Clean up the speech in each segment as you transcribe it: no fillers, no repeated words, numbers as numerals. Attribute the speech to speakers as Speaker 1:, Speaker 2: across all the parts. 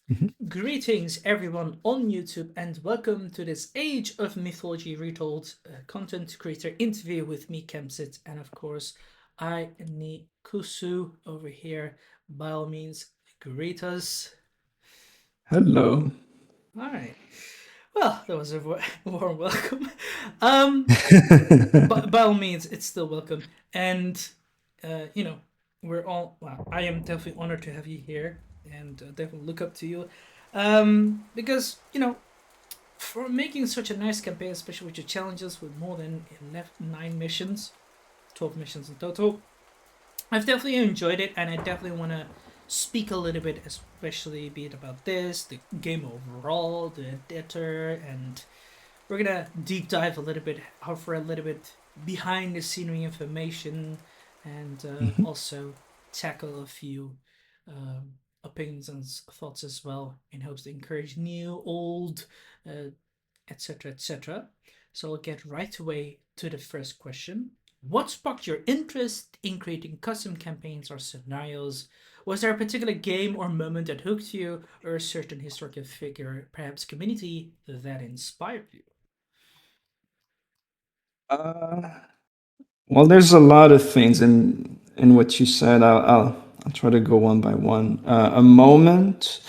Speaker 1: Mhm.
Speaker 2: Greetings, everyone on YouTube, and welcome to this Age of Mythology Retold content creator interview with me, Kemsit, and of course, aainiikkusu over here. By all means, greet us.
Speaker 1: Hello.
Speaker 2: All right. Well, that was a warm welcome. Um, but by all means, it's still welcome, and uh, you know, we're all. Well, I am definitely honored to have you here, and definitely look up to you, because for making such a nice campaign, especially with your challenges with more than 11, 9 missions, 12 missions in total. I've definitely enjoyed it, and I definitely want to speak a little bit, especially be it about this, the game overall, the editor, and we're gonna deep dive a little bit, offer a little bit behind the scenery information, and
Speaker 1: Mhm.
Speaker 2: also tackle a few opinions and thoughts as well, in hopes to encourage new, old, uh, etc., etc. So I'll get right away to the first question. What sparked your interest in creating custom campaigns or scenarios? Was there a particular game or moment that hooked you, or a certain historical figure, perhaps community, that inspired you?
Speaker 1: Uh, well, there's a lot of things in what you said. I'll try to go one by one. A moment.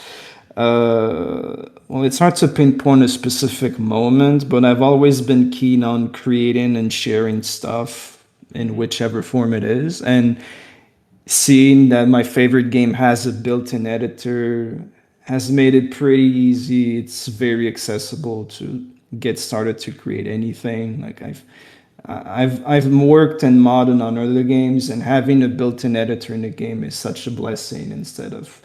Speaker 1: Well, it's hard to pinpoint a specific moment, but I've always been keen on creating and sharing stuff in
Speaker 2: Mm-hmm.
Speaker 1: whichever form it is, and seeing that my favorite game has a built-in editor has made it pretty easy. It's very accessible to get started to create anything. Like I've worked and modded on other games, and having a built-in editor in the game is such a blessing instead of,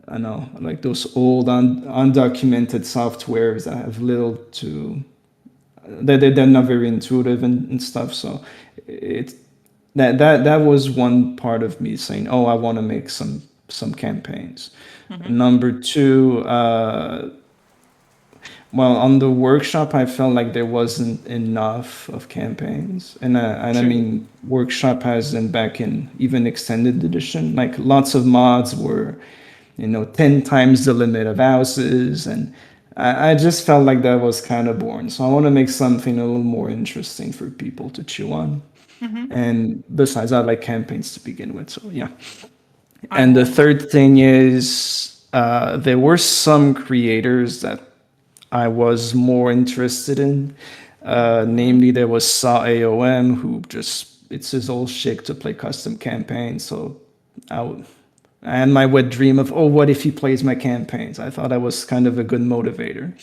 Speaker 1: I know, like those old undocumented softwares that have little to, they're not very intuitive and stuff. So it's that was one part of me saying, oh, I want to make some campaigns.
Speaker 2: Mm-hmm.
Speaker 1: Number two, well, on the workshop, I felt like there wasn't enough of campaigns, and I
Speaker 2: True.
Speaker 1: mean, workshop has in back in even extended edition, like lots of mods were, 10 times the limit of houses, and I just felt like that was kind of boring. So I want to make something a little more interesting for people to chew on.
Speaker 2: Mm-hmm.
Speaker 1: And besides, I like campaigns to begin with, so yeah.
Speaker 2: I'm
Speaker 1: And the
Speaker 2: all for it.
Speaker 1: third thing is, there were some creators that I was more interested in.
Speaker 2: Mm-hmm.
Speaker 1: Namely, there was Saw AOM, who just, it's his old shtick to play custom campaigns. So I would, and my wet dream of, oh, what if he plays my campaigns? I thought that was kind of a good motivator.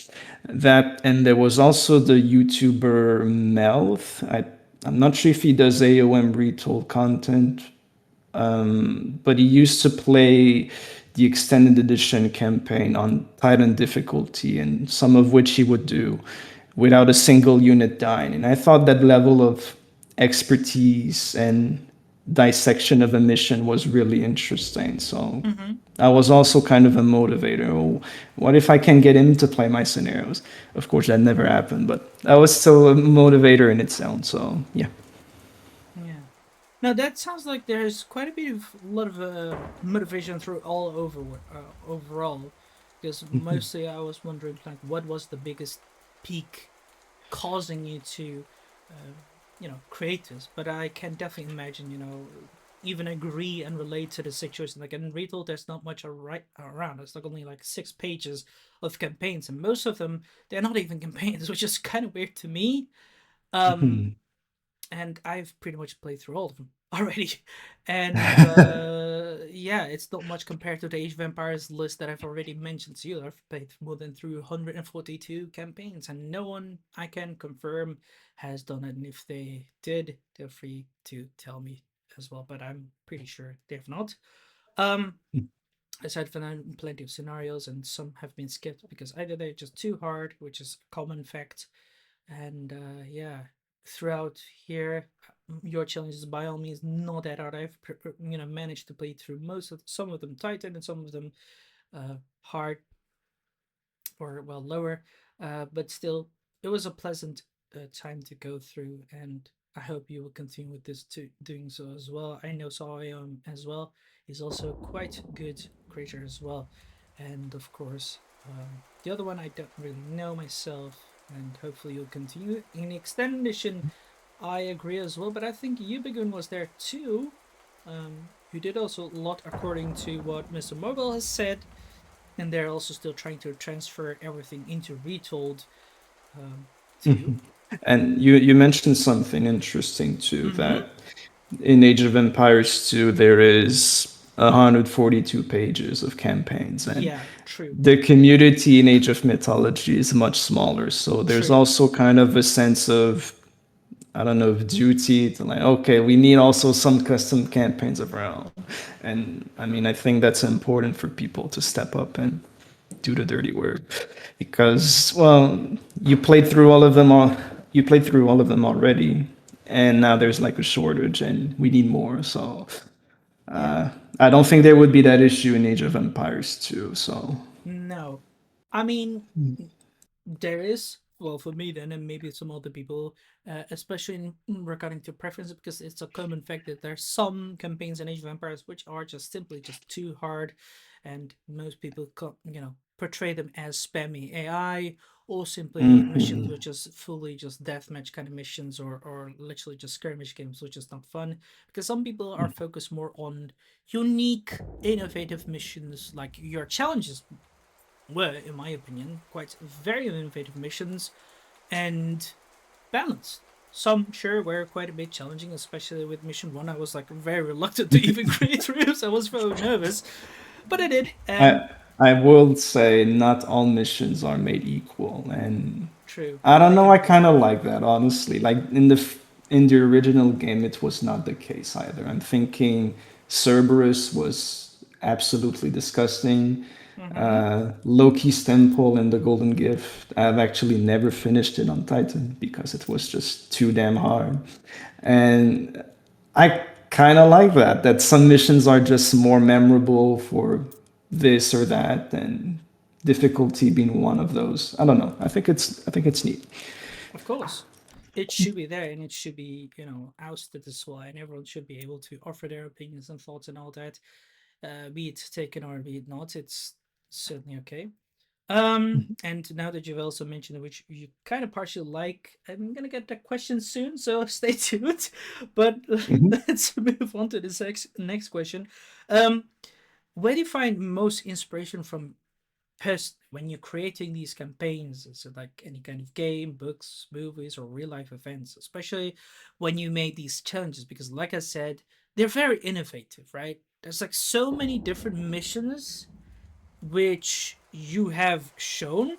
Speaker 1: That, and there was also the YouTuber Melth. I'm not sure if he does AOM retold content, but he used to play the extended edition campaign on Titan difficulty, and some of which he would do without a single unit dying. And I thought that level of expertise and dissection of a mission was really interesting. So
Speaker 2: Mm-hmm.
Speaker 1: I was also kind of a motivator. Oh, what if I can get him to play my scenarios? Of course, that never happened, but that was still a motivator in its own. So yeah.
Speaker 2: Yeah. Now that sounds like there's quite a bit of a lot of motivation through all over overall, because mostly I was wondering like what was the biggest peak causing you to, uh, create this. But I can definitely imagine, even agree and relate to the situation. Like in Retold, there's not much around. It's like only like 6 pages of campaigns, and most of them they're not even campaigns, which is kind of weird to me. Um, and I've pretty much played through all of them already. And yeah, it's not much compared to the Age of Empires list that I've already mentioned to you. I've played more than 342 campaigns, and no one I can confirm has done it. And if they did, they're free to tell me as well. But I'm pretty sure they've not. Um, Aside from that, plenty of scenarios, and some have been skipped because either they're just too hard, which is a common fact, and yeah, throughout here, your challenges by all means not that hard. I've managed to play through most of some of them Titan and some of them hard, or well, lower, but still it was a pleasant time to go through, and I hope you will continue with this to doing so as well. I know Sawyam as well is also quite good creature as well. and of course, the other one I don't really know myself, and hopefully you'll continue. In extended edition, I agree as well, but I think Ubigun was there too, who did also a lot according to what Mr. Mobile has said, and they're also still trying to transfer everything into Retold too.
Speaker 1: And you mentioned something interesting too,
Speaker 2: Mm-hmm.
Speaker 1: that in Age of Empires 2 there is 142 pages of campaigns, and
Speaker 2: Yeah, true,
Speaker 1: the community in Age of Mythology is much smaller. So there's
Speaker 2: true.
Speaker 1: also kind of a sense of, I don't know, of duty to like, okay, we need also some custom campaigns of our own. And I mean, I think that's important for people to step up and do the dirty work because, well, you played through all of them all, you played through all of them already, and now there's like a shortage and we need more. So
Speaker 2: Yeah.
Speaker 1: I don't think there would be that issue in Age of Empires too. So
Speaker 2: No, I mean, there is, well, for me then, and maybe some other people, especially in regarding to preference, because it's a common fact that there's some campaigns in Age of Empires which are just simply just too hard, and most people portray them as spammy AI, or simply missions which is fully just deathmatch kind of missions, or literally just skirmish games, which is not fun, because some people are focused more on unique innovative missions, like your challenges were, in my opinion, quite very innovative missions and balanced. Some sure were quite a bit challenging, especially with mission one. I was like very reluctant to even create rooms. I was so nervous, but I did. And
Speaker 1: I I will say not all missions are made equal, and
Speaker 2: true,
Speaker 1: I don't
Speaker 2: I
Speaker 1: know.
Speaker 2: can
Speaker 1: I
Speaker 2: agree.
Speaker 1: kind of like that, honestly. Like in the original game, it was not the case either. I'm thinking Cerberus was absolutely disgusting.
Speaker 2: Mm-hmm.
Speaker 1: Loki's Temple and the Golden Gift. I've actually never finished it on Titan because it was just too damn hard. And I kind of like that. That some missions are just more memorable for this or that, and difficulty being one of those. I don't know. I think it's neat.
Speaker 2: Of course, it should be there, and it should be ousted as well, and everyone should be able to offer their opinions and thoughts and all that, be it taken or be it not. It's certainly okay. And now that you've also mentioned it, which you kind of partially like, I'm gonna get that question soon, so stay tuned. But
Speaker 1: Mhm.
Speaker 2: let's move on to this next question. Um, where do you find most inspiration from when you're creating these campaigns? Is it like any kind of game, books, movies, or real life events? Especially when you made these challenges, because like I said, they're very innovative, right? There's like so many different missions which you have shown,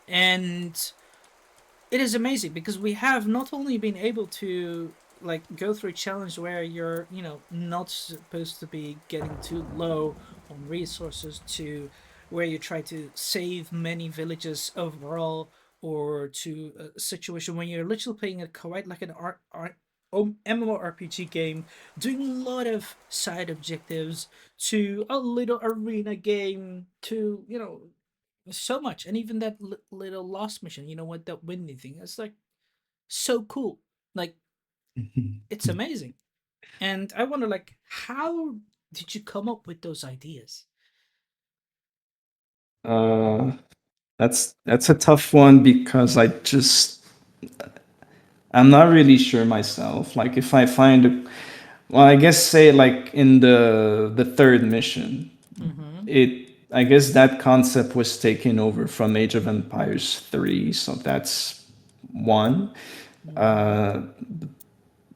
Speaker 2: and it is amazing because we have not only been able to like go through a challenge where you're not supposed to be getting too low on resources, to where you try to save many villages overall, or to a situation when you're literally playing it quite like an MMORPG game, doing a lot of side objectives, to a little arena game, to so much. And even that little last mission, what, that windy thing, it's like so cool. Like, it's amazing. And I wonder, like, how did you come up with those ideas?
Speaker 1: Uh, that's a tough one because I'm not really sure myself. Like if I find a, well, I guess say like in the third mission,
Speaker 2: Mm-hmm.
Speaker 1: it I guess that concept was taken over from Age of Empires 3, so that's one.
Speaker 2: Mm-hmm.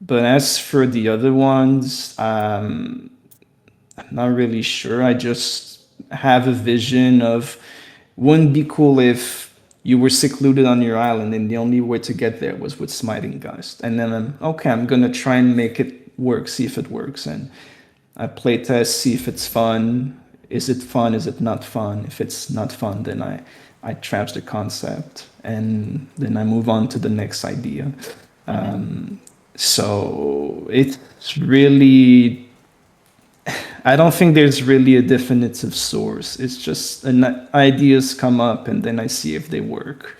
Speaker 1: But as for the other ones, I'm not really sure. I just have a vision of, wouldn't be cool if you were secluded on your island and the only way to get there was with Smiting Gust. And then I'm gonna try and make it work, see if it works. And I play test, see if it's fun. Is it fun? Is it not fun? If it's not fun, then I trash the concept and then I move on to the next idea.
Speaker 2: Mm-hmm.
Speaker 1: So it's really, I don't think there's really a definitive source. It's just ideas come up and then I see if they work.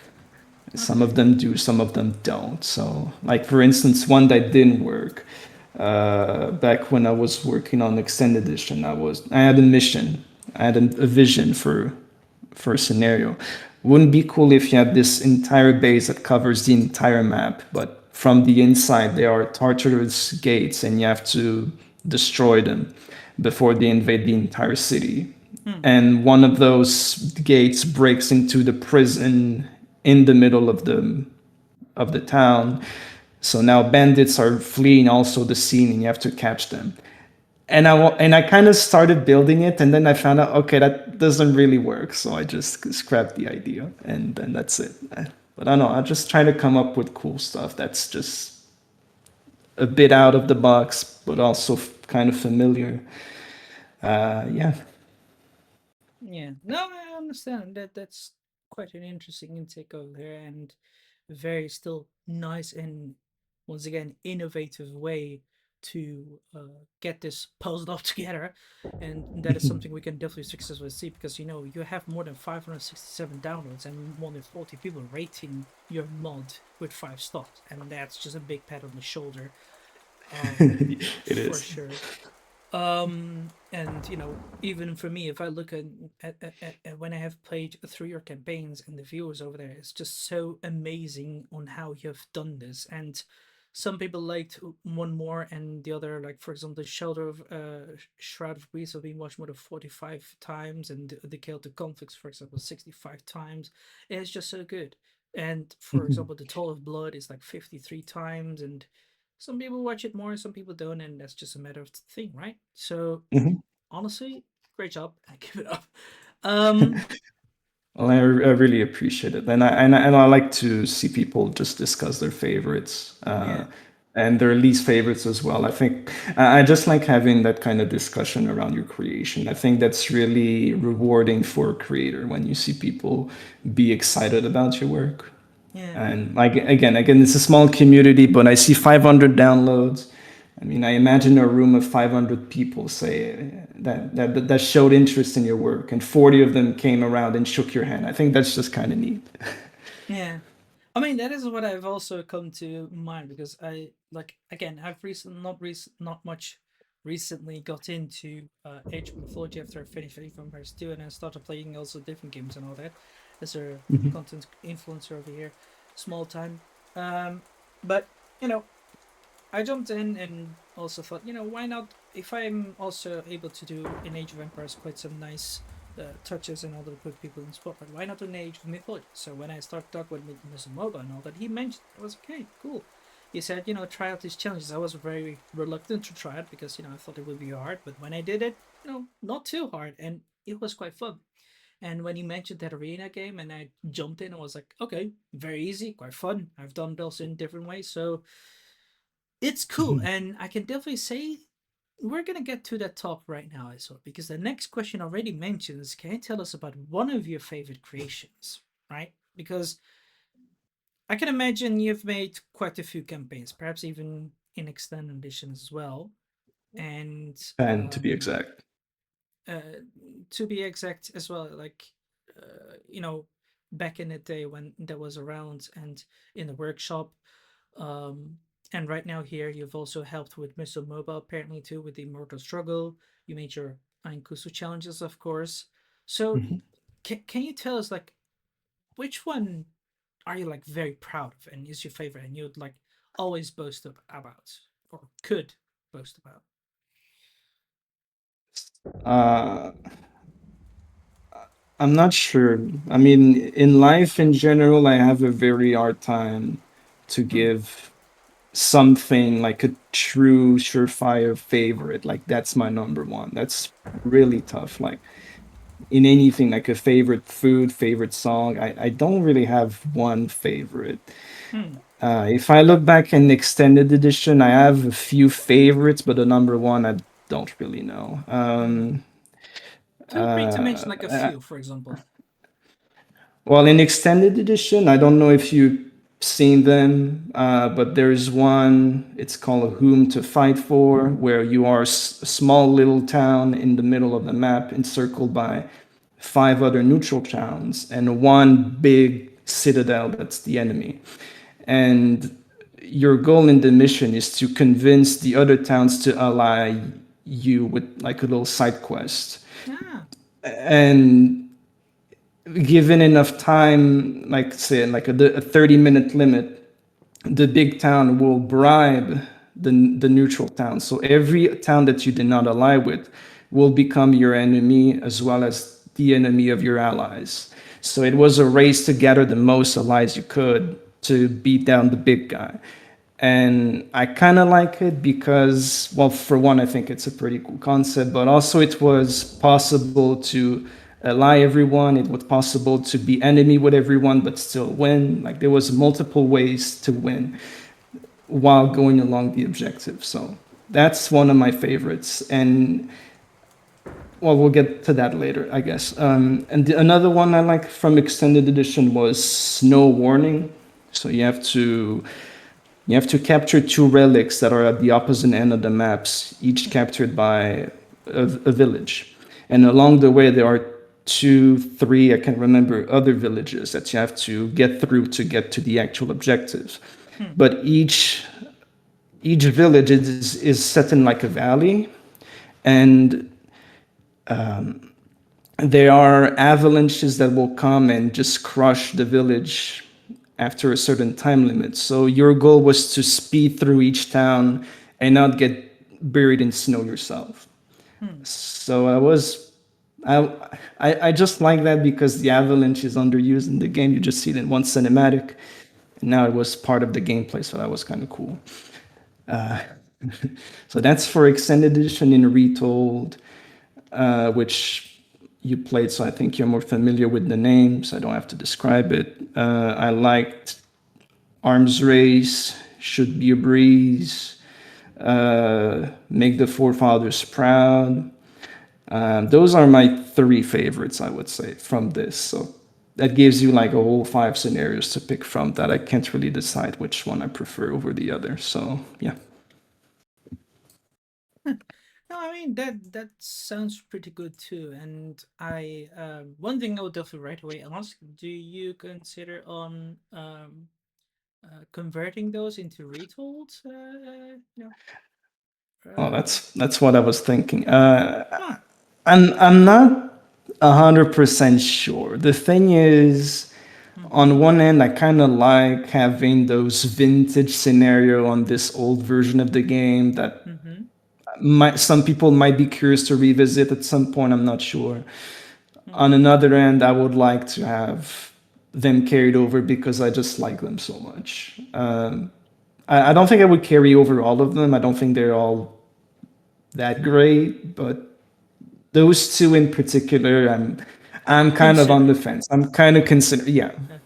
Speaker 1: Some of
Speaker 2: Okay.
Speaker 1: them do, some of them don't. So, like for instance, one that didn't work back when I was working on extended edition, I had a mission I had a vision for a scenario. Wouldn't be cool if you had this entire base that covers the entire map, but from the inside there are Tartarus gates, and you have to destroy them before they invade the entire city.
Speaker 2: Hmm.
Speaker 1: And one of those gates breaks into the prison in the middle of the town. So now bandits are fleeing also the scene, and you have to catch them. And I kind of started building it, and then I found out, okay, that doesn't really work. So I just scrapped the idea, and then that's it. But I don't know. I just try to come up with cool stuff that's just a bit out of the box, but also kind of familiar. Yeah.
Speaker 2: Yeah. No, I understand that. That's quite an interesting intake over there, and very still nice and once again innovative way to get this puzzled up together, and that is something we can definitely successfully see because you have more than 567 downloads and more than 40 people rating your mod with 5 stars, and that's just a big pat on the shoulder,
Speaker 1: It
Speaker 2: for
Speaker 1: is.
Speaker 2: sure. And even for me, if I look at when I have played through your campaigns and the viewers over there, it's just so amazing on how you have done this. And some people liked one more and the other, like for example, the Shelter of Shroud of Greece have been watched more than 45 times, and the Celtic Conflicts, for example, 65 times. And it's just so good. And for example, the Toll of Blood is like 53 times, and some people watch it more, some people don't, and that's just a matter of the thing, right? So
Speaker 1: Mhm.
Speaker 2: honestly, great job. I give it up. Um,
Speaker 1: Well, I really appreciate it, and I like to see people just discuss their favorites
Speaker 2: yeah,
Speaker 1: and their least favorites as well. I think I just like having that kind of discussion around your creation. I think that's really rewarding for a creator when you see people be excited about your work.
Speaker 2: yeah,
Speaker 1: And like again, it's a small community, but I see 500 downloads. I mean, I imagine a room of 500 people say that showed interest in your work, and 40 of them came around and shook your hand. I think that's just kind of neat.
Speaker 2: yeah. I mean, that is what I've also come to mind because I like again, I've not much recently got into Age of Mythology after I finished Vampires 2, and I started playing also different games and all that as a content influencer over here, small time. But you know, I jumped in and also thought, why not? If I'm also able to do in Age of Empires quite some nice touches and all to put people in spotlight, why not do an Age of Mythology? So when I started talking with Mr. MOBA and all that, he mentioned I was okay, cool. He said, try out these challenges. I was very reluctant to try it because I thought it would be hard, but when I did it, not too hard, and it was quite fun. And when he mentioned that arena game, and I jumped in, I was like, okay, very easy, quite fun. I've done those in different ways, so it's cool, and I can definitely say we're gonna get to that talk right now as well, because the next question already mentions, can you tell us about one of your favorite creations, right? Because I can imagine you've made quite a few campaigns, perhaps even in extended editions as well, and
Speaker 1: And to be exact.
Speaker 2: uh, to be exact as well, like back in the day when that was around and in the workshop. Um, and right now here, you've also helped with Mr. Mobile apparently too with the Immortal Struggle. You made your aainiikkusu challenges, of course. So can you tell us like which one are you like very proud of and is your favorite and you'd like always boast about or could boast about?
Speaker 1: Uh, I'm not sure. I mean, in life in general, I have a very hard time to
Speaker 2: Hmm.
Speaker 1: give something like a true surefire favorite. Like that's my number one. That's really tough. Like in anything, like a favorite food, favorite song, I don't really have one favorite.
Speaker 2: Hmm.
Speaker 1: If I look back in extended edition, I have a few favorites, but the number one I don't really know.
Speaker 2: Hmm. Feel free to mention like a few, for example.
Speaker 1: Well, in extended edition, I don't know if you've seen them, but there's one. It's called Whom to Fight For, where you are a small little town in the middle of the map, encircled by 5 other neutral towns and one big citadel that's the enemy. And your goal in the mission is to convince the other towns to ally you with like a little side quest.
Speaker 2: Ah.
Speaker 1: and given enough time, like say like a 30-minute limit, the big town will bribe the neutral town. So every town that you did not ally with will become your enemy as well as the enemy of your allies. So it was a race to gather the most allies you could to beat down the big guy. And I kind of like it because, well, for one, I think it's a pretty cool concept, but also it was possible to ally everyone. It was possible to be enemy with everyone, but still win. Like there was multiple ways to win while going along the objective. So that's one of my favorites. And well, we'll get to that later, I guess. Another one I like from extended edition was Snow Warning. So you have to capture two relics that are at the opposite end of the maps, each captured by a village. And along the way, there are two, three, I can't remember, other villages that you have to get through to get to the actual objectives.
Speaker 2: Hmm.
Speaker 1: But each village is set in like a valley, and there are avalanches that will come and just crush the village after a certain time limit. So your goal was to speed through each town and not get buried in snow yourself.
Speaker 2: Hmm.
Speaker 1: So I, I just like that because the avalanche is underused in the game. You just see it in one cinematic, and now it was part of the gameplay, so that was kind of cool. Uh, so that's for extended edition in Retold, which you played, so I think you're more familiar with the names. I don't have to describe it. I liked Arms Race, Should Be a Breeze, Make the Forefathers Proud. Those are my three favorites, I would say, from this. So that gives you like a whole five scenarios to pick from that I can't really decide which one I prefer over the other. So yeah.
Speaker 2: No, I mean that sounds pretty good too. And I one thing I would definitely right away ask: do you consider on converting those into retold?
Speaker 1: Oh,
Speaker 2: Uh,
Speaker 1: that's what I was thinking.
Speaker 2: huh.
Speaker 1: I'm not 100% sure. The thing is,
Speaker 2: Mm-hmm.
Speaker 1: on one end, I kind of like having those vintage scenario on this old version of the game that
Speaker 2: Mm-hmm.
Speaker 1: some people might be curious to revisit at some point. I'm not sure. On
Speaker 2: Mm.
Speaker 1: another end, I would like to have them carried over because I just like them so much. I don't think I would carry over all of them. I don't think they're all that great, but those two in particular, I'm kind of on the
Speaker 2: Considering.
Speaker 1: fence. I'm kind of consider, yeah.
Speaker 2: Okay.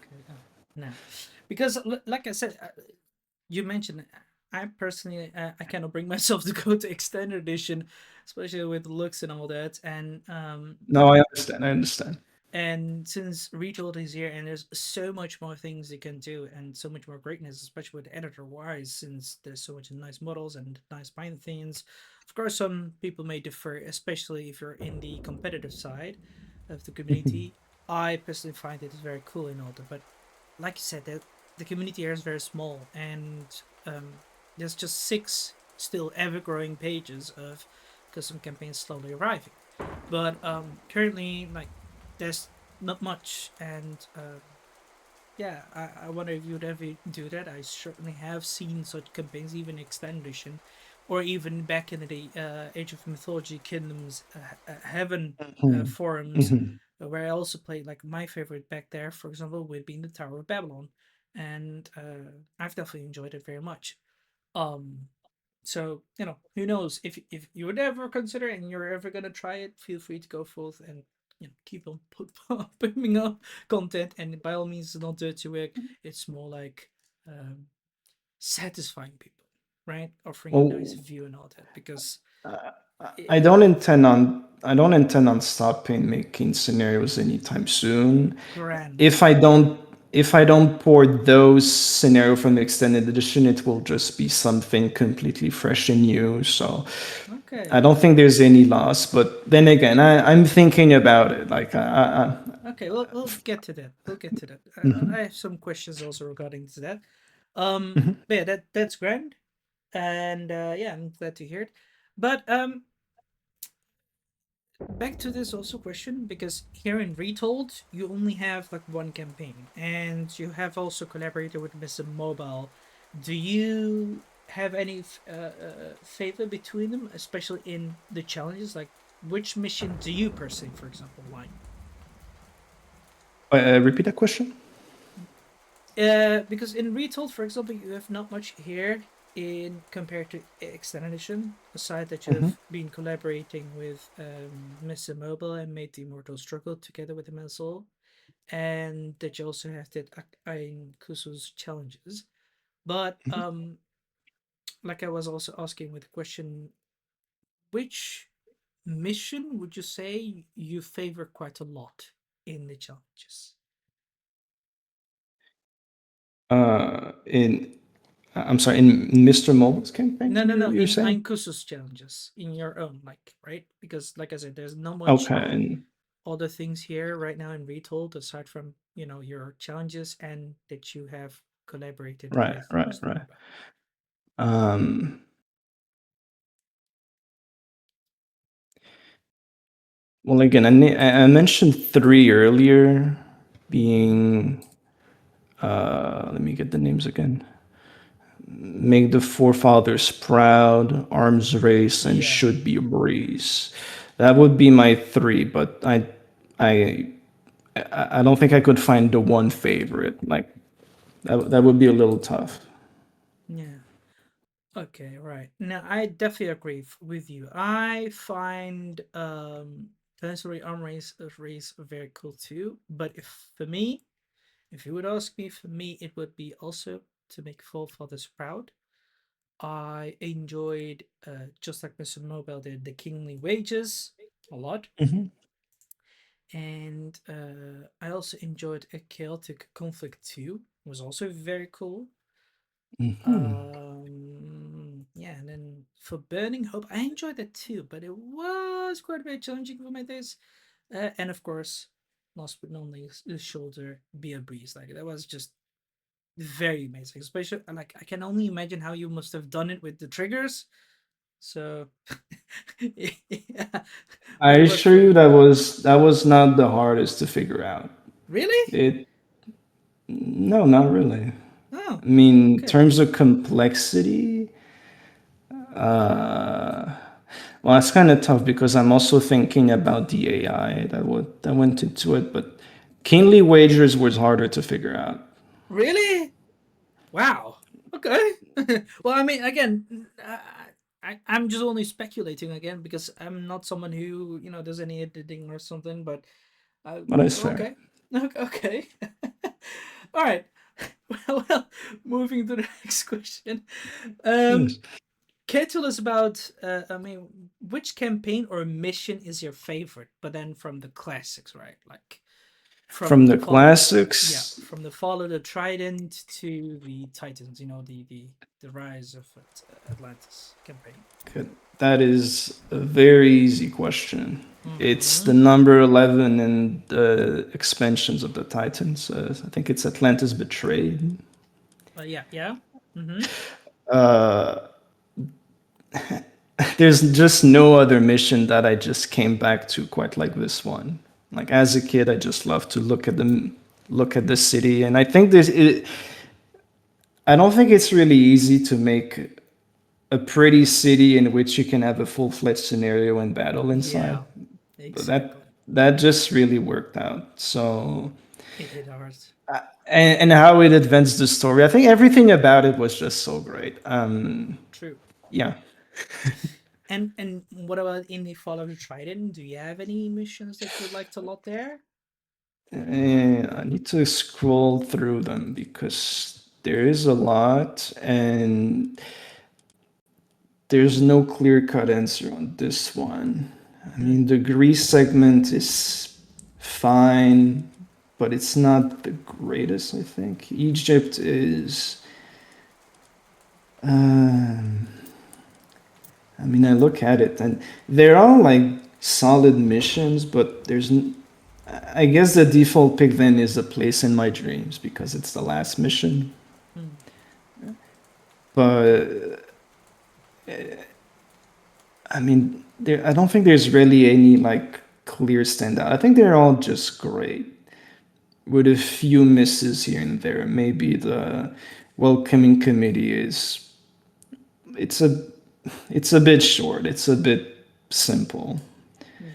Speaker 2: No, because like I said, you mentioned I personally I cannot bring myself to go to extended edition, especially with looks and all that.
Speaker 1: No, I understand. I understand.
Speaker 2: And since Retold is here and there's so much more things you can do and so much more greatness, especially with editor wise, since there's so much nice models and nice behind the scenes. Of course, some people may differ, especially if you're in the competitive side of the community. I personally find it very cool and all that, but like you said, the community here is very small, and there's just six still ever growing pages of custom campaigns slowly arriving. But currently, like, there's not much, and yeah, I wonder if you'd ever do that. I certainly have seen such campaigns, even extended edition, or even back in the Age of Mythology Kingdoms Heaven
Speaker 1: Mhm.
Speaker 2: forums,
Speaker 1: Mhm.
Speaker 2: where I also played. Like my favorite back there, for example, would be the Tower of Babylon, and I've definitely enjoyed it very much. Um, so who knows if you would ever consider and you're ever gonna try it, feel free to go forth and keep on pumping up content. And by all means, don't do it too quick. It's more like um, satisfying people, right? Offering a nice
Speaker 1: Well,
Speaker 2: view and all that because
Speaker 1: I
Speaker 2: it,
Speaker 1: don't intend on stopping making scenarios anytime soon.
Speaker 2: grand.
Speaker 1: If I don't if I don't port those scenario from the extended edition, it will just be something completely fresh and new. So I
Speaker 2: Okay.
Speaker 1: don't think there's any loss. But then again, I'm thinking about it. Like
Speaker 2: Okay, we'll get to that. We'll get to that. I have some questions also regarding to that.
Speaker 1: Mhm.
Speaker 2: But yeah, that's grand. And yeah, I'm glad to hear it. But back to this also question, because here in Retold you only have like one campaign, and you have also collaborated with Mr. Mobile. Do you have any favor between them, especially in the challenges? Like, which mission do you personally, for example, like?
Speaker 1: Repeat that question.
Speaker 2: Because in Retold, for example, you have not much here in compared to Extended Edition, aside that you
Speaker 1: Hmm.
Speaker 2: have been collaborating with Mr. Mobile and made the Immortal Struggle together with him as well, and that you also have that aainiikkusu's challenges. But like I was also asking with the question, which mission would you say you favor quite a lot in the challenges?
Speaker 1: In I'm sorry, in Mr. Mobile's campaign,
Speaker 2: No, no, no.
Speaker 1: you're
Speaker 2: In
Speaker 1: saying?
Speaker 2: aainiikkusu's challenges, in your own, like, right? Because, like I said, there's not much
Speaker 1: Okay. And,
Speaker 2: other things here right now in Retold aside from your challenges and that you have collaborated
Speaker 1: right,
Speaker 2: with
Speaker 1: right,
Speaker 2: Mr.
Speaker 1: right.
Speaker 2: Mobile.
Speaker 1: Um, well, again, I mentioned three earlier, being let me get the names again. Make the forefathers proud, arms race, and
Speaker 2: Yeah,
Speaker 1: should be a breeze. That would be my three, but I, I don't think I could find the one favorite. Like that would be a little tough.
Speaker 2: yeah. Okay, right. Now I definitely agree with you. I find Planetary Arm Race very cool too. But if for me, if you would ask me, for me it would be also to make forefathers proud. I enjoyed, just like Mr. Mobile did, the Kingly Wages a lot.
Speaker 1: Hmm.
Speaker 2: And I also enjoyed A Chaotic Conflict 2. It was also very cool.
Speaker 1: Hmm.
Speaker 2: Yeah, and then for Burning Hope, I enjoyed that too, but it was quite a bit challenging for my taste. And of course, last but not least, the Shoulder Be a Breeze. Like, that was just very amazing. Especially, like, I can only imagine how you must have done it with the triggers. So, yeah, but
Speaker 1: I
Speaker 2: it was
Speaker 1: assure
Speaker 2: very
Speaker 1: you
Speaker 2: cool.
Speaker 1: that was not the hardest to figure out.
Speaker 2: Really?
Speaker 1: It No, not really.
Speaker 2: Oh,
Speaker 1: I mean, in
Speaker 2: okay.
Speaker 1: terms of complexity, uh, well, it's kind of tough because I'm also thinking about the AI that went into it. But Kingly Wagers was harder to figure out.
Speaker 2: Really? Wow. Okay. Well, I mean, again, I'm just only speculating again because I'm not someone who does any editing or something. But
Speaker 1: But that's fair.
Speaker 2: okay, okay. All right. Well, moving to the next question. Um,
Speaker 1: Yes.
Speaker 2: can you tell us about? I mean, which campaign or mission is your favorite? But then from the classics, right? Like from
Speaker 1: From
Speaker 2: the
Speaker 1: the
Speaker 2: fall. Yeah,
Speaker 1: classics,
Speaker 2: from the fall of the Trident to the Titans. The rise of Atlantis campaign.
Speaker 1: okay, that is a very easy question. It's the
Speaker 2: Mm-hmm.
Speaker 1: number 11 in the expansions of the Titans. I think it's Atlantis Betrayed.
Speaker 2: Yeah, yeah. Mm-hmm.
Speaker 1: Uh, there's just no other mission that I just came back to quite like this one. Like as a kid, I just loved to look at the city, and I think I don't think it's really easy to make a pretty city in which you can have a full-fledged scenario and battle inside.
Speaker 2: Yeah,
Speaker 1: But
Speaker 2: exactly.
Speaker 1: that just really worked out. So
Speaker 2: It hit hard.
Speaker 1: and how it advanced the story, I think everything about it was just so great.
Speaker 2: True.
Speaker 1: Yeah.
Speaker 2: And what about in the fall of the Trident? Do you have any missions that you liked a lot there?
Speaker 1: I need to scroll through them because there is a lot, and there's no clear-cut answer on this one. I
Speaker 2: Hmm.
Speaker 1: mean, the Greece segment is fine, but it's not the greatest, I think. Egypt is. Um, I mean, I look at it, and they're all like solid missions, but I guess the default pick then is A Place in My Dreams because it's the last mission.
Speaker 2: Hmm. Okay.
Speaker 1: But I mean, I don't think there's really any like clear standout. I think they're all just great, with a few misses here and there. Maybe the welcoming committee is it's a it's a bit short. It's a bit simple.
Speaker 2: Yeah,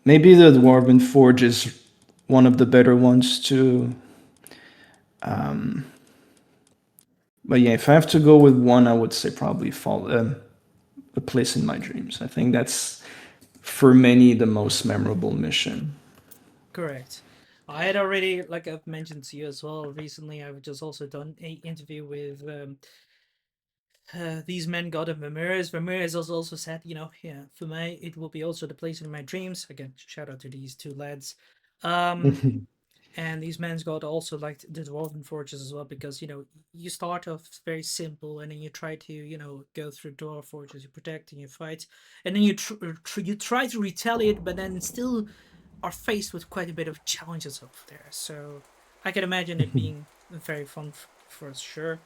Speaker 1: Maybe the Dwarven Forge is one of the better ones too. But yeah, if I have to go with one, I would say probably Fall, A Place in My Dreams. I think that's for many the most memorable mission.
Speaker 2: correct. I had already, like I've mentioned to you as well recently, I've just also done a interview with these men god of Ramirez. Ramirez also said, yeah, for me it will be also the place in my dreams. Again, shout out to these two lads. Um, and these men's god also liked the dwarven forges as well because you start off very simple and then you try to go through dwarf forges, you protect and you fight, and then you try to retaliate, but then still are faced with quite a bit of challenges over there. So I can imagine it being very fun for sure.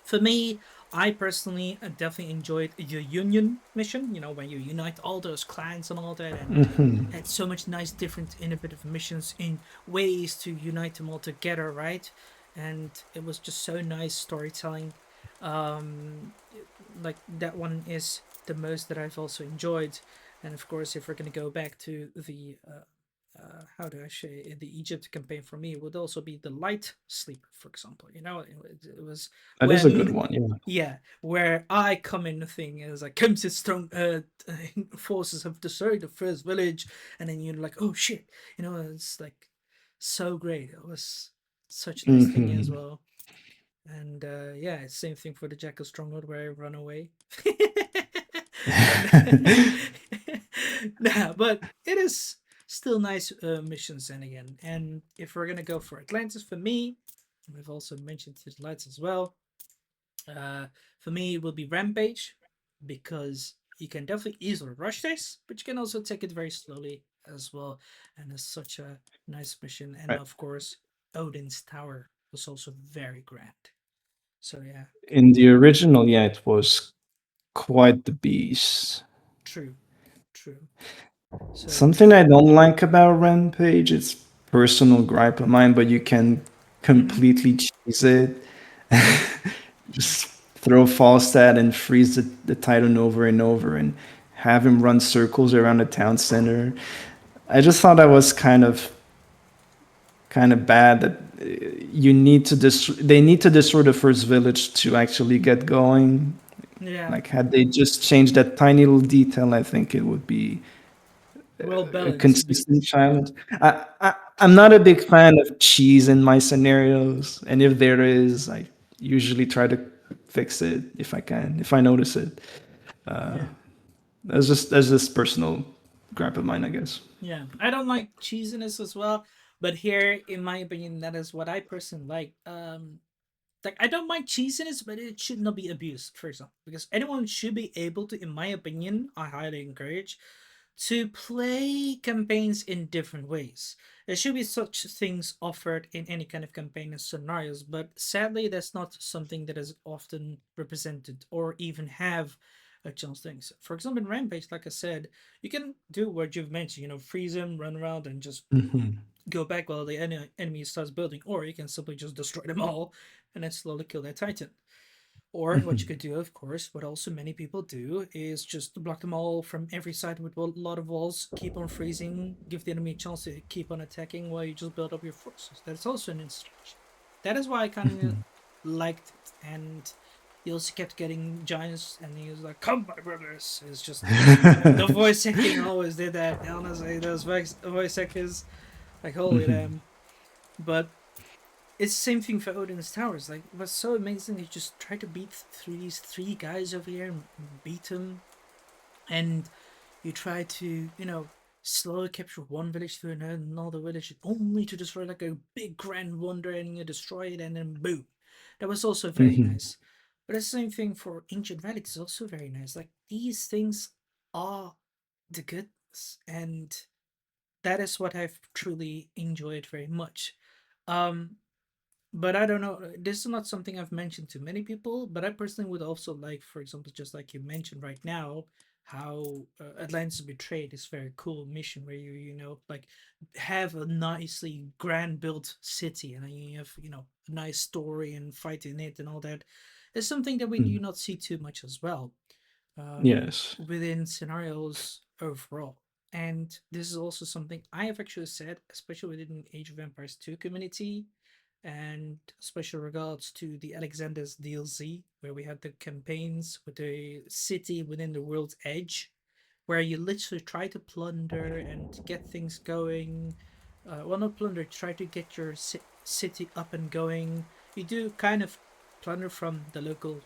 Speaker 2: For me, I personally definitely enjoyed the Union mission. When you unite all those clans and all that, and had so much nice, different, innovative missions in ways to unite them all together, right? And it was just so nice storytelling. Like that one is the most that I've also enjoyed. And of course, if we're gonna go back to the how do I say the Egypt campaign, for me it would also be the light sleeper, for example. It was
Speaker 1: That is a
Speaker 2: when
Speaker 1: good one. Yeah.
Speaker 2: yeah, where I come in the thing is like comes to strong forces have destroyed the first village, and then you're like, oh shit, it's like so great. It was such a nice thing as
Speaker 1: Hmm.
Speaker 2: well. And yeah, same thing for the Jackal Stronghold where I run away. but nah, but it is still nice missions. And again, and if we're gonna go for Atlantis, for me, we've also mentioned the lights as well. uh, for me, it will be Rampage because you can definitely easily rush this, but you can also take it very slowly as well. And it's such a nice mission. And
Speaker 1: Right.
Speaker 2: of course, Odin's Tower was also very grand. So yeah,
Speaker 1: In the original, yeah, it was quite the beast.
Speaker 2: true, true. So
Speaker 1: Something I don't like about Rampage, it's personal gripe of mine, but you can
Speaker 2: mm-hmm,
Speaker 1: completely cheese it.
Speaker 2: yeah,
Speaker 1: Just throw Falstad and freeze the Titan over and over and have him run circles around the town center. I just thought that was kind of bad that you need to they need to destroy the first village to actually get going.
Speaker 2: yeah,
Speaker 1: Like had they just changed that tiny little detail, I think it would be
Speaker 2: well
Speaker 1: a
Speaker 2: balanced.
Speaker 1: consistent challenge. I'm not a big fan of cheese in my scenarios, and if there is, I usually try to fix it if I can, if I notice it.
Speaker 2: Yeah.
Speaker 1: That's just personal gripe of mine, I guess.
Speaker 2: Yeah, I don't like cheesiness as well, but here, in my opinion, that is what I personally like. Like I don't mind cheesiness, but it should not be abused. For example, because anyone should be able to, in my opinion, I highly encourage to play campaigns in different ways. There should be such things offered in any kind of campaign and scenarios, but sadly, that's not something that is often represented or even have a chance things. For example, in Rampage, like I said, you can do what you've mentioned, freeze them, run around, and just
Speaker 1: Hmm.
Speaker 2: go back while the enemy starts building, or you can simply just destroy them all and then slowly kill that Titan. Or what you could do, of course, what also many people do, is just block them all from every side with a lot of walls, keep on freezing, give the enemy a chance to keep on attacking while you just build up your forces. That's also an instruction. That is why I kind of liked it. And he also kept getting giants, and he was like, "Come, my brothers!" It's just the voice acting always did that. Honestly, those voice actors, like, holy damn. But it's the same thing for Odin's Towers. Like, it was so amazing. You just try to beat through these three guys over here and beat them, and you try to, slowly capture one village to another village, only to destroy like a big grand wonder, and you destroy it, and then boom. That was also very
Speaker 1: Hmm.
Speaker 2: nice. But the same thing for Ancient Relics is also very nice. Like these things are the goodness, and that is what I've truly enjoyed very much. Um, but I don't know. This is not something I've mentioned to many people, but I personally would also like, for example, just like you mentioned right now, how Atlantis Betrayed is very cool mission where you like have a nicely grand built city and then you have a nice story and fight in it and all that. It's something that we do
Speaker 1: Mm.
Speaker 2: not see too much as well
Speaker 1: Yes.
Speaker 2: within scenarios overall. And this is also something I have actually said, especially within Age of Empires 2 community, and special regards to the Alexander's DLC, where we had the campaigns with the city within the world's edge, where you literally try to plunder and get things going. Well, not plunder, try to get your city up and going. You do kind of plunder from the local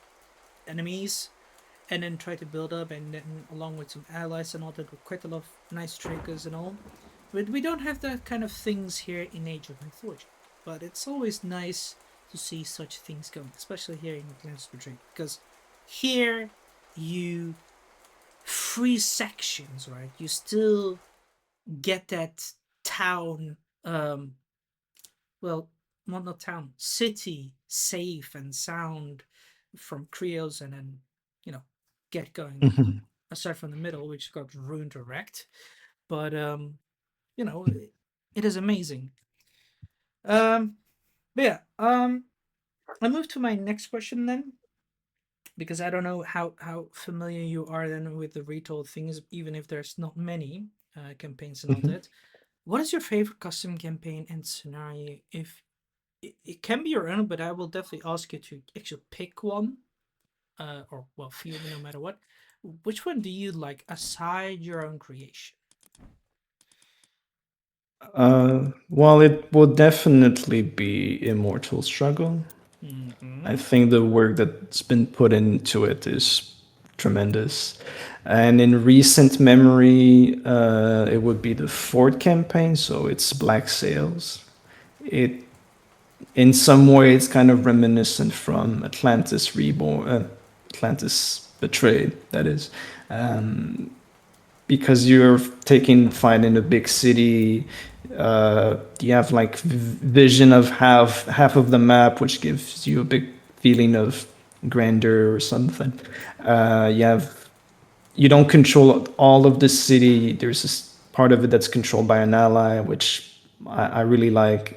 Speaker 2: enemies and then try to build up, and then along with some allies and all that, with quite a lot of nice triggers and all. But we don't have that kind of things here in Age of Mythology. But it's always nice to see such things going, especially here in Atlantis Betrayed, because here you free sections, right? You still get that town, well, not town, city safe and sound from Creos, and then you know get going.
Speaker 1: Mhm.
Speaker 2: Aside from the middle, which got ruined or wrecked, but it is amazing. Um, but yeah, I move to my next question then, because I don't know how familiar you are then with the retold things, even if there's not many campaigns and all
Speaker 1: Mhm.
Speaker 2: that. What is your favorite custom campaign and scenario? If it can be your own, but I will definitely ask you to actually pick one, or well, few, no matter what. Which one do you like aside your own creation?
Speaker 1: Well, it will definitely be Immortal Struggle.
Speaker 2: Mm-hmm.
Speaker 1: I think the work that's been put into it is tremendous. And in recent memory, it would be the Ford campaign, so it's Black Sails. It, in some way, it's kind of reminiscent from Atlantis Reborn, Atlantis Betrayed, that is. Because you're taking fight in a big city. You have like vision of half of the map, which gives you a big feeling of grandeur or something. You don't control all of the city. There's this part of it that's controlled by an ally, which I really like.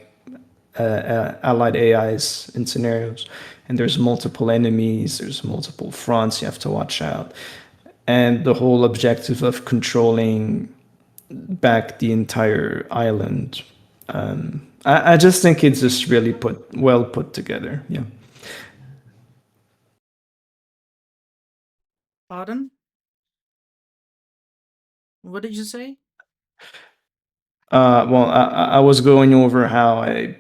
Speaker 1: Allied AIs in scenarios, and there's multiple enemies. There's multiple fronts you have to watch out, and the whole objective of controlling back the entire island. I just think it's just really well put together. Yeah.
Speaker 2: Pardon? What did you say?
Speaker 1: Well, I was going over how I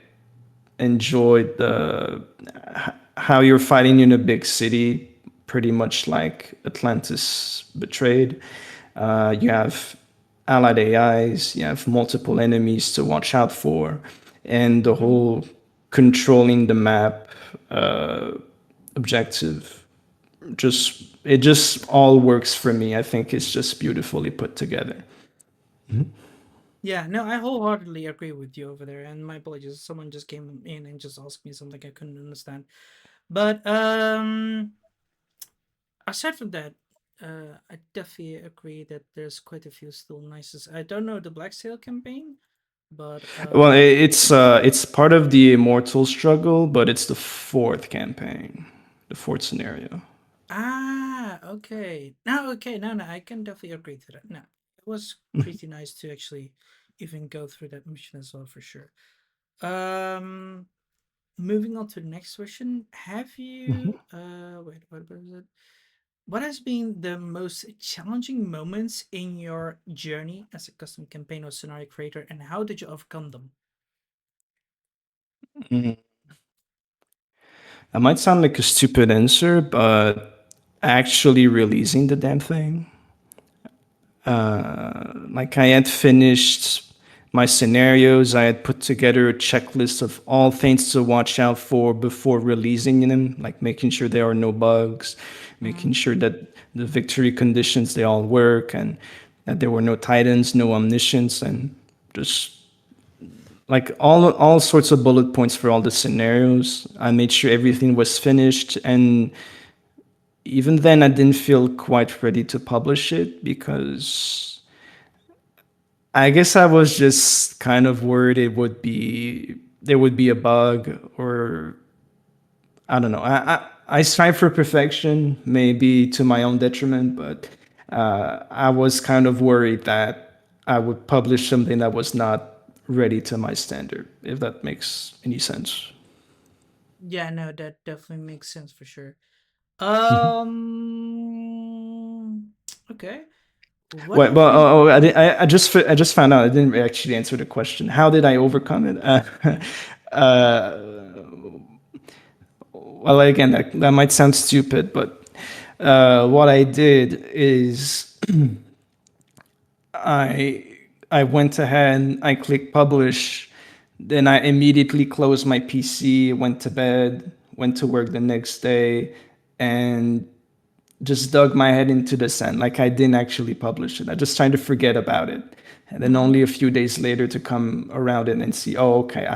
Speaker 1: enjoyed the how you're fighting in a big city, pretty much like Atlantis Betrayed. You have allied AIs, you have multiple enemies to watch out for, and the
Speaker 2: Mm-hmm.
Speaker 1: whole controlling the map objective just all works for me. I think it's just beautifully put together.
Speaker 2: Yeah, no, I wholeheartedly agree with you over there. And my apologies, someone just came in and just asked me something I couldn't understand. But aside from that, I definitely agree that there's quite a few still nices. I don't know the Black Sail campaign, but
Speaker 1: Well, it's part of the immortal struggle, but it's the fourth campaign, the fourth scenario.
Speaker 2: okay. No, okay, no, I can definitely agree to that. No, it was pretty nice to actually even go through that mission as well for sure. Um, moving on to the next question. Have you wait, what was it? What has been the most challenging moments in your journey as a custom campaign or scenario creator, and how did you overcome them?
Speaker 1: Mhm. That might sound like a stupid answer, but actually releasing the damn thing. Like I had finished my scenarios, I had put together a checklist of all things to watch out for before releasing them, like making sure there are no bugs,
Speaker 2: Mm-hmm.
Speaker 1: making sure that the victory conditions they all work, and that there were no titans, no omniscience, and just like all sorts of bullet points for all the scenarios. I made sure everything was finished, and even then, I didn't feel quite ready to publish it because I guess I was just kind of worried there would be a bug, or I don't know. I strive for perfection, maybe to my own detriment, but I was kind of worried that I would publish something that was not ready to my standard, if that makes any sense.
Speaker 2: Yeah, no, that definitely makes sense for sure.
Speaker 1: Mhm.
Speaker 2: Okay. What
Speaker 1: Well,
Speaker 2: have been
Speaker 1: I just found out I didn't actually answer the question. How did I overcome it?
Speaker 2: yeah.
Speaker 1: Uh, well, again, that might sound stupid, but what I did is I I went ahead, I clicked publish, then I immediately closed my PC, went to bed, went to work the next day, and just dug my head into the sand. Like I didn't actually publish it. I just tried to forget about it. And then
Speaker 2: Mm-hmm.
Speaker 1: only a few days later to come around it and see, oh, okay,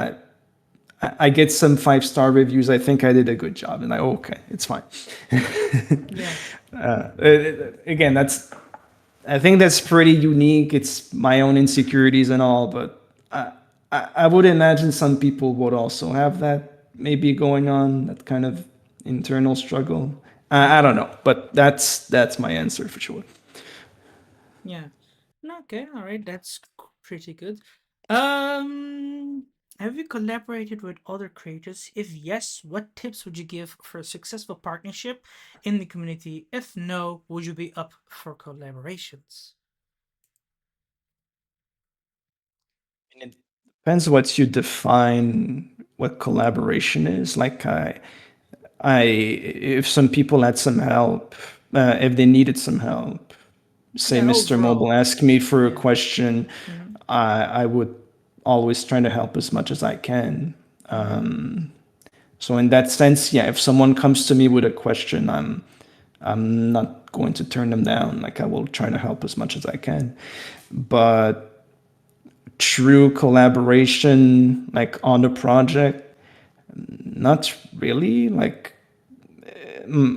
Speaker 1: I get some 5-star reviews. I think I did a good job. And oh, okay, it's fine.
Speaker 2: Yeah.
Speaker 1: Again, I think that's pretty unique. It's my own insecurities and all, but I would imagine some people would also have that maybe going on, that kind of internal struggle. I
Speaker 2: Yeah.
Speaker 1: don't know, but that's my answer for sure.
Speaker 2: Yeah. No, okay, all right, that's pretty good. Um, have you collaborated with other creators? If yes, what tips would you give for a successful partnership in the community? If no, would you be up for collaborations?
Speaker 1: And it depends what you define what collaboration is. Like if some people had some help, if they needed some help, say
Speaker 2: Yeah,
Speaker 1: Mr. Mobile
Speaker 2: overall.
Speaker 1: asked me for a
Speaker 2: Yeah.
Speaker 1: question,
Speaker 2: Mm-hmm.
Speaker 1: I would always try to help as much as I can.
Speaker 2: Mm-hmm.
Speaker 1: So in that sense, yeah, if someone comes to me with a question, I'm not going to turn them down. Like I will try to help as much as I can. But true collaboration, like on the project, not really. Like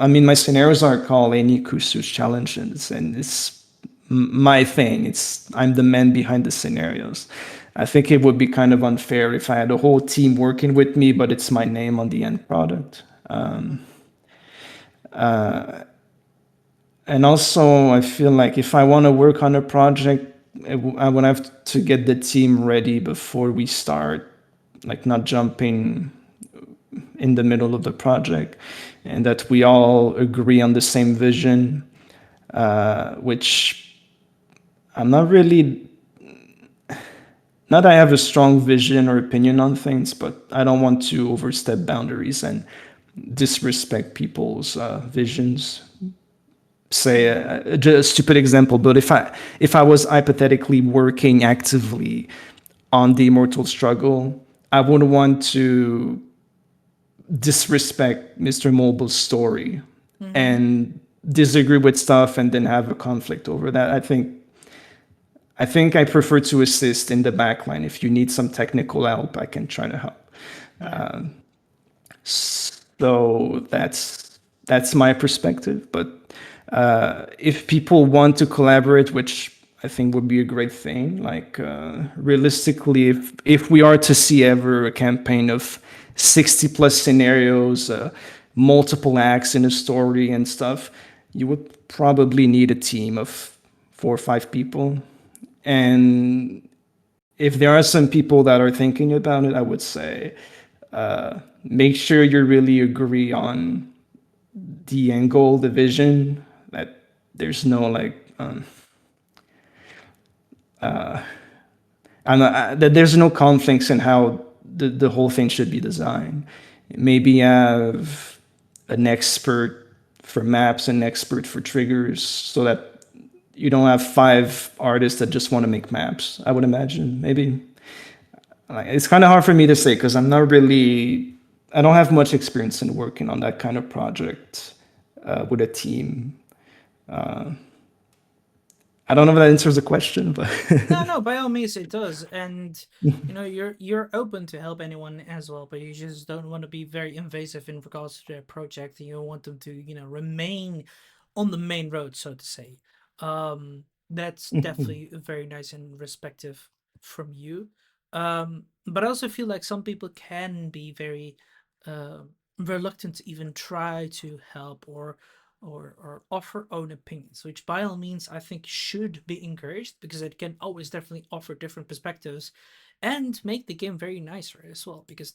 Speaker 1: I mean, my scenarios are called aainiikkusu challenges, and it's my thing. I'm the man behind the scenarios. I think it would be kind of unfair if I had a whole team working with me, but it's my name on the end product. And also, I feel like if I want to work on a project, I would have to get the team ready before we start, like not jumping in the middle of the project, and that we all agree on the same vision, which I'm not really, not that I have a strong vision or opinion on things, but I don't want to overstep boundaries and disrespect people's visions. Say
Speaker 2: Mm-hmm.
Speaker 1: just a stupid example, but if I was hypothetically working actively on the immortal struggle, I wouldn't want to disrespect Mr. Mobile's story
Speaker 2: Mm-hmm.
Speaker 1: and disagree with stuff and then have a conflict over that. I think I prefer to assist in the backline. If you need some technical help, I can try to help.
Speaker 2: Yeah.
Speaker 1: So that's my perspective. But if people want to collaborate, which I think would be a great thing, like realistically, if we are to see ever a campaign of 60 plus scenarios, multiple acts in a story and stuff, you would probably need a team of 4 or 5 people. And if there are some people that are thinking about it, I would say make sure you really agree on the end goal, the vision, that there's no like that there's no conflicts in how the whole thing should be designed. Maybe have an expert for maps, an expert for triggers, so that you don't have 5 artists that just want to make maps. I would imagine maybe like, it's kind of hard for me to say because I don't have much experience in working on that kind of project with a team. I don't know if that answers the question, but
Speaker 2: No, no, by all means it does. And you're open to help anyone as well, but you just don't want to be very invasive in regards to their project and you want them to, remain on the main road, so to say. That's definitely very nice and respective from you. But I also feel like some people can be very uh, reluctant to even try to help or offer own opinions, which by all means I think should be encouraged because it can always definitely offer different perspectives and make the game very nicer as well. Because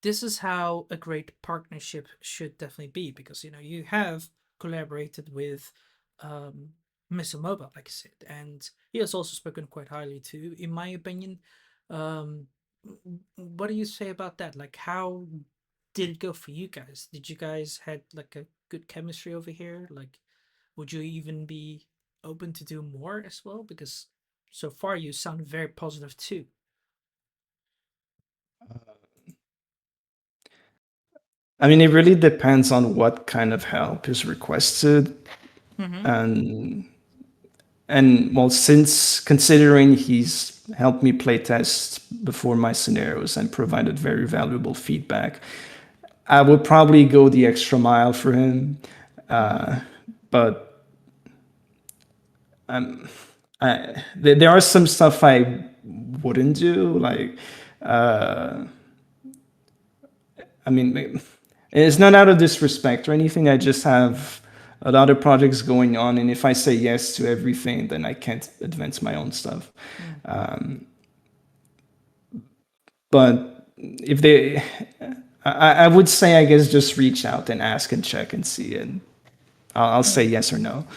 Speaker 2: this is how a great partnership should definitely be. Because you have collaborated with um, Mr. Mobile, like I said, and he has also spoken quite highly too, in my opinion. Um, what do you say about that? Like, how did it go for you guys? Did you guys had like a good chemistry over here? Like, would you even be open to do more as well? Because so far you sound very positive too.
Speaker 1: I mean, it really depends on what kind of help is requested.
Speaker 2: Mm-hmm.
Speaker 1: And well, since considering he's helped me playtest before my scenarios and provided very valuable feedback, I would probably go the extra mile for him.
Speaker 2: Mm-hmm.
Speaker 1: But there are some stuff I wouldn't do. Like, I mean, it's not out of disrespect or anything. I just have a lot of projects going on, and if I say yes to everything, then I can't advance my own stuff.
Speaker 2: Mm.
Speaker 1: But if they, I would say, I guess, just reach out and ask and check and see, and I'll say
Speaker 2: Mm.
Speaker 1: yes or no.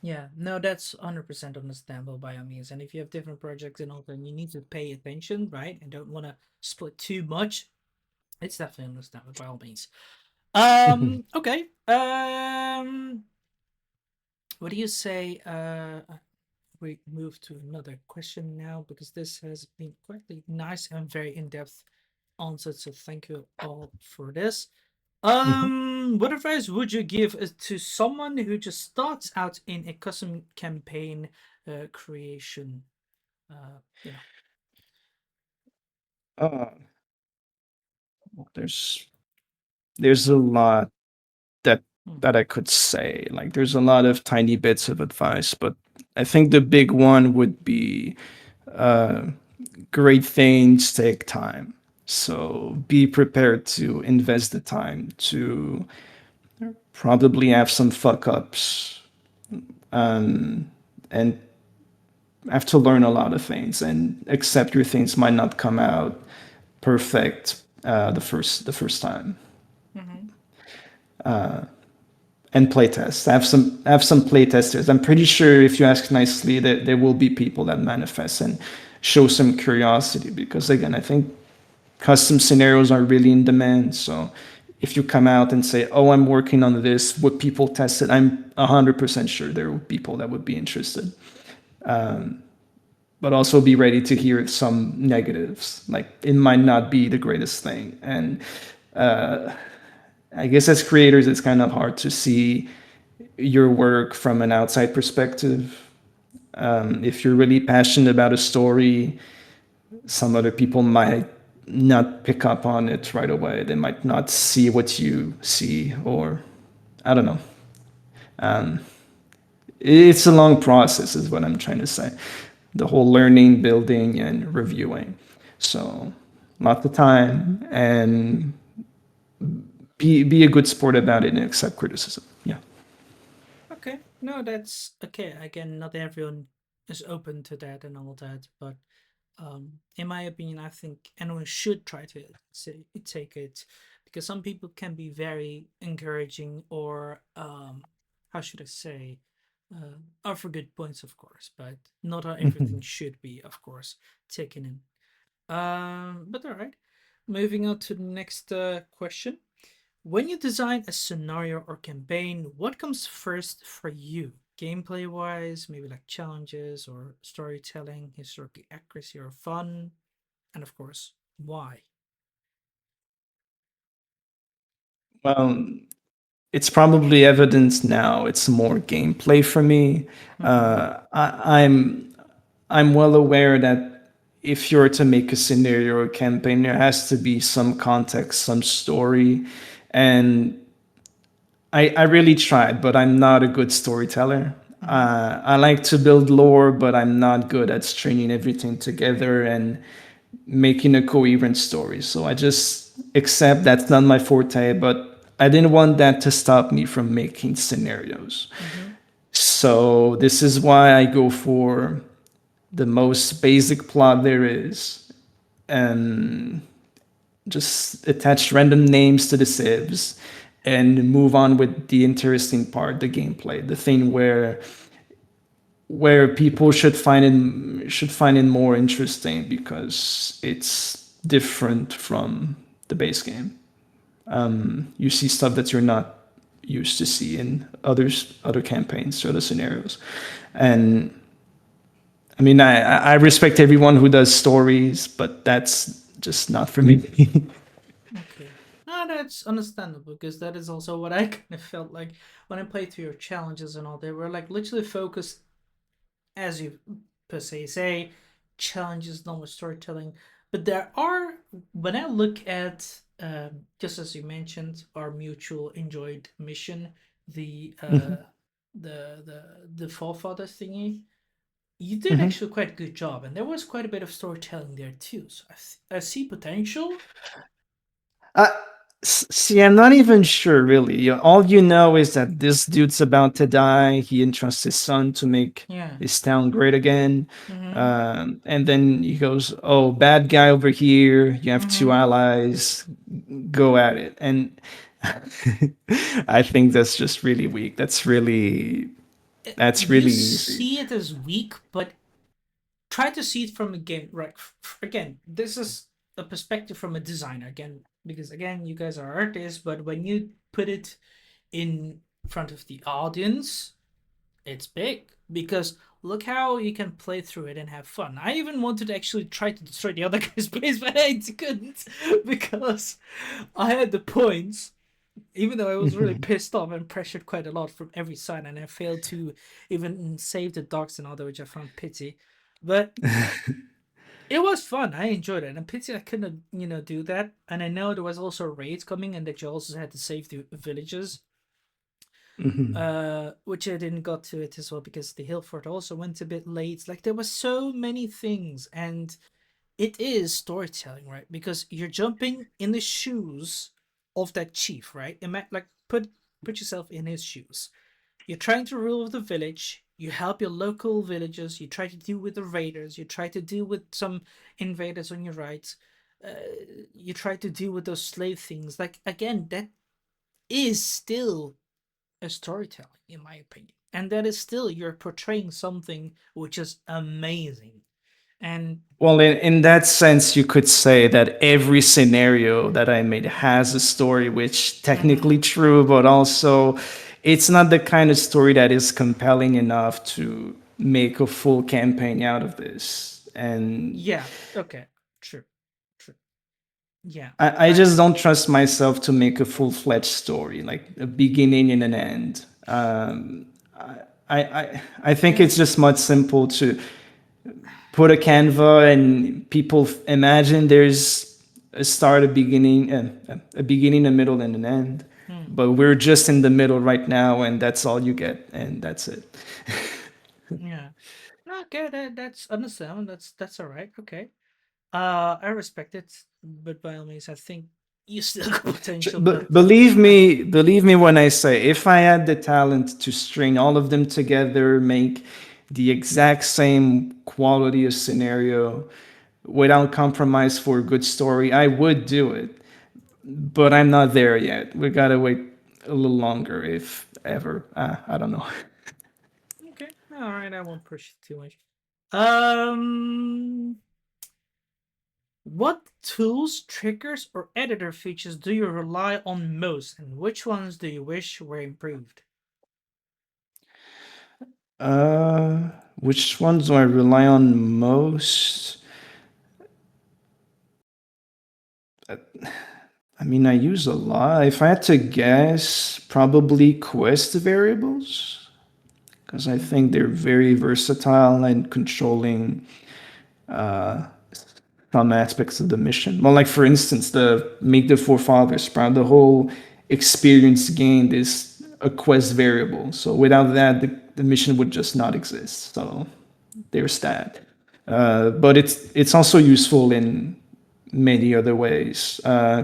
Speaker 2: Yeah, no, that's 100% understandable by all means. And if you have different projects and all, then you need to pay attention, right? And don't want to split too much. It's definitely understandable by all means. Okay. What do you say? We move to another question now because this has been quite nice and very in-depth answered. So thank you all for this.
Speaker 1: Mhm.
Speaker 2: What advice would you give to someone who just starts out in a custom campaign creation? Uh, you know.
Speaker 1: Uh, there's there's a lot that
Speaker 2: Hmm.
Speaker 1: I could say. Like, there's a lot of tiny bits of advice, but I think the big one would be great things take time. So be prepared to invest the time to probably have some fuck ups, and have to learn a lot of things and accept your things might not come out perfect the first time.
Speaker 2: Mm-hmm.
Speaker 1: And playtest. Have some playtesters. I'm pretty sure if you ask nicely, that there will be people that manifest and show some curiosity. Because again, I think custom scenarios are really in demand. So if you come out and say, "Oh, I'm working on this," would people test it? I'm 100% sure there are people that would be interested. But also be ready to hear some negatives. Like, it might not be the greatest thing, and I guess as creators, it's kind of hard to see your work from an outside perspective. If you're really passionate about a story, some other people might not pick up on it right away. They might not see what you see, or I don't know. It's a long process, is what I'm trying to say. The whole learning, building, and reviewing. So, lots of time, and be a good sport about it and accept criticism. Yeah.
Speaker 2: Okay. No, that's okay. Again, not everyone is open to that and all that, but in my opinion, I think anyone should try to take it because some people can be very encouraging or how should I say, offer good points, of course, but not everything should be, of course, taken in. But all right, moving on to the next question. When you design a scenario or campaign, what comes first for you? Gameplay wise, maybe like challenges or storytelling, historical accuracy or fun, and of course, why?
Speaker 1: Well, it's probably evident now. It's more gameplay for me.
Speaker 2: Mm-hmm.
Speaker 1: I'm well aware that if you're to make a scenario or campaign, there has to be some context, some story, and I really tried, but I'm not a good storyteller.
Speaker 2: Mm-hmm.
Speaker 1: I like to build lore, but I'm not good at stringing everything together and making a coherent story. So I just accept that's not my forte, but I didn't want that to stop me from making scenarios.
Speaker 2: Mm-hmm.
Speaker 1: So this is why I go for the most basic plot there is and just attach random names to the civs and move on with the interesting part, the gameplay, the thing where people should find it more interesting because it's different from the base game. You see stuff that you're not used to see in other campaigns or other scenarios, and I mean I respect everyone who does stories, but that's just not for me.
Speaker 2: Okay. No, that's understandable because that is also what I kind of felt like when I played through your challenges and all. They were like literally focused, as you per se say, challenges, not with storytelling. But there are, when I look at, just as you mentioned, our mutual enjoyed mission, the the forefathers thingy. You did
Speaker 1: Mhm.
Speaker 2: actually quite a good job, and there was quite a bit of storytelling there too. So I see potential.
Speaker 1: Uh, See, I'm not even sure, really. All you know is that this dude's about to die. He entrusts his son to make
Speaker 2: Yeah.
Speaker 1: his town great again.
Speaker 2: Mm-hmm.
Speaker 1: And then he goes, "Oh, bad guy over here. You have two
Speaker 2: Mm-hmm.
Speaker 1: allies. Go at it." And I think that's just really weak. That's
Speaker 2: You
Speaker 1: really easy.
Speaker 2: see it as weak, but try to see it from a game. Right? Again, this is a perspective from a designer. Again, because again, you guys are artists, but when you put it in front of the audience, it's big because look how you can play through it and have fun. I even wanted to actually try to destroy the other guy's base, but I couldn't because I had the points. Even though I was really pissed off and pressured quite a lot from every side, and I failed to even save the dogs and all that, which I found pity. But it was fun. I enjoyed it, and pity I couldn't, do that. And I know there was also raids coming, and that you also had to save the villages,
Speaker 1: Mhm.
Speaker 2: which I didn't got to it as well because the hill fort also went a bit late. Like there was so many things, and it is storytelling, right? Because you're jumping in the shoes of that chief, right? Like put yourself in his shoes. You're trying to rule the village. You help your local villagers. You try to deal with the raiders. You try to deal with some invaders on your right. Uh, you try to deal with those slave things. Like again, that is still a storytelling, in my opinion, and that is still you're portraying something which is amazing. And
Speaker 1: Well, in that sense, you could say that every scenario that I made has a story, which technically
Speaker 2: mhm,
Speaker 1: true, but also it's not the kind of story that is compelling enough to make a full campaign out of this. And
Speaker 2: yeah, okay, true, true, yeah,
Speaker 1: I just don't trust myself to make a full-fledged story, like a beginning and an end. I think
Speaker 2: yeah,
Speaker 1: it's just much simple to put a Canva and people imagine there's a start, a beginning, a middle, and an end.
Speaker 2: hmm,
Speaker 1: But we're just in the middle right now, and that's all you get, and that's it.
Speaker 2: yeah. Okay, that's understandable. That's all right. Okay. I respect it, but by all means, I think you still got potential. But I,
Speaker 1: Believe me when I say, if I had the talent to string all of them together, make the exact same quality of scenario without compromise for a good story, I would do it. But I'm not there yet. We gotta wait a little longer, if ever. I don't know.
Speaker 2: okay, all right. I won't push it too much. Um, what tools, triggers, or editor features do you rely on most, and which ones do you wish were improved?
Speaker 1: Which ones do I rely on most? I mean, I use a lot. If I had to guess, probably quest variables, because I think they're very versatile and controlling some aspects of the mission. Well, like for instance, the make the forefathers sprout, the whole experience gained is a quest variable. So without that, the mission would just not exist. So there's that. But it's also useful in many other ways.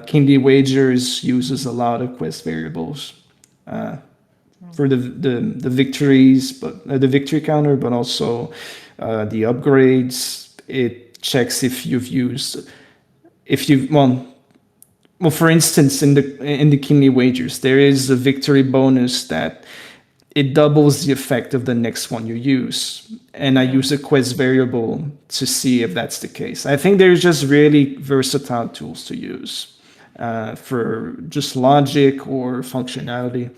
Speaker 1: Kingly Wagers uses a lot of quest variables for the victories, but the victory counter, but also the upgrades. It checks if you've used if you well for instance in the kingly wagers there is a victory bonus that it doubles the effect of the next one you use, and I
Speaker 2: Yeah.
Speaker 1: use a quest variable to see if that's the case. I think there's just really versatile tools to use for just logic or functionality.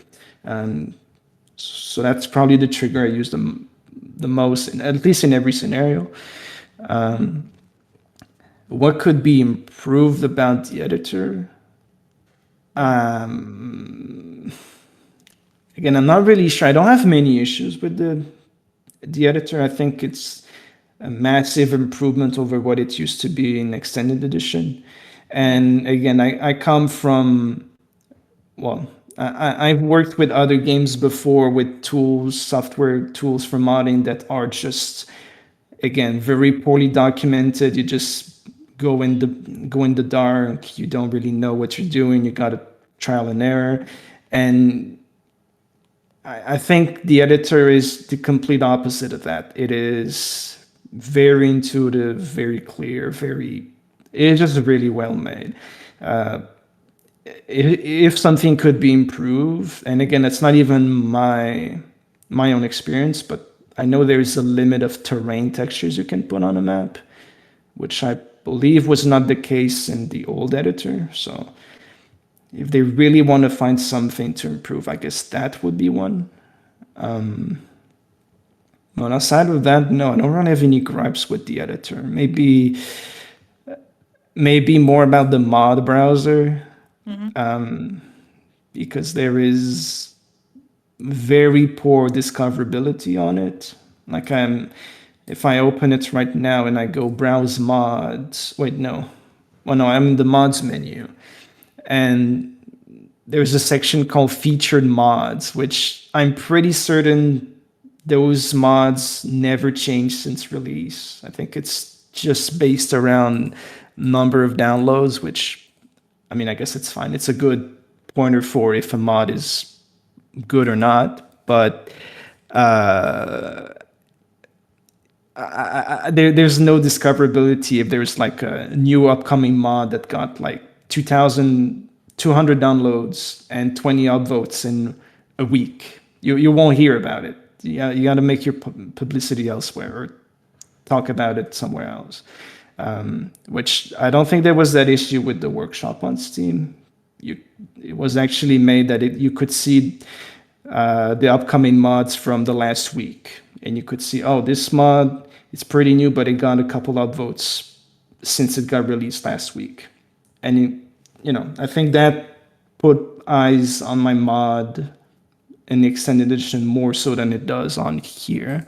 Speaker 1: So that's probably the trigger I use the most, at least in every scenario. What could be improved about the editor? Again, I'm not really sure. I don't have many issues with the editor. I think it's a massive improvement over what it used to be in extended edition. And again, I come from, well, I've worked with other games before with tools, software tools for modding that are just, again, very poorly documented. You just go in the dark. You don't really know what you're doing. You got to trial and error. And I think the editor is the complete opposite of that. It is very intuitive, very clear, very. It's just really well made. If something could be improved, and again, it's not even my own experience, but I know there's a limit of terrain textures you can put on a map, which I believe was not the case in the old editor. So if they really want to find something to improve, I guess that would be one. But aside of that, no, I don't really have any gripes with the editor. Maybe more about the mod browser,
Speaker 2: Mm-hmm.
Speaker 1: because there is very poor discoverability on it. Like if I open it right now and I go browse mods, wait, no. Well, no, I'm in the mods menu, and there's a section called featured mods, which I'm pretty certain those mods never changed since release. I think it's just based around number of downloads, which I mean, I guess it's fine. It's a good pointer for if a mod is good or not. But there's no discoverability if there's like a new upcoming mod that got like 2,200 downloads and 20 upvotes in a week. You won't hear about it. You got to make your publicity elsewhere or talk about it somewhere else. Which I don't think there was that issue with the workshop on Steam. It was actually made that you could see the upcoming mods from the last week, and you could see, oh, this mod it's pretty new, but it got a couple upvotes since it got released last week, and I think that put eyes on my mod in the extended edition more so than it does on here.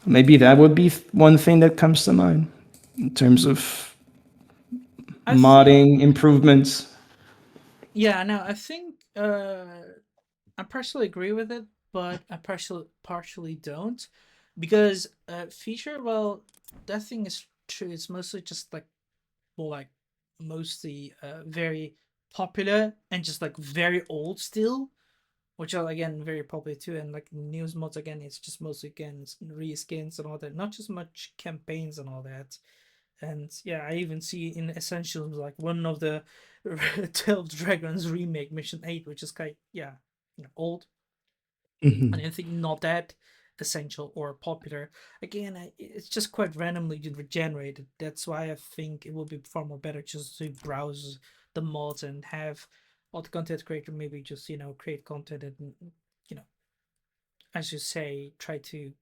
Speaker 1: Maybe that would be one thing that comes to mind in terms of
Speaker 2: I think,
Speaker 1: modding improvements.
Speaker 2: yeah, no, I think I partially agree with it, but I partially don't, because feature, well, that thing is true. It's mostly just like, well, like mostly very popular and just like very old still, which are again very popular too. And like news mods again, it's just mostly again reskins and all that, not just much campaigns and all that. And yeah, I even see in Essentials like one of the 12 Dragons remake mission 8, which is kind of, yeah, old, and
Speaker 1: Mhm.
Speaker 2: anything not that essential or popular. Again, it's just quite randomly generated. That's why I think it will be far more better just to browse the mods and have all the content creator maybe just create content and, you know as you say, try to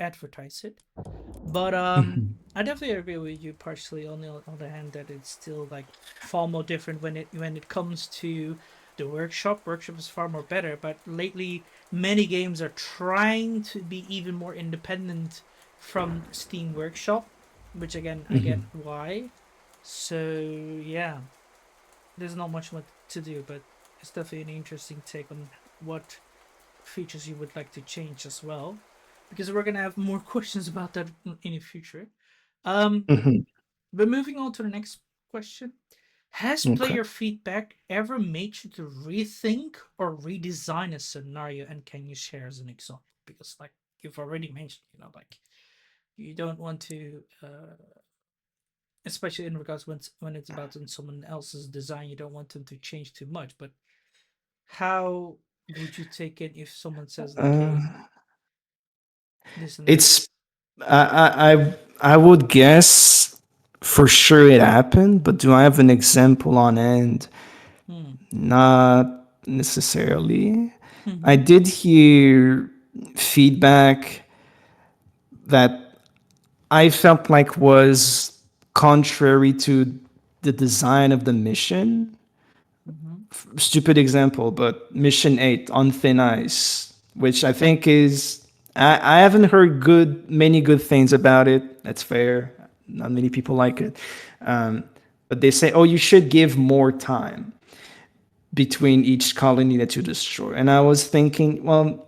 Speaker 2: advertise it. But
Speaker 1: Mhm.
Speaker 2: I definitely agree with you partially. On the other hand, that it's still like far more different when it comes to the workshop. Workshop is far more better, but lately many games are trying to be even more independent from Steam Workshop, which again I get
Speaker 1: Mhm.
Speaker 2: why. So yeah, there's not much more to do, but it's definitely an interesting take on what features you would like to change as well, because we're gonna have more questions about that in the future. Um,
Speaker 1: Mhm.
Speaker 2: but moving on to the next question. Has
Speaker 1: Okay.
Speaker 2: player feedback ever made you to rethink or redesign a scenario, and can you share as an example? Because like you've already mentioned, like you don't want to, especially in regards when it's about in someone else's design, you don't want them to change too much. But how would you take it if someone says like, "Hey,
Speaker 1: Uh,
Speaker 2: this and that"?
Speaker 1: it's I would guess for sure it happened, but do I have an example on end?
Speaker 2: Hmm.
Speaker 1: Not necessarily. I
Speaker 2: Mm-hmm.
Speaker 1: did hear feedback that I felt like was contrary to the design of the mission.
Speaker 2: Mm-hmm.
Speaker 1: Stupid example, but Mission 8 on Thin Ice, which I think is. I haven't heard many good things about it. That's fair. Not many people like it. Um, but they say, oh, you should give more time between each colony that you destroy. And I was thinking, well,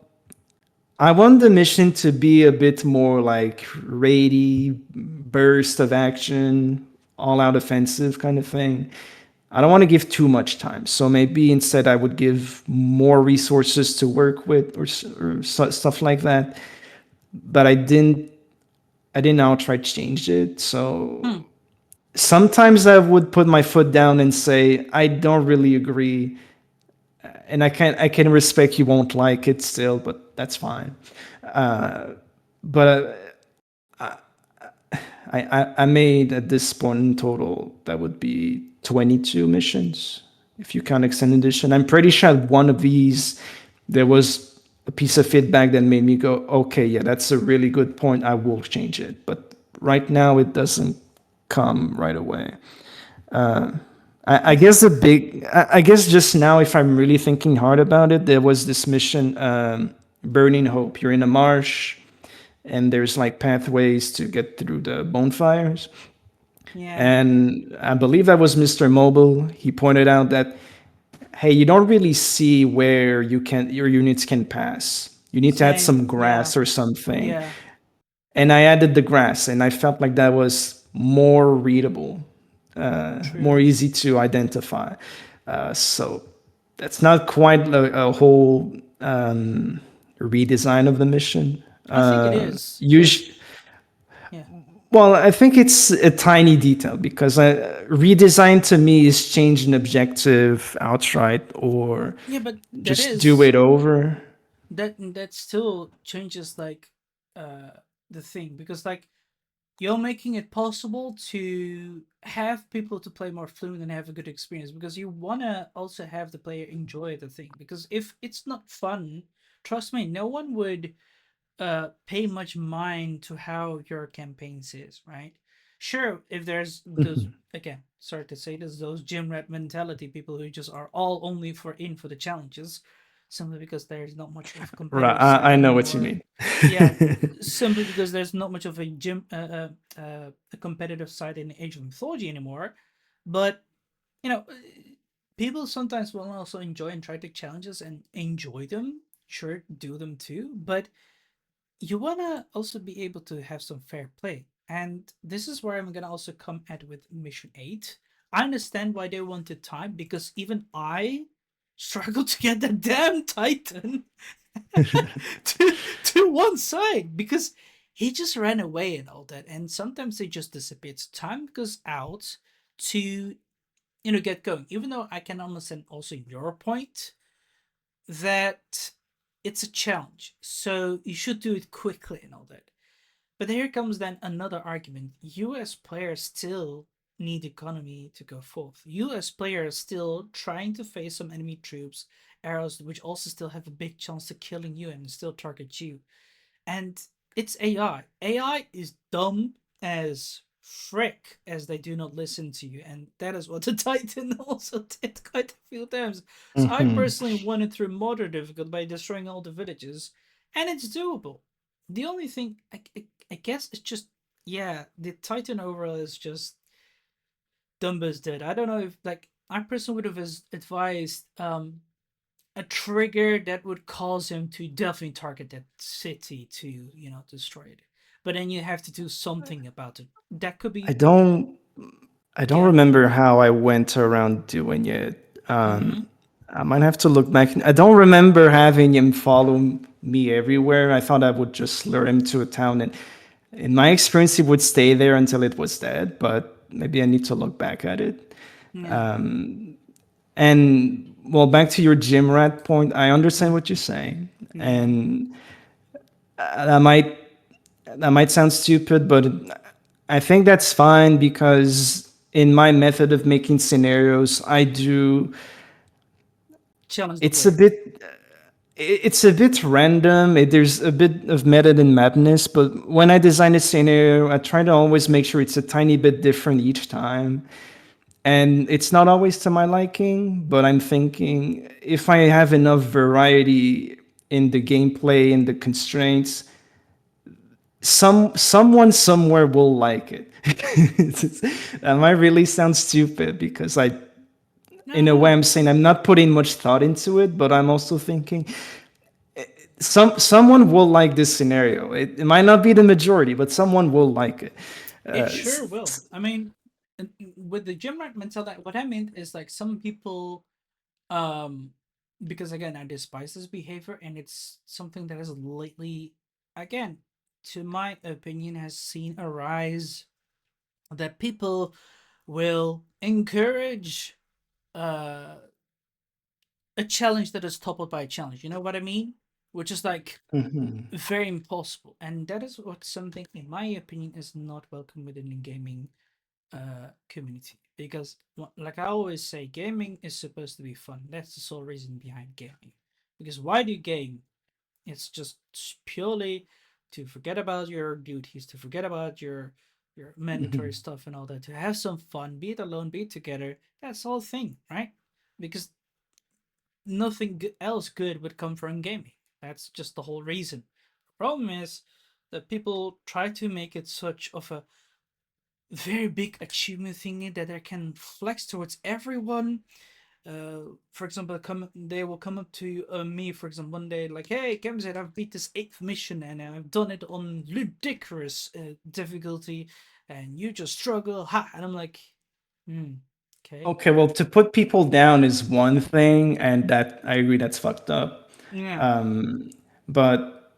Speaker 1: I want the mission to be a bit more like raidy, burst of action, all out offensive kind of thing. I don't want to give too much time. So maybe instead I would give more resources to work with or stuff like that. But I didn't outright change it. So
Speaker 2: Hmm.
Speaker 1: sometimes I would put my foot down and say, I don't really agree. And I can respect you won't like it still, but that's fine. But I made at this point in total that would be 22 missions if you count extended edition. I'm pretty sure one of these there was a piece of feedback that made me go, okay, yeah, that's a really good point. I will change it, but right now it doesn't come right away. I
Speaker 2: Okay.
Speaker 1: guess I guess just now, if I'm really thinking hard about it, there was this mission, Burning Hope. You're in a marsh, and there's like pathways to get through the bonfires.
Speaker 2: Yeah.
Speaker 1: And I believe that was Mr. Mobile. He pointed out that, hey, you don't really see where your units can pass. You need to add
Speaker 2: Same.
Speaker 1: some
Speaker 2: Yeah.
Speaker 1: grass or something.
Speaker 2: Yeah.
Speaker 1: And I added the grass, and I felt like that was more readable, more
Speaker 2: True.
Speaker 1: easy to identify. So that's not quite a whole redesign of the mission.
Speaker 2: I think it is
Speaker 1: Us-
Speaker 2: because yeah.
Speaker 1: well, I think it's a tiny detail because redesign to me is change an objective outright or
Speaker 2: Yeah, but that
Speaker 1: just do
Speaker 2: is
Speaker 1: it over.
Speaker 2: that still changes like the thing, because like you're making it possible to have people to play more fluent and have a good experience, because you want to also have the player enjoy the thing, because if it's not fun, trust me, no one would pay much mind to how your campaigns is, right? Sure, if there's those,
Speaker 1: Mhm.
Speaker 2: again, sorry to say this, those gym rat mentality people who just are all only for the challenges, simply because there's not much of a
Speaker 1: Right,
Speaker 2: competitive side
Speaker 1: I know what you
Speaker 2: anymore.
Speaker 1: mean.
Speaker 2: Yeah, simply because there's not much of a competitive side in Age of Mythology anymore. But you know, people sometimes will also enjoy and try to challenges and enjoy them. Sure, do them too, but you want to also be able to have some fair play. And this is where I'm going to also come at with Mission 8. I understand why they wanted time, because even I struggled to get that damn Titan to one side, because he just ran away and all that. And sometimes they just disappeared. So time goes out to, get going. Even though I can understand also your point that it's a challenge. So you should do it quickly and all that. But here comes then another argument. US players still need economy to go forth. US players still trying to face some enemy troops, arrows, which also still have a big chance to killing you and still target you. And it's AI. AI is dumb as frick as they do not listen to you, and that is what the Titan also did quite a few times. So I
Speaker 1: Hmm.
Speaker 2: personally won it through modern difficult by destroying all the villages, and it's doable. The only thing I guess it's just, yeah, the Titan overall is just dumb as dead. I don't know if, like, I personally would have advised a trigger that would cause him to definitely target that city to, destroy it. But then you have to do something about it. That could
Speaker 1: I
Speaker 2: be,
Speaker 1: don't I don't
Speaker 2: yeah.
Speaker 1: remember how I went around doing it.
Speaker 2: Mm-hmm.
Speaker 1: I might have to look back. I don't remember having him follow me everywhere. I thought I would just lure him to a town, and in my experience, he would stay there until it was dead. But maybe I need to look back at it.
Speaker 2: Yeah.
Speaker 1: And well, back to your gym rat point, I understand
Speaker 2: Mm.
Speaker 1: what you're saying,
Speaker 2: Yeah.
Speaker 1: and that might that might sound stupid, but I think that's fine because in my method of making scenarios, I do.
Speaker 2: Challenge the
Speaker 1: It's a
Speaker 2: player.
Speaker 1: bit. It's a bit random. There's a bit of method and madness, but when I design a scenario, I try to always make sure it's a tiny bit different each time. And it's not always to my liking, but I'm thinking if I have enough variety in the gameplay and the constraints, someone somewhere will like it. That might really sound stupid because
Speaker 2: No,
Speaker 1: in a
Speaker 2: no,
Speaker 1: way,
Speaker 2: no.
Speaker 1: I'm saying I'm not putting much thought into it, but I'm also thinking someone will like this scenario. It might not be the majority, but someone will like it.
Speaker 2: It sure will. I mean, with the gym rat mentality, what I meant is like some people, um, because again, I despise this behavior, and it's something that has lately, again, to my opinion, has seen a rise that people will encourage uh, a challenge that is toppled by a challenge. You know what I mean? Which is like
Speaker 1: Mhm.
Speaker 2: very impossible, and that is what something, in my opinion, is not welcome within the gaming community. Because, like I always say, gaming is supposed to be fun. That's the sole reason behind gaming. Because why do you game? It's just purely to forget about your duties, to forget about your mandatory
Speaker 1: Mhm.
Speaker 2: stuff and all that, to have some fun, be it alone, be it together. That's the whole thing, right? Because nothing else good would come from gaming. That's just the whole reason. The problem is that people try to make it such of a very big achievement thingy that they can flex towards everyone. For example, they will come up to me, for example, one day, like, "Hey, Kemzed, I've beat this eighth mission and I've done it on ludicrous difficulty, and you just struggle, ha!" And I'm like, hmm, okay,
Speaker 1: Okay, well, to put people down is one thing, and that I agree that's fucked up.
Speaker 2: yeah.
Speaker 1: But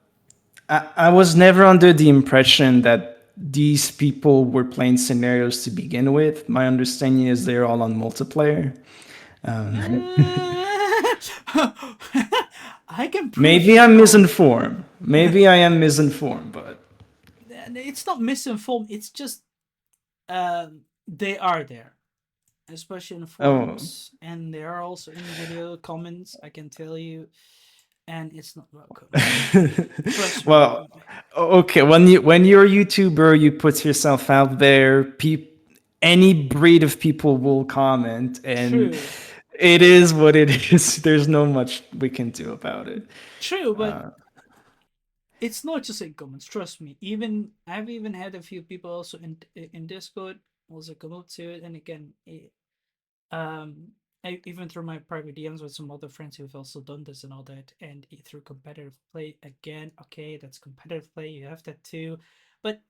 Speaker 1: I was never under the impression that these people were playing scenarios to begin with. My understanding is they're all on multiplayer.
Speaker 2: I can prove
Speaker 1: Maybe
Speaker 2: you
Speaker 1: I'm
Speaker 2: wrong.
Speaker 1: misinformed. Maybe I am misinformed, but
Speaker 2: It's not misinformed. It's just they are there, especially in
Speaker 1: oh.
Speaker 2: forums, and they are also in video comments. I can tell you, and it's not welcome. Trust me.
Speaker 1: Well, okay. When you're a YouTuber, you put yourself out there. Any breed of people will comment, and
Speaker 2: True,
Speaker 1: it is what it is. There's no much we can do about it.
Speaker 2: true, but it's not just in comments. Trust me. Even I've even had a few people also in Discord also come up to it, and again, um, even through my private DMs with some other friends who've also done this and all that, and through competitive play, again, okay, that's competitive play. You have that too, but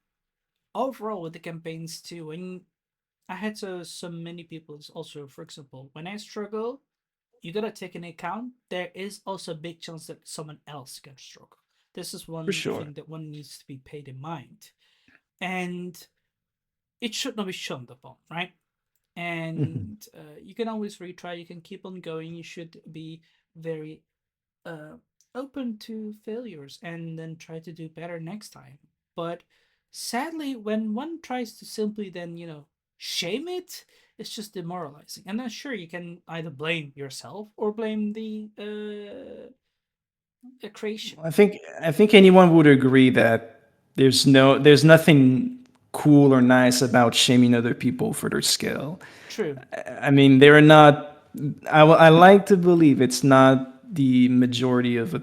Speaker 2: overall with the campaigns too, when I had so many people also, for example, when I struggle, you gotta take into account there is also a big chance that someone else can struggle. This is
Speaker 1: For
Speaker 2: one
Speaker 1: sure.
Speaker 2: thing that one needs to be paid in mind, and it should not be shunned upon, right?
Speaker 1: Mhm.
Speaker 2: And you can always retry. You can keep on going. You should be very uh, open to failures and then try to do better next time. But sadly, when one tries to simply then, shame it, it's just demoralizing. And then, sure, you can either blame yourself or blame the creation.
Speaker 1: I think anyone would agree that. There's nothing cool or nice about shaming other people for their skill.
Speaker 2: True.
Speaker 1: I mean, they're not. I like to believe it's not the majority of the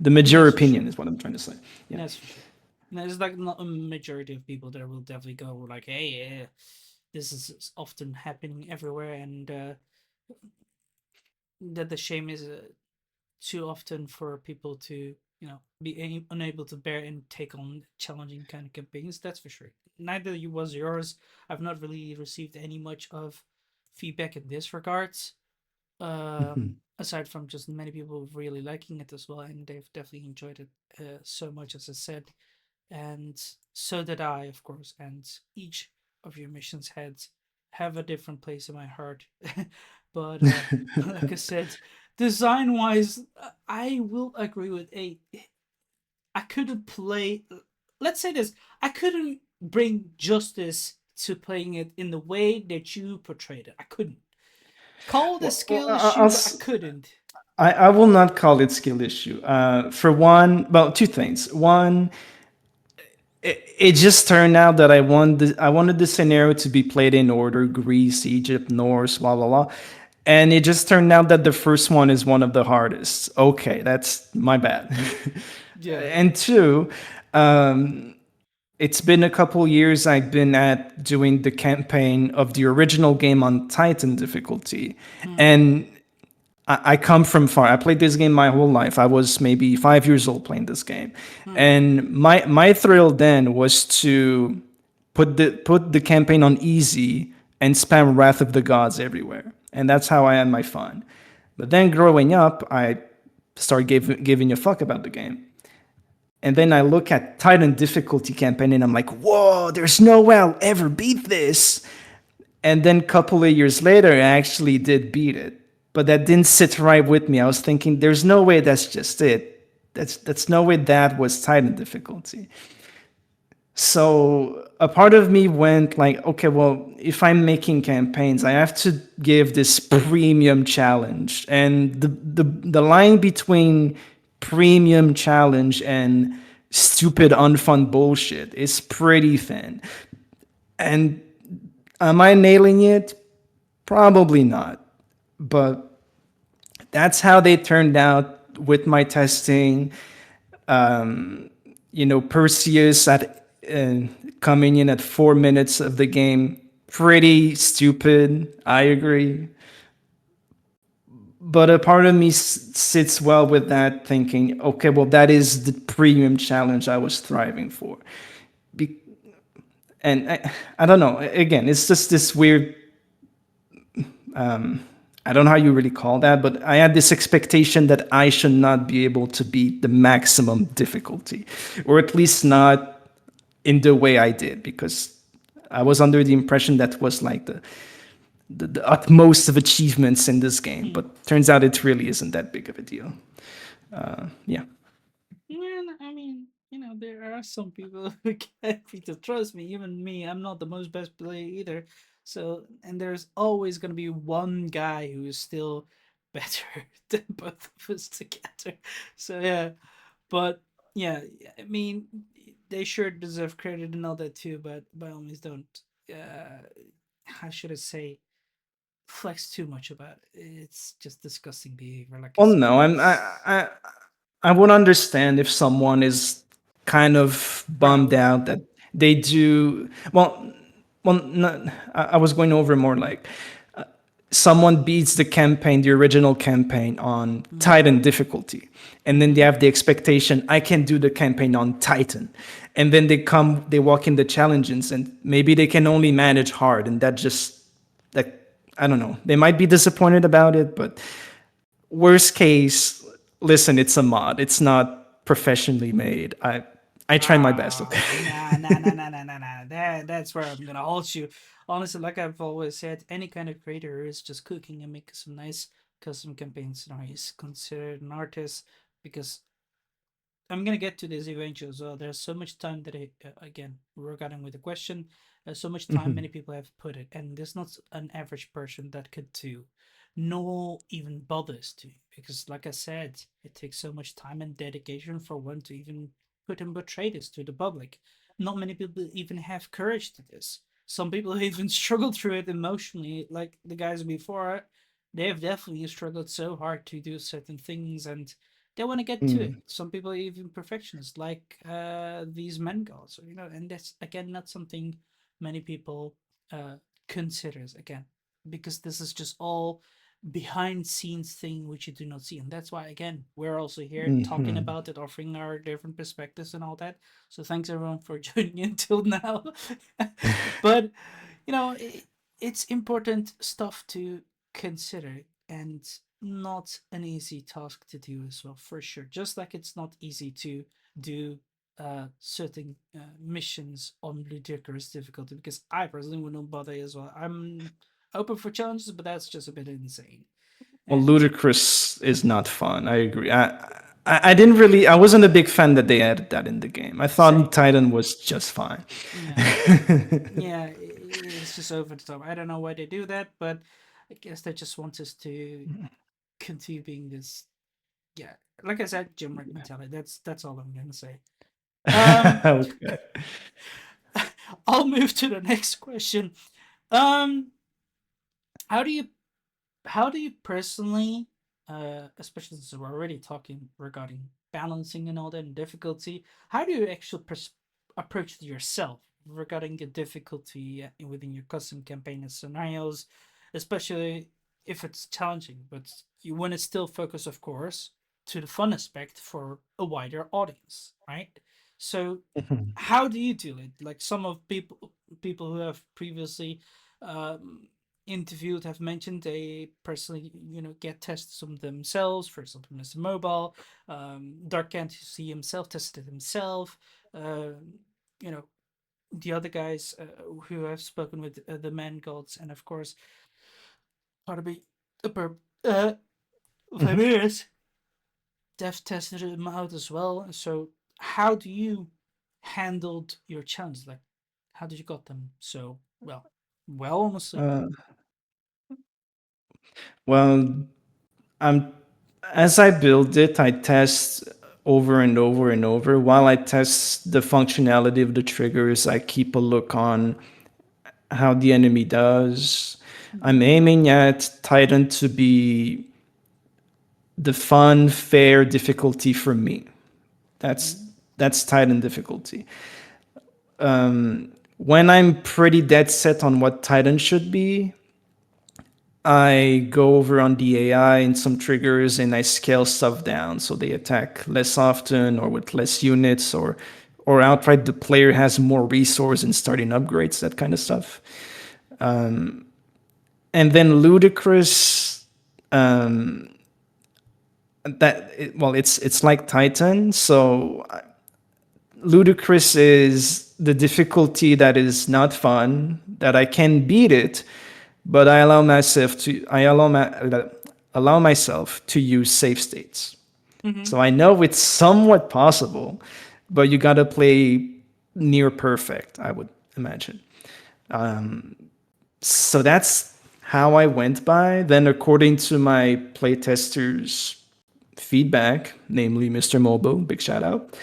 Speaker 1: the major
Speaker 2: That's for
Speaker 1: opinion
Speaker 2: sure.
Speaker 1: is what I'm trying to say. Yeah.
Speaker 2: That's for sure. And there's like not a majority of people that will definitely go like, "Hey, this is often happening everywhere," and that the shame is too often for people to be unable to bear and take on challenging kind of campaigns. That's for sure. Neither you was yours. I've not really received any much of feedback in this regards. Aside from just many people really liking it as well, and they've definitely enjoyed it so much, as I said, and so did I, of course. And each of your missions heads have a different place in my heart. But like I said, design wise, I will agree with a. I couldn't play. Let's say this: I couldn't bring justice to playing it in the way that you portrayed it. I couldn't. Call it a skill issue, but I couldn't.
Speaker 1: I will not call it skill issue. For one, well, two things. One, it just turned out that I wanted the scenario to be played in order: Greece, Egypt, Norse, blah blah blah. And it just turned out that the first one is one of the hardest. Okay, that's my bad.
Speaker 2: Yeah.
Speaker 1: And two, it's been a couple years I've been at doing the campaign of the original game on Titan difficulty.
Speaker 2: Hmm.
Speaker 1: And I come from far. I played this game my whole life. I was maybe 5 years old playing this game.
Speaker 2: Hmm.
Speaker 1: And my thrill then was to put the campaign on easy and spam Wrath of the Gods everywhere. And that's how I had my fun. But then growing up, I started giving a fuck about the game. And then I look at Titan difficulty campaign and I'm like, whoa, there's no way I'll ever beat this. And then a couple of years later, I actually did beat it. But that didn't sit right with me. I was thinking, there's no way that's just it. That's no way that was Titan difficulty. So a part of me went like, okay, well, if I'm making campaigns, I have to give this premium challenge. And the line between premium challenge and stupid unfun bullshit is pretty thin. And am I nailing it? Probably not. But that's how they turned out with my testing. Perseus coming in at 4 minutes of the game, pretty stupid. I agree. But a part of me sits well with that, thinking, okay, well, that is the premium challenge I was thriving for. Be- and I don't know. Again, it's just this weird. I don't know how you really call that, but I had this expectation that I should not be able to beat the maximum difficulty, or at least not in the way I did, because I was under the impression that was like the utmost of achievements in this game.
Speaker 2: Hmm.
Speaker 1: But turns out it really isn't that big of a deal. Yeah.
Speaker 2: Man, I mean, there are some people who can't be to trust me. Even me, I'm not the most best player either. So, and there's always gonna be one guy who is still better than both of us together. So yeah, but yeah, I mean, they sure deserve credit and all that too. But by all means, don't. Uh, how should I say? Flex too much about it. It's just disgusting behavior, like I
Speaker 1: Well,
Speaker 2: said.
Speaker 1: no, I would understand if someone is kind of bummed
Speaker 2: Proud.
Speaker 1: out that they do well. No, I was going over more like someone beats the campaign, the original campaign on
Speaker 2: Mm.
Speaker 1: Titan difficulty, and then they
Speaker 2: Mm-hmm.
Speaker 1: have the expectation I can do the campaign on Titan, and then they walk in the challenges, and maybe they can only manage hard, and that just that I don't know. They might be disappointed about it, but worst case, listen, it's a mod. It's not professionally made. I try my best. Okay.
Speaker 2: Nah, nah, nah, nah, nah, nah, nah. That's where I'm gonna halt you. Honestly, like I've always said, any kind of creator is just cooking and making some nice custom campaigns. He's considered an artist because I'm gonna get to this eventually as well. There's so much time that again, regarding with the question, there's so much time many people have put it, and there's not an average person that could do, nor even bothers to, because like I said, it takes so much time and dedication for one to even put and portray this to the public. Not many people even have courage to this. Some people even struggle through it emotionally, like the guys before. They have definitely struggled so hard to do certain things, and they want to get to it.
Speaker 1: Mm,
Speaker 2: Some people are even perfectionists, like these men gods, and that's again not something many people uh, considers again, because this is just all behind scenes thing which you do not see, and that's why again we're also here talking
Speaker 1: mhm.
Speaker 2: about it, offering our different perspectives and all that. So thanks everyone for joining until now. But it's important stuff to consider, and not an easy task to do as well, for sure. Just like it's not easy to do certain missions on ludicrous difficulty, because I personally wouldn't bother as well. I'm open for challenges, but that's just a bit insane.
Speaker 1: Well,
Speaker 2: And
Speaker 1: ludicrous is not fun. I agree. I didn't really. I wasn't a big fan that they added that in the game. I thought
Speaker 2: same,
Speaker 1: Titan was just fine.
Speaker 2: yeah, yeah, it's just over the top. I don't know why they do that, but I guess they just want us to continue being this. Yeah, like I said, gym rat mentality. That's all I'm gonna say. Um,
Speaker 1: Okay.
Speaker 2: I'll move to the next question. Um, how do you how do you personally, especially since we're already talking regarding balancing and all that and difficulty, how do you actually approach it yourself regarding the difficulty within your custom campaign and scenarios, especially if it's challenging, but you want to still focus, of course, to the fun aspect for a wider audience, right? So,
Speaker 1: Mhm.
Speaker 2: how do you do it? Like some of people who have previously um, interviewed have mentioned they personally, get tested some themselves. For example, Mr. Mobile, Dark Fantasy himself tested himself. You know, the other guys who have spoken with the Man Gods, and of course, pardon me, uh,
Speaker 1: Mhm.
Speaker 2: Vamiris, they've tested him out as well. So, how do you handled your challenge? Like, how did you got them so well? Well, honestly.
Speaker 1: Uh, well, I'm as I build it, I test over and over and over. While I test the functionality of the triggers, I keep a look on how the enemy does. I'm
Speaker 2: Mm-hmm.
Speaker 1: aiming at Titan to be the fun, fair difficulty for me. That's
Speaker 2: Mm-hmm.
Speaker 1: that's Titan difficulty. When I'm pretty dead set on what Titan should be, I go over on the AI and some triggers and I scale stuff down so they attack less often or with less units or outright the player has more resource in starting upgrades, that kind of stuff. And then Ludicrous, well, it's like Titan, so Ludicrous is the difficulty that is not fun, that I can beat it, but I allow myself to use safe states.
Speaker 2: Mm-hmm.
Speaker 1: So I know it's somewhat possible, but you gotta play near perfect, I would imagine. So that's how I went by. Then, according to my playtesters' feedback, namely Mr. Mobo, big shout out,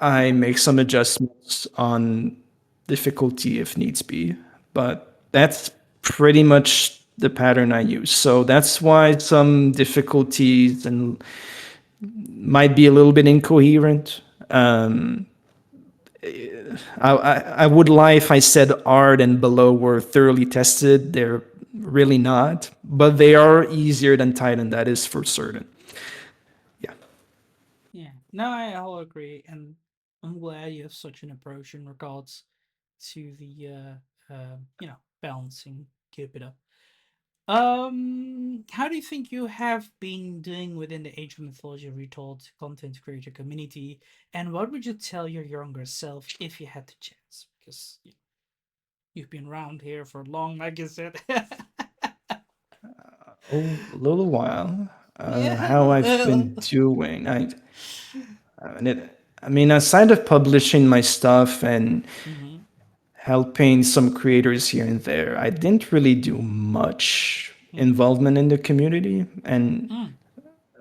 Speaker 1: I make some adjustments on difficulty if needs be. But that's pretty much the pattern I use. So that's why some difficulties and might be a little bit incoherent. I would lie if I said art and below were thoroughly tested. They're really not, but they are easier than Titan. That is for certain. Yeah.
Speaker 2: Yeah, no, I all agree, and I'm glad you have such an approach in regards to the balancing, keep it up. How do you think you have been doing within the Age of Mythology Retold content creator community, and what would you tell your younger self if you had the chance? Because you've been around here for long, like you said.
Speaker 1: Oh, a little while.
Speaker 2: Yeah,
Speaker 1: How I've
Speaker 2: well.
Speaker 1: been doing. I mean, aside of publishing my stuff and
Speaker 2: Mm-hmm.
Speaker 1: helping some creators here and there, I didn't really do much
Speaker 2: Mm-hmm.
Speaker 1: involvement in the community. And
Speaker 2: Mm.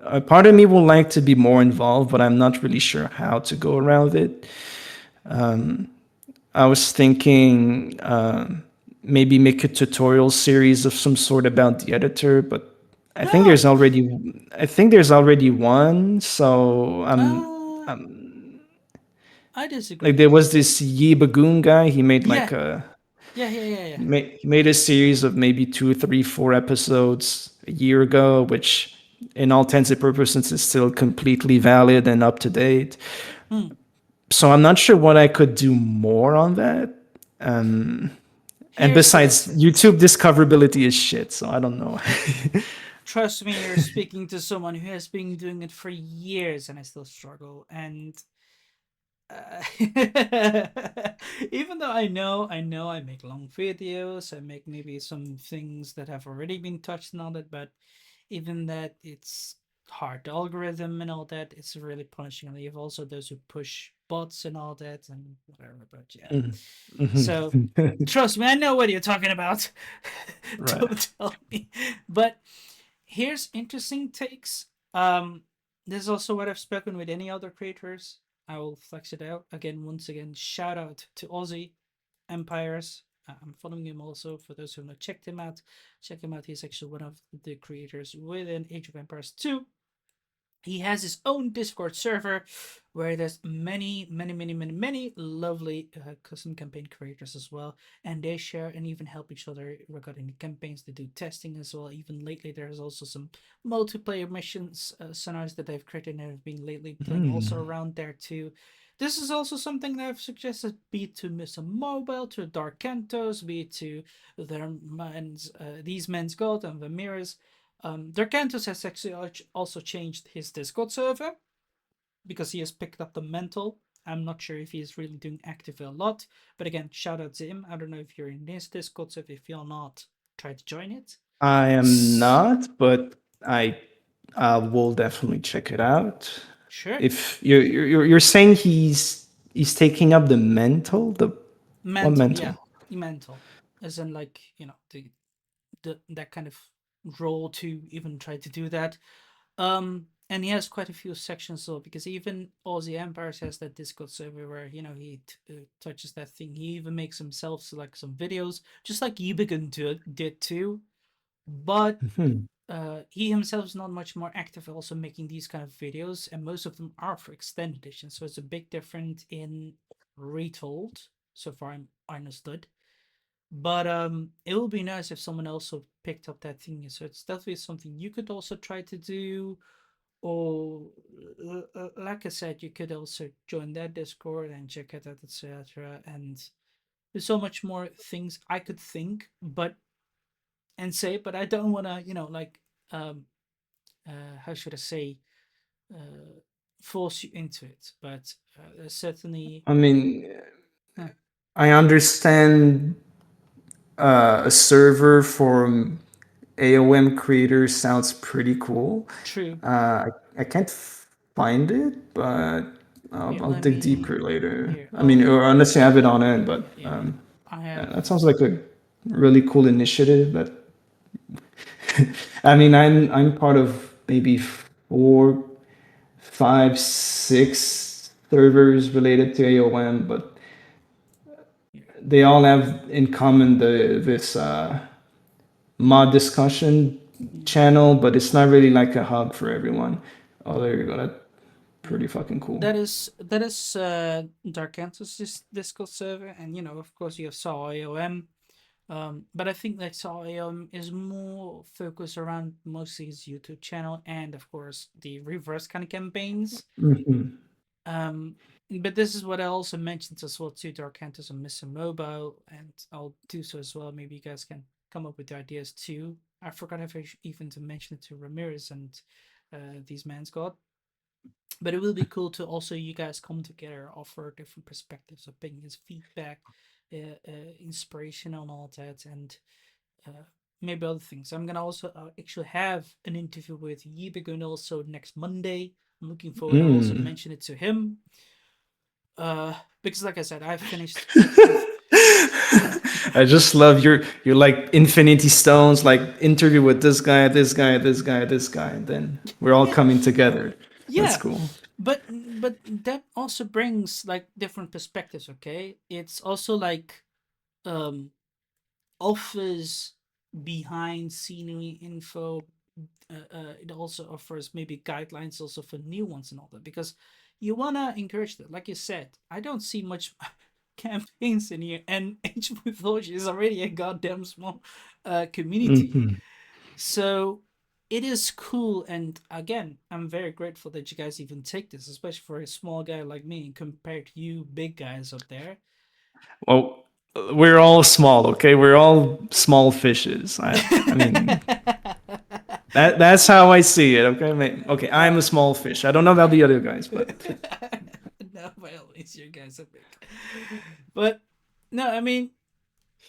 Speaker 1: a part of me would like to be more involved, but I'm not really sure how to go around it. I was thinking maybe make a tutorial series of some sort about the editor, but I think
Speaker 2: No,
Speaker 1: there's already I think there's already one. So
Speaker 2: uh,
Speaker 1: I'm
Speaker 2: I
Speaker 1: like
Speaker 2: disagree.
Speaker 1: there was this Yi Bagoon guy. He made
Speaker 2: Yeah,
Speaker 1: like a
Speaker 2: yeah.
Speaker 1: he made a series of maybe two, three, four episodes a year ago, which in all intents and purposes is still completely valid and up to date.
Speaker 2: Hmm.
Speaker 1: So I'm not sure what I could do more on that. And
Speaker 2: Here's what I'd
Speaker 1: besides,
Speaker 2: say.
Speaker 1: YouTube discoverability is shit, so I don't know.
Speaker 2: Trust me, you're speaking to someone who has been doing it for years, and I still struggle. And uh, even though I make long videos, I make maybe some things that have already been touched on it, but even that, it's hard. The algorithm and all that, it's really punishing. And you have also those who push bots and all that and whatever. But yeah, so
Speaker 1: Mhm.
Speaker 2: trust me, I know what you're talking about.
Speaker 1: Right.
Speaker 2: Don't tell me. But here's interesting takes. Um, this is also what I've spoken with any other creators. I will flex it out again. Once again, shout out to Aussie Empires. I'm following him also. For those who have not checked him out, check him out. He's actually one of the creators within Age of Empires 2. He has his own Discord server where there's many lovely custom campaign creators as well, and they share and even help each other regarding the campaigns. They do testing as well. Even lately, there's also some multiplayer missions scenarios that they've created and have been lately playing also
Speaker 1: Mm.
Speaker 2: around there too. This is also something that I've suggested, be it to Mr. Mobile, to Dark Cantos, be it to these men's gold and the mirrors. Dercantus has actually also changed his Discord server because he has picked up the mental. I'm not sure if he's really doing active a lot, but again, shout out to him. I don't know if you're in his Discord server. If you're not, try to join it.
Speaker 1: I am not, but I will definitely check it out.
Speaker 2: Sure,
Speaker 1: If you're saying he's taking up the mental, the what
Speaker 2: mental, yeah,
Speaker 1: mental?
Speaker 2: mental, as in like the that kind of role to even try to do that. And he has quite a few sections though, because even Aussie Empires has that Discord server where he touches that thing. He even makes himself like some videos, just like Yubigan did too. But
Speaker 1: Mhm.
Speaker 2: he himself is not much more active, also making these kind of videos, and most of them are for extended edition. So it's a big difference in Retold. So far, I understood. But it would be nice if someone also picked up that thing. So it's definitely something you could also try to do, or like I said, you could also join that Discord and check it out, etc. And there's so much more things I could think, but and say, but I don't want to, like, um, how should I say, uh, force you into it. But certainly,
Speaker 1: I mean,
Speaker 2: huh,
Speaker 1: I understand a server for AOM creators sounds pretty cool.
Speaker 2: true.
Speaker 1: I can't find it, but
Speaker 2: Here,
Speaker 1: I'll
Speaker 2: let
Speaker 1: dig
Speaker 2: me.
Speaker 1: deeper later.
Speaker 2: Here,
Speaker 1: I mean, or unless you have it on it, but
Speaker 2: yeah, I
Speaker 1: yeah,
Speaker 2: have.
Speaker 1: that sounds like a really cool initiative. That I mean, I'm part of maybe four, five, six servers related to AOM, but
Speaker 2: Here,
Speaker 1: they all have in common this mod discussion
Speaker 2: mm,
Speaker 1: channel, but it's not really like a hub for everyone. Oh, there you go. That's
Speaker 2: yeah.
Speaker 1: pretty fucking cool.
Speaker 2: That is Darkantos' Discord server, and of course you have Saw AOM. But I think that Saw AOM is more focused around mostly his YouTube channel and of course the reverse kind of campaigns.
Speaker 1: Mhm.
Speaker 2: Um, but this is what I also mentioned as well too, Darkantos and Mr. Mobile, and I'll do so as well. Maybe you guys can come up with ideas too. I forgot if even to mention it to Ramirez and these man's god. But it will be cool to also you guys come together, offer different perspectives, opinions, feedback, inspiration on all that, and uh, maybe other things. I'm gonna also actually have an interview with Yibigun also next Monday. I'm looking forward. I'll also
Speaker 1: Mm.
Speaker 2: mention it to him. Because like I said, I've finished. I've
Speaker 1: I just love your like Infinity Stones, like interview with this guy, this guy, this guy, this guy, and then we're all
Speaker 2: Yeah,
Speaker 1: coming together. That's
Speaker 2: yeah.
Speaker 1: cool.
Speaker 2: But that also brings like different perspectives. Okay, it's also like um offers behind scenery info. It also offers maybe guidelines also for new ones and all that, because you wanna encourage that. Like you said, I don't see much campaigns in here, and Age of Mythology is already a goddamn small community.
Speaker 1: Hmm.
Speaker 2: So it is cool, and again, I'm very grateful that you guys even take this, especially for a small guy like me compared to you big guys up there.
Speaker 1: Well, we're all small, okay? We're all small fishes. I mean, that's how I see it, okay? Okay, I'm a
Speaker 2: uh,
Speaker 1: small fish. I don't know about the other guys, but
Speaker 2: no, by all means, you guys are big. But no, I mean,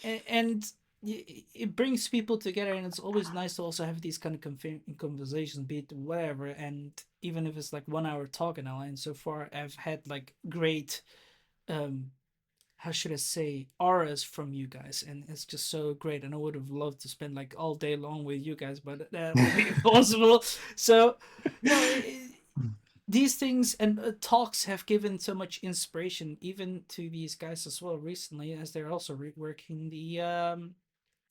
Speaker 2: and it brings people together, and it's always nice to also have these kind of conversations, be it whatever. And even if it's like 1 hour talk now, and so far I've had like great um how should I say, auras from you guys, and it's just so great. And I would have loved to spend like all day long with you guys, but that will be impossible. So, no, these things and talks have given so much inspiration, even to these guys as well recently, as they're also reworking the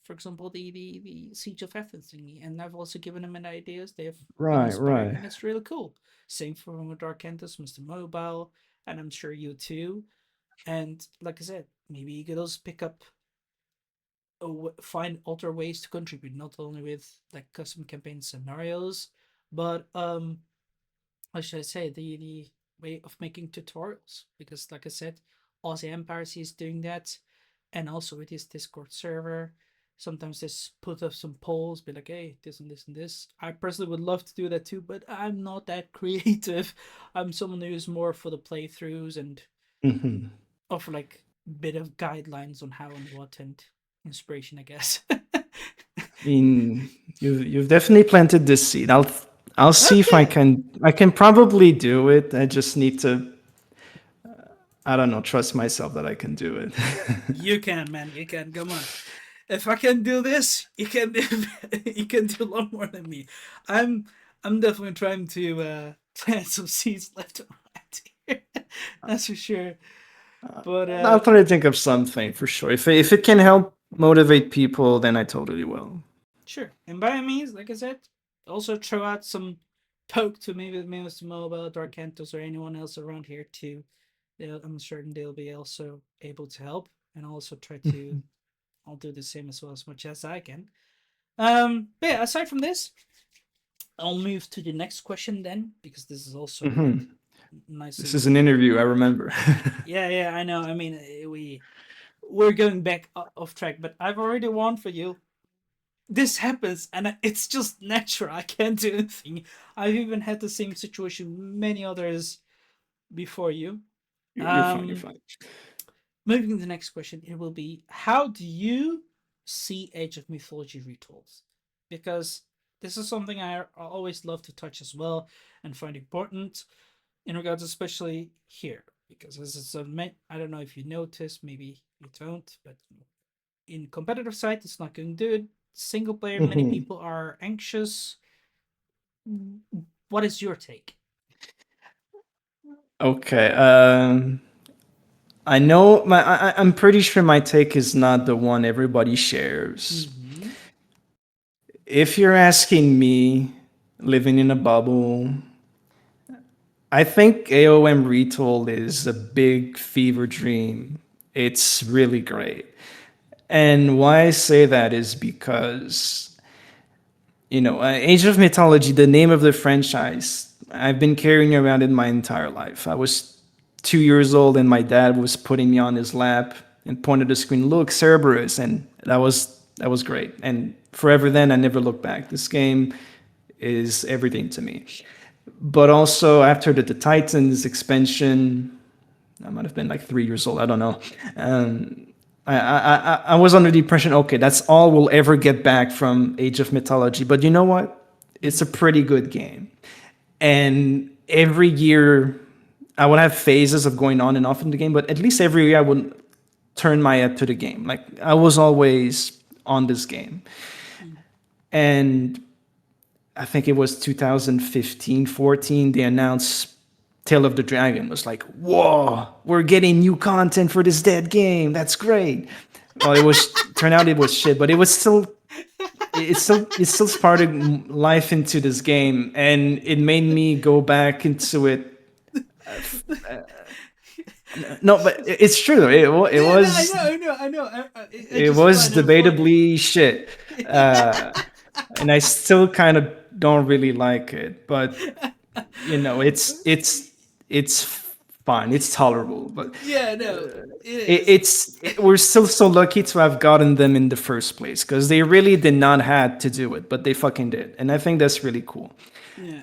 Speaker 2: for example, the Siege of Athens thingy, and I've also given them an ideas. They have been
Speaker 1: right,
Speaker 2: inspired,
Speaker 1: right.
Speaker 2: and it's really cool. Same for Dark Cantus, Mr. Mobile, and I'm sure you too. And like I said, maybe you could also pick up find other ways to contribute, not only with like custom campaign scenarios, but how should I say, the way of making tutorials, because like I said, Aussie Empires is doing that, and also with his Discord server. Sometimes just put up some polls, be like, hey, this and this and this. I personally would love to do that too, but I'm not that creative. I'm someone who's more for the playthroughs and
Speaker 1: Hmm.
Speaker 2: offer like bit of guidelines on how and what, and inspiration, I guess.
Speaker 1: I mean, you've definitely planted this seed. I'll see if
Speaker 2: Okay,
Speaker 1: I can probably do it. I just need to, I don't know, trust myself that I can do it.
Speaker 2: you can, man. You can. Come on. If I can do this, you can do. You can do a lot more than me. I'm. I'm definitely trying to plant some seeds left and right here. That's for sure. But
Speaker 1: I'll try to think of something for sure. If it can help motivate people, then I totally will.
Speaker 2: sure. And by all means, like I said, also throw out some poke to maybe Mr. Mobile, Dark Cantos, or anyone else around here too. I'm certain they'll be also able to help, and also try to. I'll do the same as well as much as I can. But yeah, aside from this, I'll move to the next question then, because this is also
Speaker 1: Hmm.
Speaker 2: like
Speaker 1: This
Speaker 2: nicely.
Speaker 1: is an interview, I remember.
Speaker 2: Yeah, yeah, I know. I mean, we're going back off track, but I've already warned for you. This happens, and it's just natural. I can't do anything. I've even had the same situation many others before you.
Speaker 1: You're fine. You're
Speaker 2: Um,
Speaker 1: fine.
Speaker 2: moving to the next question, it will be: how do you see Age of Mythology retold? Because this is something I always love to touch as well and find important in regards, especially here, because this is a I don't know if you notice, maybe you don't, but in competitive side, it's not going good. Single player, many
Speaker 1: Hmm.
Speaker 2: people are anxious. What is your take?
Speaker 1: Okay. I know I'm pretty sure my take is not the one everybody shares.
Speaker 2: Mm-hmm.
Speaker 1: If you're asking me, living in a bubble, I think AOM Retold is a big fever dream. It's really great. And why I say that is because, Age of Mythology, the name of the franchise, I've been carrying around it my entire life. I was 2 years old and my dad was putting me on his lap and pointed the screen, look, Cerberus. And that was great. And forever then, I never looked back. This game is everything to me. But also after the Titans expansion, I might have been like 3 years old. I don't know. Um, I was under the impression, okay, that's all we'll ever get back from Age of Mythology. But you know what? It's a
Speaker 2: Mm-hmm.
Speaker 1: pretty good game. And every year, I would have phases of going on and off in the game, but at least every year I would turn my head to the game. Like I was always on this game,
Speaker 2: Mm.
Speaker 1: and I think it was 2015, 14. They announced Tale of the Dragon. Was like, whoa, we're getting new content for this dead game. That's great. Well, it was turned out it was shit, but it still sparked life into this game, and it made me go back into it. No, but it's true. It
Speaker 2: Yeah, no,
Speaker 1: was
Speaker 2: I know. I
Speaker 1: it
Speaker 2: just
Speaker 1: was
Speaker 2: find it funny.
Speaker 1: debatably shit, and I still kind of don't really like it. But it's fine. It's tolerable. But
Speaker 2: Yeah, no, it is.
Speaker 1: we're still so lucky to have gotten them in the first place because they really did not had to do it, but they fucking did, and I think that's really cool.
Speaker 2: Yeah.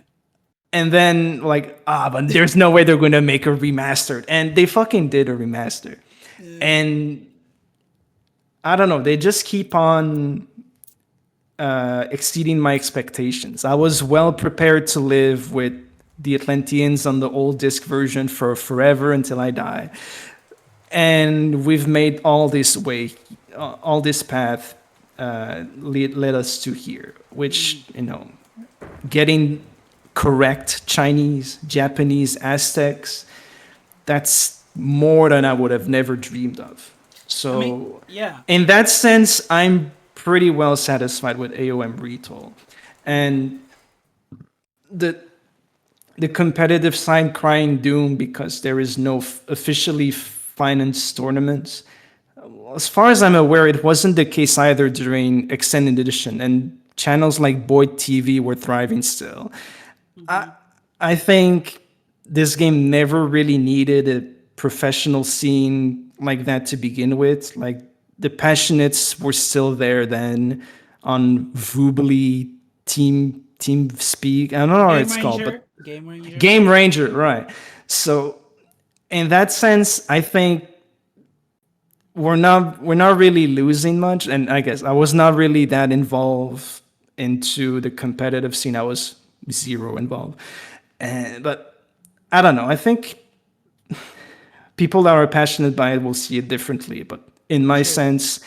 Speaker 1: And then like but there's no way they're gonna make a remastered, and they fucking did a remaster, and I don't know, they just keep on exceeding my expectations. I was well prepared to live with the Atlanteans on the old disc version for forever until I die, and we've made all this path led us to here, which getting correct Chinese, Japanese, Aztecs, that's more than I would have never dreamed of.
Speaker 2: I mean,
Speaker 1: So,
Speaker 2: yeah.
Speaker 1: in that sense, I'm pretty well satisfied with AOM Retold. And the the competitive side crying doom because there is no officially financed tournaments. As far as I'm aware, it wasn't the case either during Extended Edition, and channels like Boyd TV were thriving still.
Speaker 2: Hmm.
Speaker 1: I think this game never really needed a professional scene like that to begin with. Like the passionates were still there then on Voobly team speak. I don't know what
Speaker 2: Game
Speaker 1: it's called,
Speaker 2: Ranger.
Speaker 1: but
Speaker 2: Game Ranger.
Speaker 1: Game Ranger, right? So in that sense, I think we're not really losing much, and I guess I was not really that involved into the competitive scene. I was zero involved, but I don't know. I think people that are passionate by it will see it differently. But in my
Speaker 2: True.
Speaker 1: sense,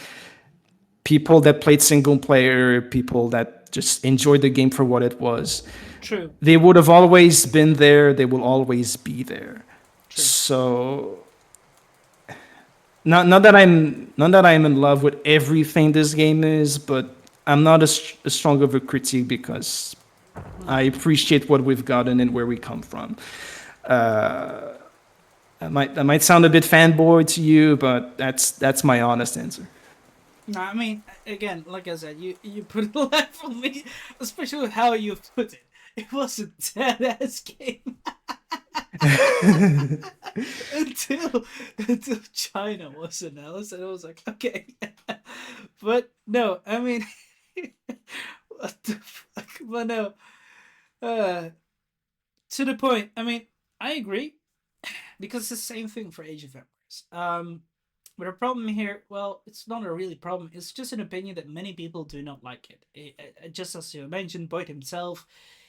Speaker 1: people that played single player, people that just enjoyed the game for what it was,
Speaker 2: True.
Speaker 1: they would have always been there. They will always be there.
Speaker 2: True.
Speaker 1: So not that I'm in love with everything this game is, but I'm not as strong of a critique because I
Speaker 2: Hmm.
Speaker 1: appreciate what we've gotten and where we come from. Uh, that might sound a bit fanboy to you, but that's my honest answer.
Speaker 2: No, I mean, again, like I said, you put a lot for me, especially how you put it. It was a dead ass game until until China was announced, and I was like, okay, but no, I mean, what the fuck? But no, uh, to the point. I mean, I agree because it's the same thing for Age of Empires. But a problem here, well, it's not a really problem. It's just an opinion that many people do not like it. Just as you mentioned, Boyd himself,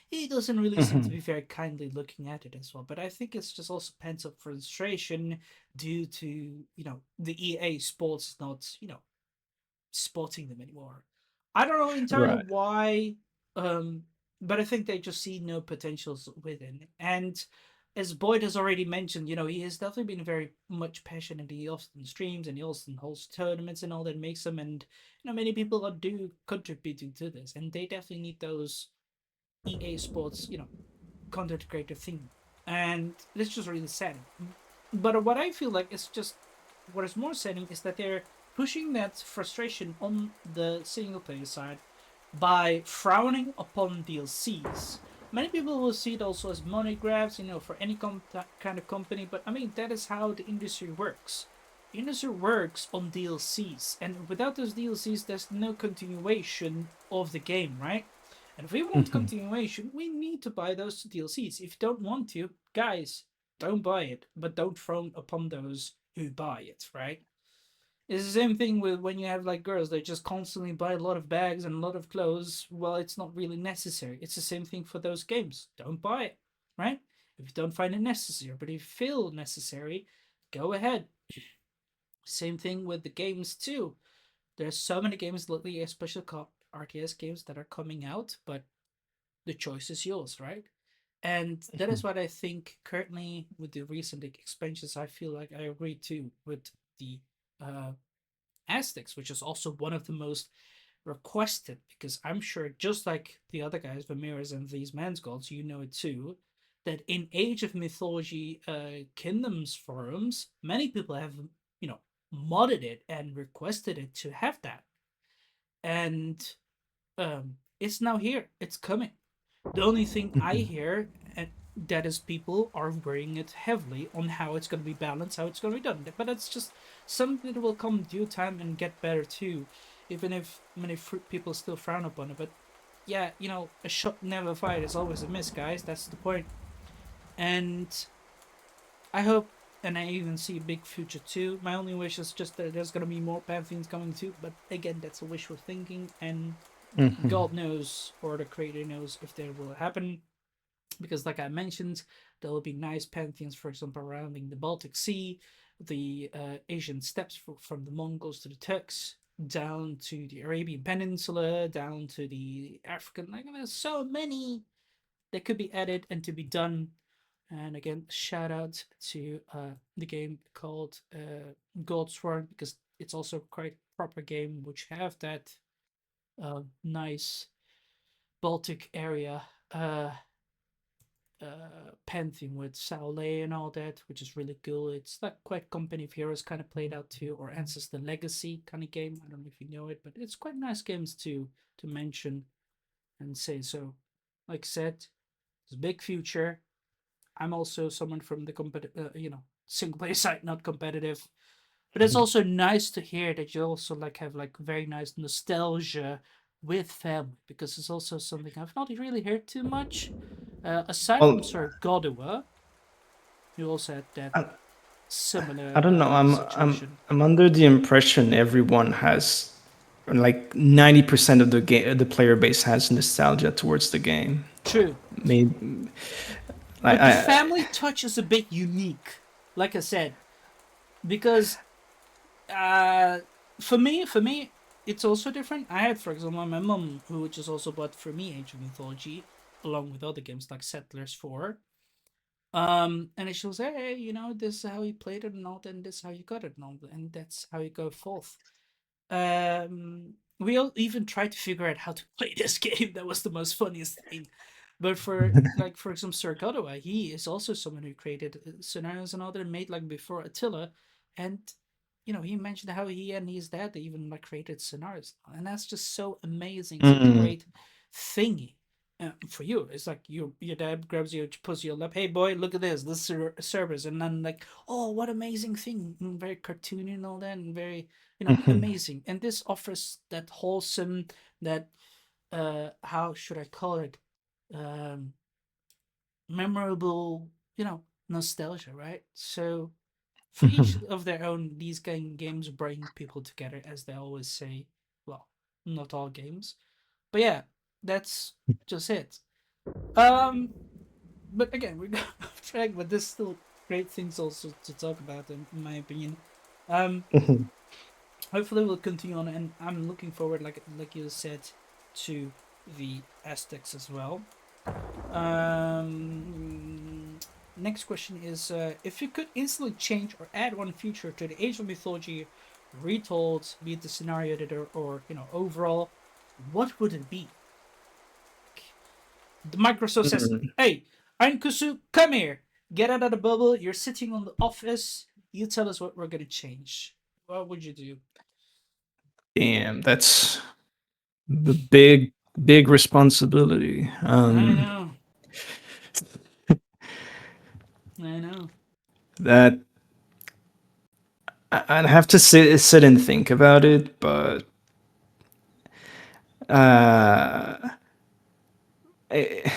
Speaker 2: he doesn't really seem to be very kindly looking at it as well. But I think it's just also pent up frustration due to the EA Sports not spotting them anymore. I don't know entirely
Speaker 1: Right.
Speaker 2: why, um, but I think they just see no potentials within. And as Boyd has already mentioned, he has definitely been very much passionate. He often streams and he often hosts tournaments and all that makes them. And many people are do contributing to this, and they definitely need those EA Sports, content creator thing. And it's just really sad. But what I feel like is just what is more saddening is that they're pushing that frustration on the single player side by frowning upon DLCs. Many people will see it also as money grabs, for any kind of company, but I mean, that is how the industry works. The industry works on DLCs, and without those DLCs, there's no continuation of the game, right? And if we want continuation, we need to buy those DLCs. If you don't want to, guys, don't buy it, but don't frown upon those who buy it, right? It's the same thing with when you have like girls, they just constantly buy a lot of bags and a lot of clothes. Well, it's not really necessary. It's the same thing for those games. Don't buy it, right? If you don't find it necessary, but if you feel necessary, go ahead. Same thing with the games too. There's so many games lately, especially RTS games that are coming out, but the choice is yours, right? And that is what I think currently with the recent expansions. I feel like I agree too with the uh, Aztecs, which is also one of the most requested, because I'm sure, just like the other guys, Vamiras and these man's gods, you know it too, that in Age of Mythology Kingdoms forums, many people have, you know, modded it and requested it to have that. And it's now here, it's coming. The only thing I hear that is people are worrying it heavily on how it's going to be balanced, how it's going to be done. But it's just something that will come due time and get better too, even if many people still frown upon it. But yeah, you know, a shot never fired is always a miss, guys. That's the point. And I hope, and I even see a big future too. My only wish is just that there's going to be more Pantheons coming too. But again, that's a wishful thinking, and
Speaker 1: Mhm.
Speaker 2: God knows, or the creator knows, if that will happen. Because, like I mentioned, there will be nice pantheons, for example, surrounding the Baltic Sea, the Asian steppes from the Mongols to the Turks, down to the Arabian Peninsula, down to the African. Like, there's so many that could be added and to be done. And again, shout out to the game called Goldsworn, because it's also quite a proper game, which have that nice Baltic area pantheon with Saolé and all that, which is really cool. It's like quite Company of Heroes kind of played out too, or Ancestor Legacy kind of game. I don't know if you know it, but it's quite nice games to mention and say. So, like I said, it's a big future. I'm also someone from the single player side, not competitive. But it's also nice to hear that you also like have like very nice nostalgia with family, because it's also something I've not really heard too much. Aside from
Speaker 1: Well,
Speaker 2: Sir Godua, you also had that
Speaker 1: I, I
Speaker 2: similar
Speaker 1: don't know.
Speaker 2: situation.
Speaker 1: I'm under the impression everyone has, like 90% of the game, the player base has nostalgia towards the game.
Speaker 2: True,
Speaker 1: Maybe
Speaker 2: but the
Speaker 1: I
Speaker 2: family touch is a bit unique. Like I said, because uh, for me, it's also different. I had, for example, my mom, who just also bought for me Age of Mythology, along with other games like Settlers 4. And she was, hey, you know, this is how you played it and all that, and this is how you got it and all that, and that's how you go forth. We all even tried to figure out how to play this game. That was the most funniest thing. But for like, for example, Sir Godwa, he is also someone who created scenarios and all that, and made like before Attila, and you know, he mentioned how he and his dad, they even like created scenarios, and that's just so amazing, such a
Speaker 1: mm,
Speaker 2: great thingy. For you, it's like your dad grabs you, puts you on lap. Hey boy, look at this. This is service, and then like, oh, what amazing thing! And very cartoony and all that, and very, you know,
Speaker 1: mhm,
Speaker 2: amazing. And this offers that wholesome, that how should I call it, um memorable, you know, nostalgia, right? So for each
Speaker 1: mhm,
Speaker 2: of their own, these games bring people together, as they always say. Well, not all games, but yeah, that's just it. um but again, we got off track, but there's still great things also to talk about, in my opinion. um
Speaker 1: mhm.
Speaker 2: Hopefully we'll continue on, and I'm looking forward, like you said, to the Aztecs as well. Next question is, if you could instantly change or add one feature to the Age of Mythology Retold, be it the scenario editor or, you know, overall, what would it be? The Microsoft says,
Speaker 1: Mm.
Speaker 2: hey, aainiikkusu, come here, get out of the bubble, you're sitting on the office, you tell us what we're going to change. What would you do?
Speaker 1: Damn, that's the big responsibility.
Speaker 2: I know, I know.
Speaker 1: That I'd have to sit and think about it, but uh, I,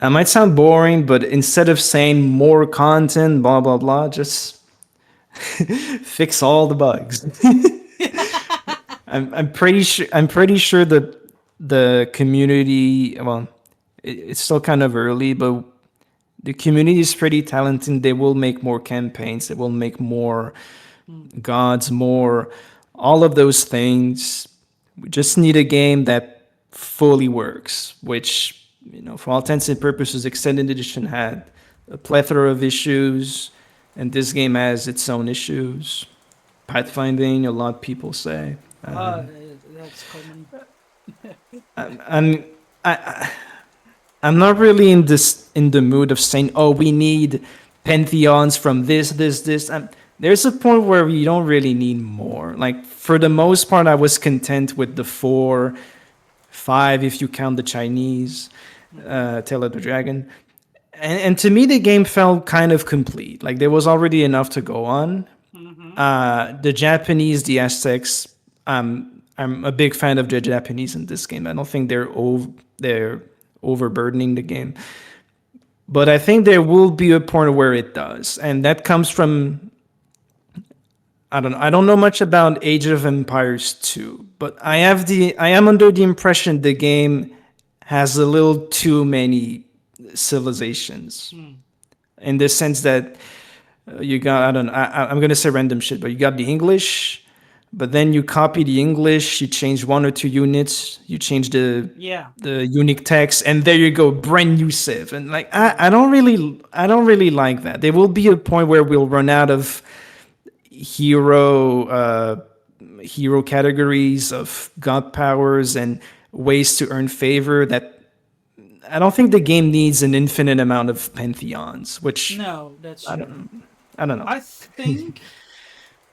Speaker 1: I might sound boring, but instead of saying more content, blah blah blah, just fix all the bugs. I'm pretty sure that the community, well, it's still kind of early, but the community is pretty talented. They will make more campaigns. They will make more gods more, all of those things. We just need a game that fully works, which, for all intents and purposes, Extended Edition had a plethora of issues, and this game has its own issues. Pathfinding, a lot of people say.
Speaker 2: That's common.
Speaker 1: I'm I'm not really in the mood of saying, oh, we need pantheons from this. There's a point where you don't really need more. Like for the most part, I was content with the 4, 5 if you count the Chinese, Tale of the Dragon. And to me, the game felt kind of complete. Like there was already enough to go on. The Japanese, the Aztecs. I'm a big fan of the Japanese in this game. I don't think they're overburdening the game, but I think there will be a point where it does, and that comes from I don't know. I don't know much about Age of Empires 2, but I am under the impression the game has a little too many civilizations in the sense that you got I don't know, I'm gonna say random shit, but you got the English, but then you copy the English, you change 1 or 2 units, you change
Speaker 2: Yeah.
Speaker 1: the unique text, and there you go, brand new civ. And like I don't really like that. There will be a point where we'll run out of hero hero categories of god powers and ways to earn favor that I don't think the game needs an infinite amount of pantheons, which
Speaker 2: No, that's
Speaker 1: I
Speaker 2: true.
Speaker 1: don't I don't know.
Speaker 2: I think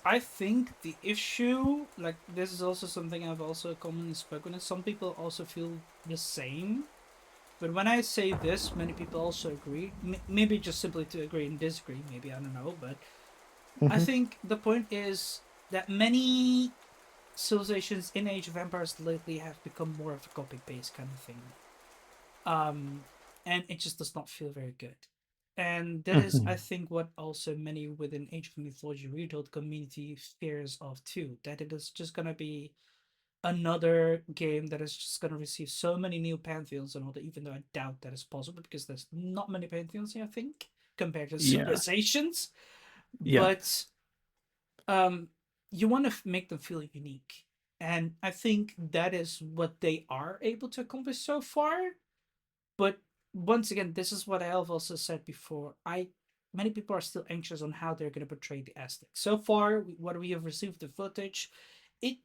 Speaker 2: I think the issue, like this is also something I've also commonly spoken, is some people also feel the same. But when I say this, many people also agree. Maybe just simply to agree and disagree. Maybe I don't know, but I think the point is that many civilizations in Age of Empires lately have become more of a copy paste kind of thing. Um, and it just does not feel very good. And that is, I think, what also many within Age of Mythology Retold community fears of too. That it is just gonna be another game that is just gonna receive so many new pantheons and all that. Even though I doubt that is possible because there's not many pantheons here, I think, compared to
Speaker 1: Yeah.
Speaker 2: civilizations.
Speaker 1: Yeah.
Speaker 2: But um, you want to make them feel unique, and I think that is what they are able to accomplish so far. But once again, this is what I have also said before. I Many people are still anxious on how they're going to portray the Aztecs. So far, what we have received the footage, it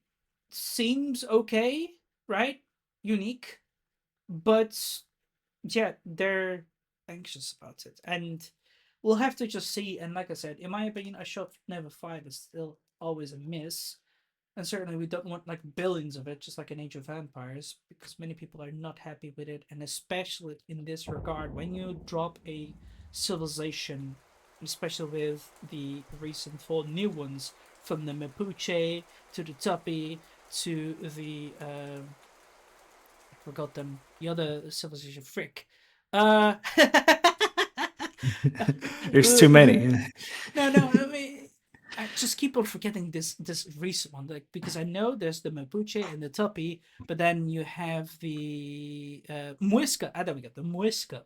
Speaker 2: seems okay, right? Unique, but yeah, they're anxious about it, and we'll have to just see. And like I said, in my opinion, a shot never five is still always a miss. And certainly, we don't want like billions of it, just like in Age of Empires, because many people are not happy with it. And especially in this regard, when you drop a civilization, especially with the recent four new ones, from the Mapuche to the Tupi to the I forgot them, the other civilization, Frick. Uh,
Speaker 1: There's too many.
Speaker 2: no. I mean, I just keep on forgetting this recent one, like because I know there's the Mapuche and the Tupi, but then you have the Muisca. Ah, there we go, the Muisca.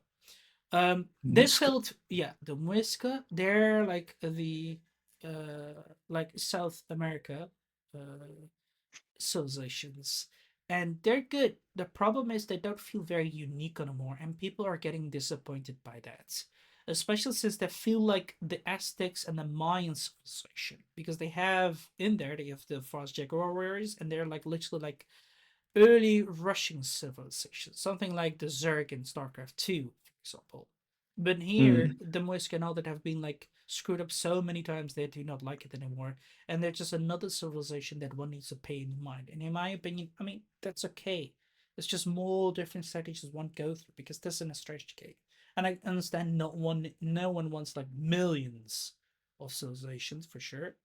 Speaker 2: They felt yeah, the Muisca. They're like South America civilizations, and they're good. The problem is they don't feel very unique anymore, and people are getting disappointed by that. Especially since they feel like the Aztecs and the Mayan civilization, because they have the Frost Jaguar warriors, and they're like literally like early Russian civilization, something like the Zerg in StarCraft 2, for example. But here,
Speaker 1: Mm.
Speaker 2: the Muisca now that have been like screwed up so many times, they do not like it anymore, and they're just another civilization that one needs to pay in mind. And in my opinion, I mean that's okay. It's just more different strategies one go through because this is a strategy game, and I understand no one wants like millions of civilizations for sure,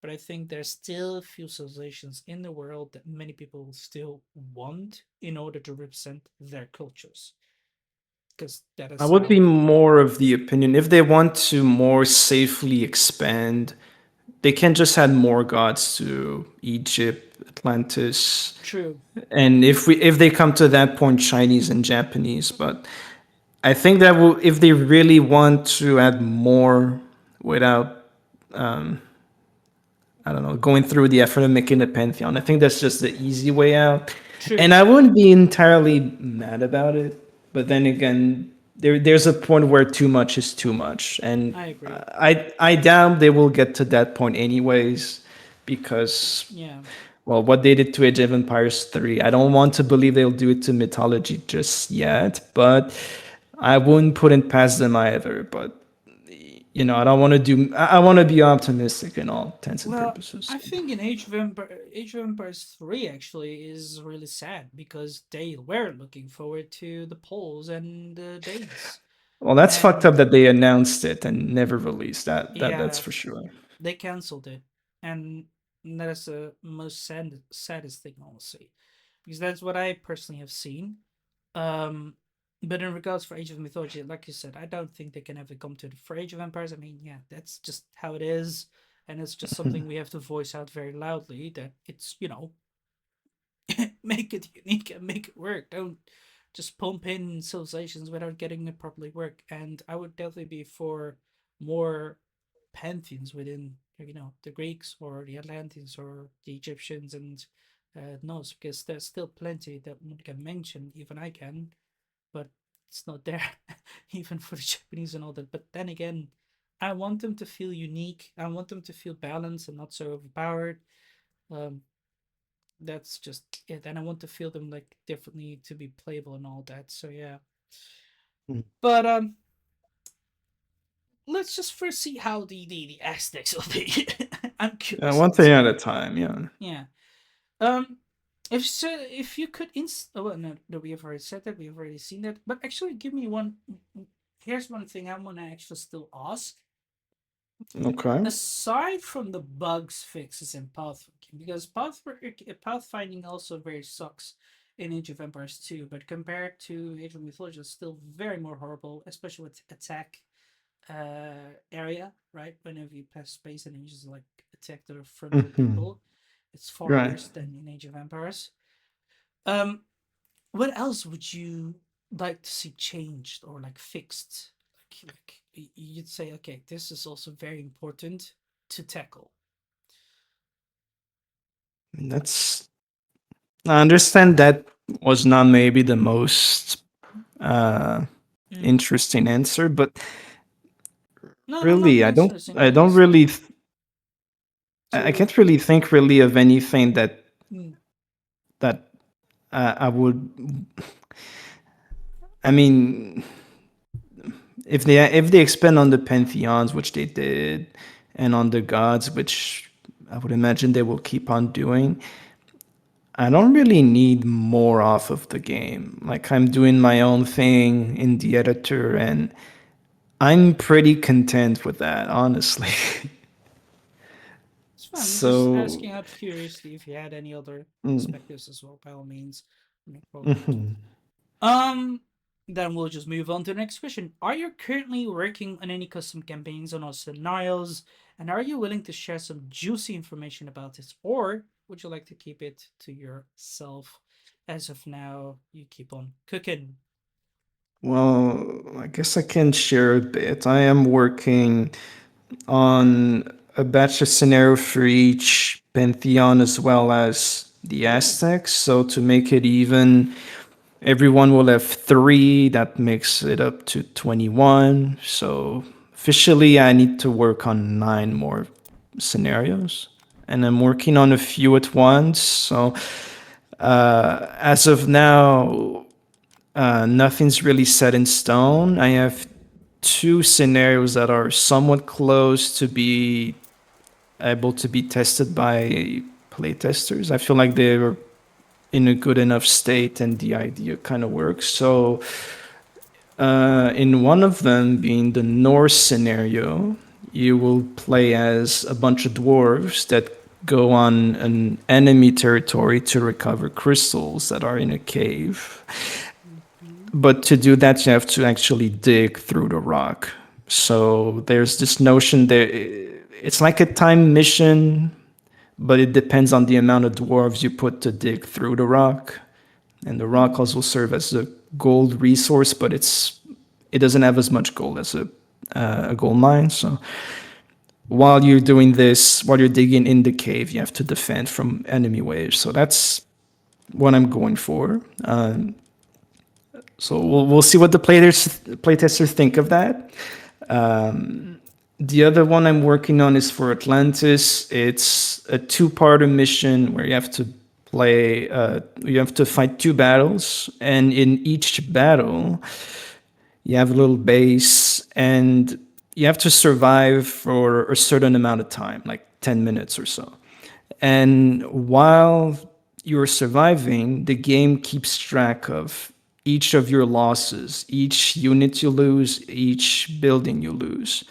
Speaker 2: but I think there's still a few civilizations in the world that many people still want in order to represent their cultures. Because that
Speaker 1: I
Speaker 2: is
Speaker 1: would
Speaker 2: how.
Speaker 1: be more of the opinion if they want to more safely expand, they can just add more gods to Egypt, Atlantis,
Speaker 2: True.
Speaker 1: and if they come to that point, Chinese and Japanese. But I think that will if they really want to add more without I don't know, going through the effort of making a pantheon. I think that's just the easy way out,
Speaker 2: True.
Speaker 1: and I wouldn't be entirely mad about it. But then again, there's a point where too much is too much, and
Speaker 2: I agree.
Speaker 1: I doubt they will get to that point anyways, because
Speaker 2: Yeah.
Speaker 1: well, what they did to Age of Empires 3, I don't want to believe they'll do it to Mythology just yet, but I wouldn't put it past them either. But I don't want to do. I want to be optimistic in all intents and
Speaker 2: Well,
Speaker 1: purposes.
Speaker 2: I think in Age of Empires 3 actually is really sad because they were looking forward to the Poles and the Danes.
Speaker 1: Well, that's fucked
Speaker 2: And
Speaker 1: up that they announced it and never released that. That's
Speaker 2: yeah,
Speaker 1: for sure.
Speaker 2: they cancelled it. And that is the most saddest thing, honestly. Because that's what I personally have seen. Um, but in regards for Age of Mythology, like you said, I don't think they can ever come to it. For Age of Empires, I mean, yeah, that's just how it is, and it's just something we have to voice out very loudly that it's make it unique and make it work. Don't just pump in civilizations without getting it properly work. And I would definitely be for more pantheons within the Greeks or the Atlanteans or the Egyptians and Norse, because there's still plenty that one can mention. Even I can, but it's not there, even for the Japanese and all that. But then again, I want them to feel unique. I want them to feel balanced and not so overpowered. Um, that's just it. And I want to feel them like differently to be playable and all that. So yeah.
Speaker 1: Mm.
Speaker 2: But let's just first see how the Aztecs will be. I'm curious
Speaker 1: One
Speaker 2: to see
Speaker 1: thing at a
Speaker 2: that.
Speaker 1: time. Yeah.
Speaker 2: Yeah. Um. If so, if you could oh well, no, no, we have already said that. We have already seen that. But actually, give me one. Here's one thing I want to actually still ask.
Speaker 1: Okay.
Speaker 2: Aside from the bugs fixes in pathfinding, because pathfinding also very sucks in Age of Empires 2, but compared to Age of Mythology, it's still very more horrible, especially with attack area, right? Whenever you pass space and you just like attack the frontal
Speaker 1: Hmm.
Speaker 2: people, it's far
Speaker 1: Right.
Speaker 2: worse than in Age of Empires. Um, what else would you like to see changed or like fixed? You'd say, okay, this is also very important to tackle.
Speaker 1: That's. I understand that was not maybe the most uh,
Speaker 2: Mm.
Speaker 1: interesting answer, but
Speaker 2: No, no, not
Speaker 1: really, I don't.
Speaker 2: interesting.
Speaker 1: I
Speaker 2: I
Speaker 1: don't
Speaker 2: just
Speaker 1: really. I
Speaker 2: to
Speaker 1: can't really think really of anything
Speaker 2: mm,
Speaker 1: that I would. I mean, if they expand on the pantheons, which they did, and on the gods, which I would imagine they will keep on doing, I don't really need more off of the game. Like I'm doing my own thing in the editor, and I'm pretty content with that, honestly.
Speaker 2: it's fun. I'm just
Speaker 1: So,
Speaker 2: asking out of curiosity if you had any other
Speaker 1: mm,
Speaker 2: perspectives as well. By all means, no problem.
Speaker 1: mhm.
Speaker 2: Um, then we'll just move on to the next question. Are you currently working on any custom campaigns on our scenarios? And are you willing to share some juicy information about this? Or would you like to keep it to yourself? As of now, you keep on cooking.
Speaker 1: Well, I guess I can share a bit. I am working on a batch of scenario for each pantheon as well as the
Speaker 2: Oh.
Speaker 1: Aztecs. So to make it even, everyone will have three. That makes it up to 21. So officially, I need to work on 9 more scenarios. And I'm working on a few at once. So as of now, nothing's really set in stone. I have 2 scenarios that are somewhat close to be able to be tested by playtesters. I feel like they're in a good enough state and the idea kind of works. So, in one of them, being the Norse scenario, you will play as a bunch of dwarves that go on an enemy territory to recover crystals that are in a cave.
Speaker 2: Mhm.
Speaker 1: But to do that, you have to actually dig through the rock. So there's this notion that it's like a time mission, but it depends on the amount of dwarves you put to dig through the rock. And the rock
Speaker 2: Mm.
Speaker 1: also serves as a gold resource, but it doesn't have as much gold as a gold mine. So while you're doing this, while you're digging in the cave, you have to defend from enemy waves. So that's what I'm going for. So we'll see what the playtesters think of that. The other one I'm working on is for Atlantis. It's a two-parter mission where you have to you have to fight two battles, and in each battle, you have a little base, and you have to survive for a certain amount of time, like 10 minutes or so. And while you're surviving, the game keeps track of each of your losses, each unit you lose, each building you lose.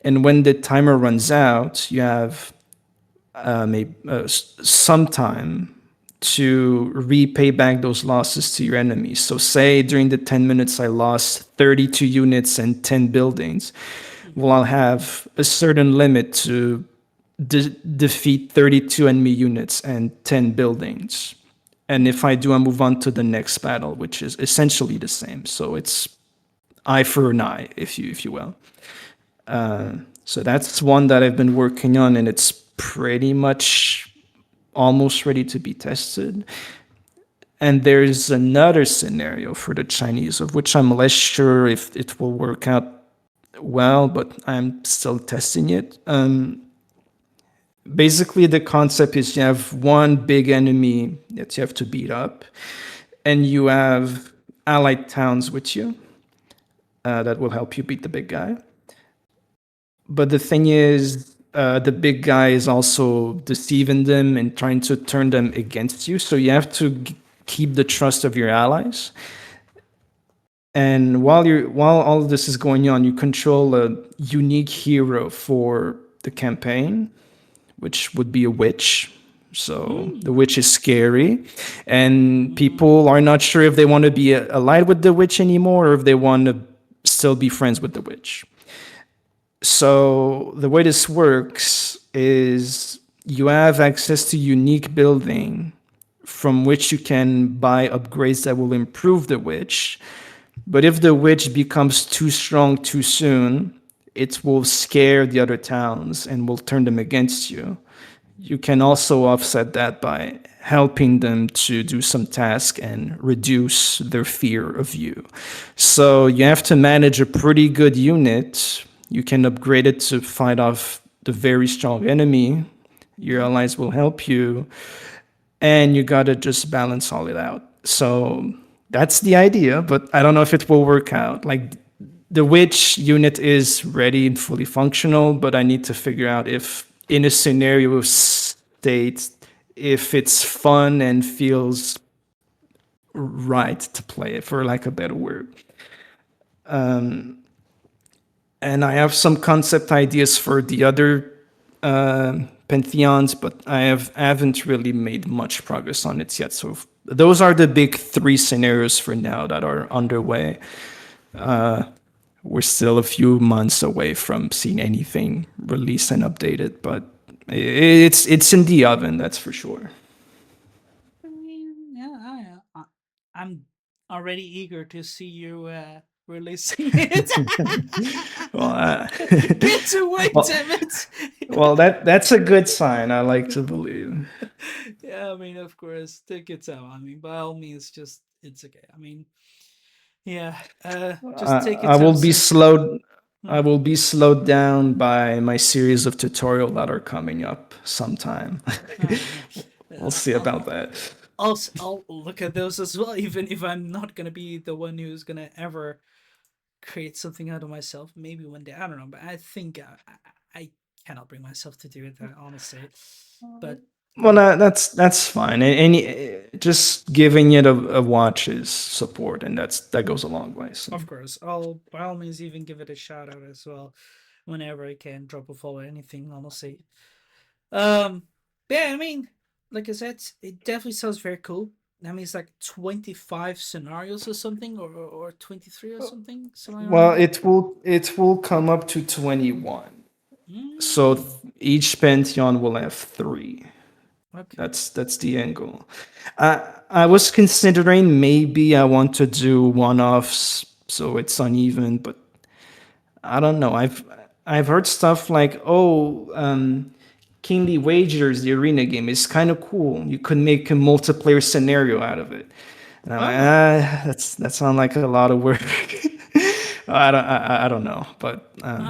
Speaker 1: And when the timer runs out, you have some time to repay back those losses to your enemies. So, say during the 10 minutes I lost 32 units and 10 buildings, well, I'll have a certain limit to defeat 32 enemy units and 10 buildings. And if I do, I move on to the next battle, which is essentially the same. So it's eye for an eye, if you will. So that's one that I've been working on, and it's pretty much almost ready to be tested. And there's another scenario for the Chinese, of which I'm less sure if it will work out well, but I'm still testing it. Basically, the concept is you have one big enemy that you have to beat up, and you have allied towns with you that will help you beat the big guy. But the thing is, the big guy is also deceiving them and trying to turn them against you. So you have to keep the trust of your allies. And while all of this is going on, you control a unique hero for the campaign, which would be a witch. So the witch is scary, and people are not sure if they want to be allied with the witch anymore or if they want to still be friends with the witch. So the way this works is you have access to unique building from which you can buy upgrades that will improve the witch. But if the witch becomes too strong too soon, it will scare the other towns and will turn them against you. You can also offset that by helping them to do some task and reduce their fear of you. So you have to manage a pretty good unit. You can upgrade it to fight off the very strong enemy. Your allies will help you. And you gotta just balance all it out. So that's the idea, but I don't know if it will work out. Like, the witch unit is ready and fully functional, but I need to figure out if in a scenario state, if it's fun and feels right to play it, for lack of a better word. And I have some concept ideas for the other pantheons, but haven't really made much progress on it yet. So those are the big three scenarios for now that are underway. We're still a few months away from seeing anything released and updated, but it's in the oven, that's for sure.
Speaker 2: I mean, yeah, I'm already eager to see you releasing it.
Speaker 1: Well,
Speaker 2: Get to wait,
Speaker 1: well,
Speaker 2: damn it!
Speaker 1: well, that's a good sign. I like to believe.
Speaker 2: Yeah, I mean, of course, take your time. I mean, by all means, just it's okay. I mean, yeah, just take your
Speaker 1: I
Speaker 2: time.
Speaker 1: will be
Speaker 2: So,
Speaker 1: slowed. I
Speaker 2: hmm.
Speaker 1: will be slowed down by my series of tutorial that are coming up sometime.
Speaker 2: Oh man,
Speaker 1: We'll see about that.
Speaker 2: I'll look at those as well. Even if I'm not gonna be the one who's gonna ever create something out of myself, maybe one day, I don't know. But I think I cannot bring myself to do it. Honestly, but
Speaker 1: Well,
Speaker 2: yeah,
Speaker 1: that's fine. Just giving it a watch is support, and that goes a long way. So.
Speaker 2: of course, I'll by all means even give it a shout out as well whenever I can. Drop a follow, anything. Honestly, um, yeah. I mean, like I said, it definitely sounds very cool. That means like 25 scenarios or something, or 23 or something around
Speaker 1: Well,
Speaker 2: there.
Speaker 1: it will come up to 21. So
Speaker 2: Mm,
Speaker 1: each pantheon will have three.
Speaker 2: okay.
Speaker 1: That's the angle. I was considering maybe I want to do one-offs so it's uneven, but I don't know. I've heard stuff like, oh, Kingly Wagers, the arena game, is kind of cool. You could make a multiplayer scenario out of it. And I'm like,
Speaker 2: Oh,
Speaker 1: that sounds like a lot of work. I don't know,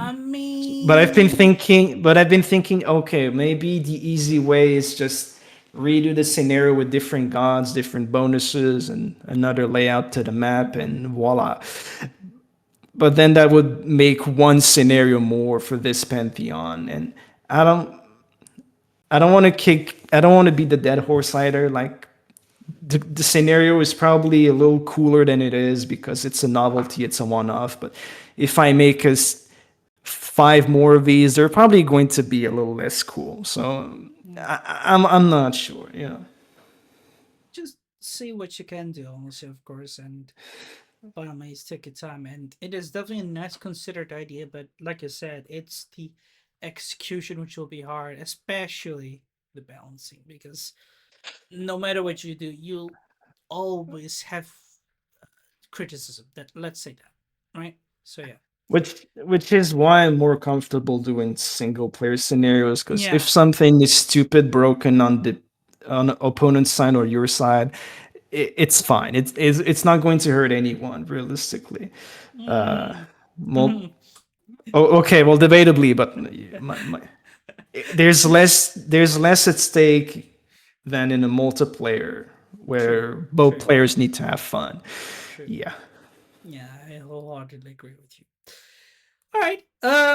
Speaker 2: I
Speaker 1: but
Speaker 2: mean,
Speaker 1: I've been thinking, okay, maybe the easy way is just redo the scenario with different gods, different bonuses, and another layout to the map, and voila. But then that would make one scenario more for this pantheon, and I don't, I don't want to be the dead horse either. Like the scenario is probably a little cooler than it is because it's a novelty, it's a one-off. But if I make us five more of these, they're probably going to be a little less cool. So I'm not sure. You know,
Speaker 2: just see what you can do, honestly, of course, and by all means, take your time. And it is definitely a nice considered idea, but like I said, it's the execution which will be hard, especially the balancing, because no matter what you do, you'll always have criticism. That let's say that, right? So yeah,
Speaker 1: which is why I'm more comfortable doing single player scenarios. Because if
Speaker 2: yeah,
Speaker 1: something is stupid, broken on the opponent's side or your side, it's fine. It's not going to hurt anyone realistically. Uh,
Speaker 2: mm.
Speaker 1: mul- oh, okay, well, debatably, but there's less at stake than in a multiplayer
Speaker 2: True,
Speaker 1: where both
Speaker 2: true,
Speaker 1: players need to have fun.
Speaker 2: true.
Speaker 1: Yeah.
Speaker 2: Yeah, I wholeheartedly agree with you. All right.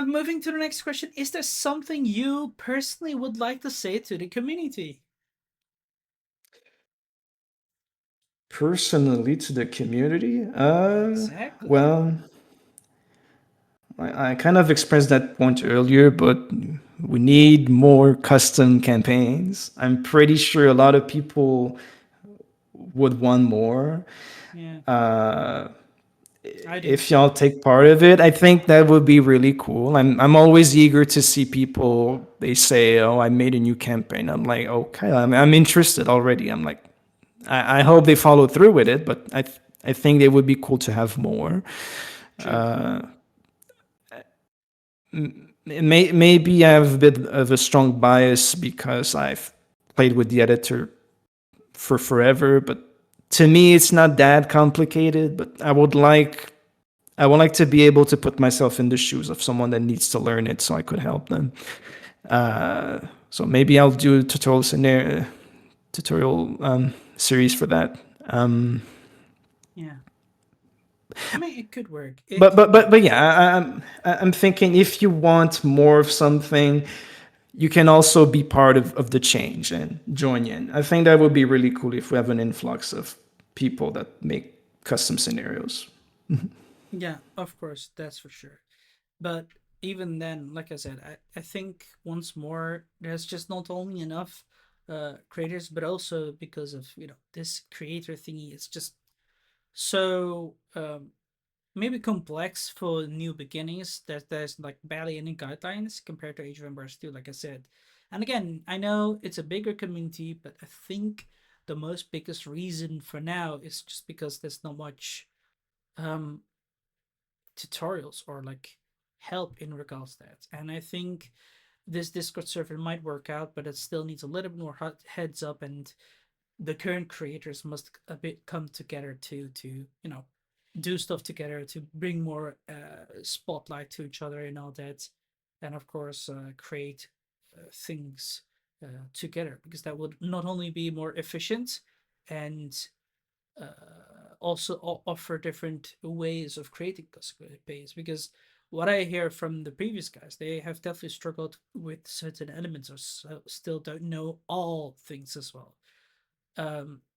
Speaker 2: Moving to the next question. Is there something you personally would like to say to the community?
Speaker 1: Personally, to the community,
Speaker 2: Exactly.
Speaker 1: well, I kind of expressed that point earlier, but we need more custom campaigns. I'm pretty sure a lot of people would want more.
Speaker 2: Yeah,
Speaker 1: Uh,
Speaker 2: I do.
Speaker 1: if y'all take part of it, I think that would be really cool. I'm always eager to see people. They say, "Oh, I made a new campaign." I'm like, okay, I'm interested already. I'm like, I hope they follow through with it, but I think it would be cool to have more.
Speaker 2: True.
Speaker 1: Maybe I have a bit of a strong bias because I've played with the editor for forever, but to me it's not that complicated. But I would like to be able to put myself in the shoes of someone that needs to learn it, so I could help them. So maybe I'll do a tutorial series for that.
Speaker 2: Yeah. I mean, it could work. It
Speaker 1: But
Speaker 2: could work.
Speaker 1: yeah, I'm thinking if you want more of something, you can also be part of the change and join in. I think that would be really cool if we have an influx of people that make custom scenarios.
Speaker 2: Yeah, of course, that's for sure. But even then, like I said, I think once more, there's just not only enough creators, but also because of, this creator thingy, it's just so maybe complex for new beginnings that there's like barely any guidelines compared to Age of Empires 2, like I said. And again, I know it's a bigger community, but I think the most biggest reason for now is just because there's not much um tutorials or like help in regards to that. And I think this Discord server might work out, but it still needs a little bit more heads up, and the current creators must a bit come together to do stuff together to bring more spotlight to each other and all that, and of course create things together, because that would not only be more efficient and also offer different ways of creating custom campaigns, because what I hear from the previous guys, they have definitely struggled with certain elements or still don't know all things as well.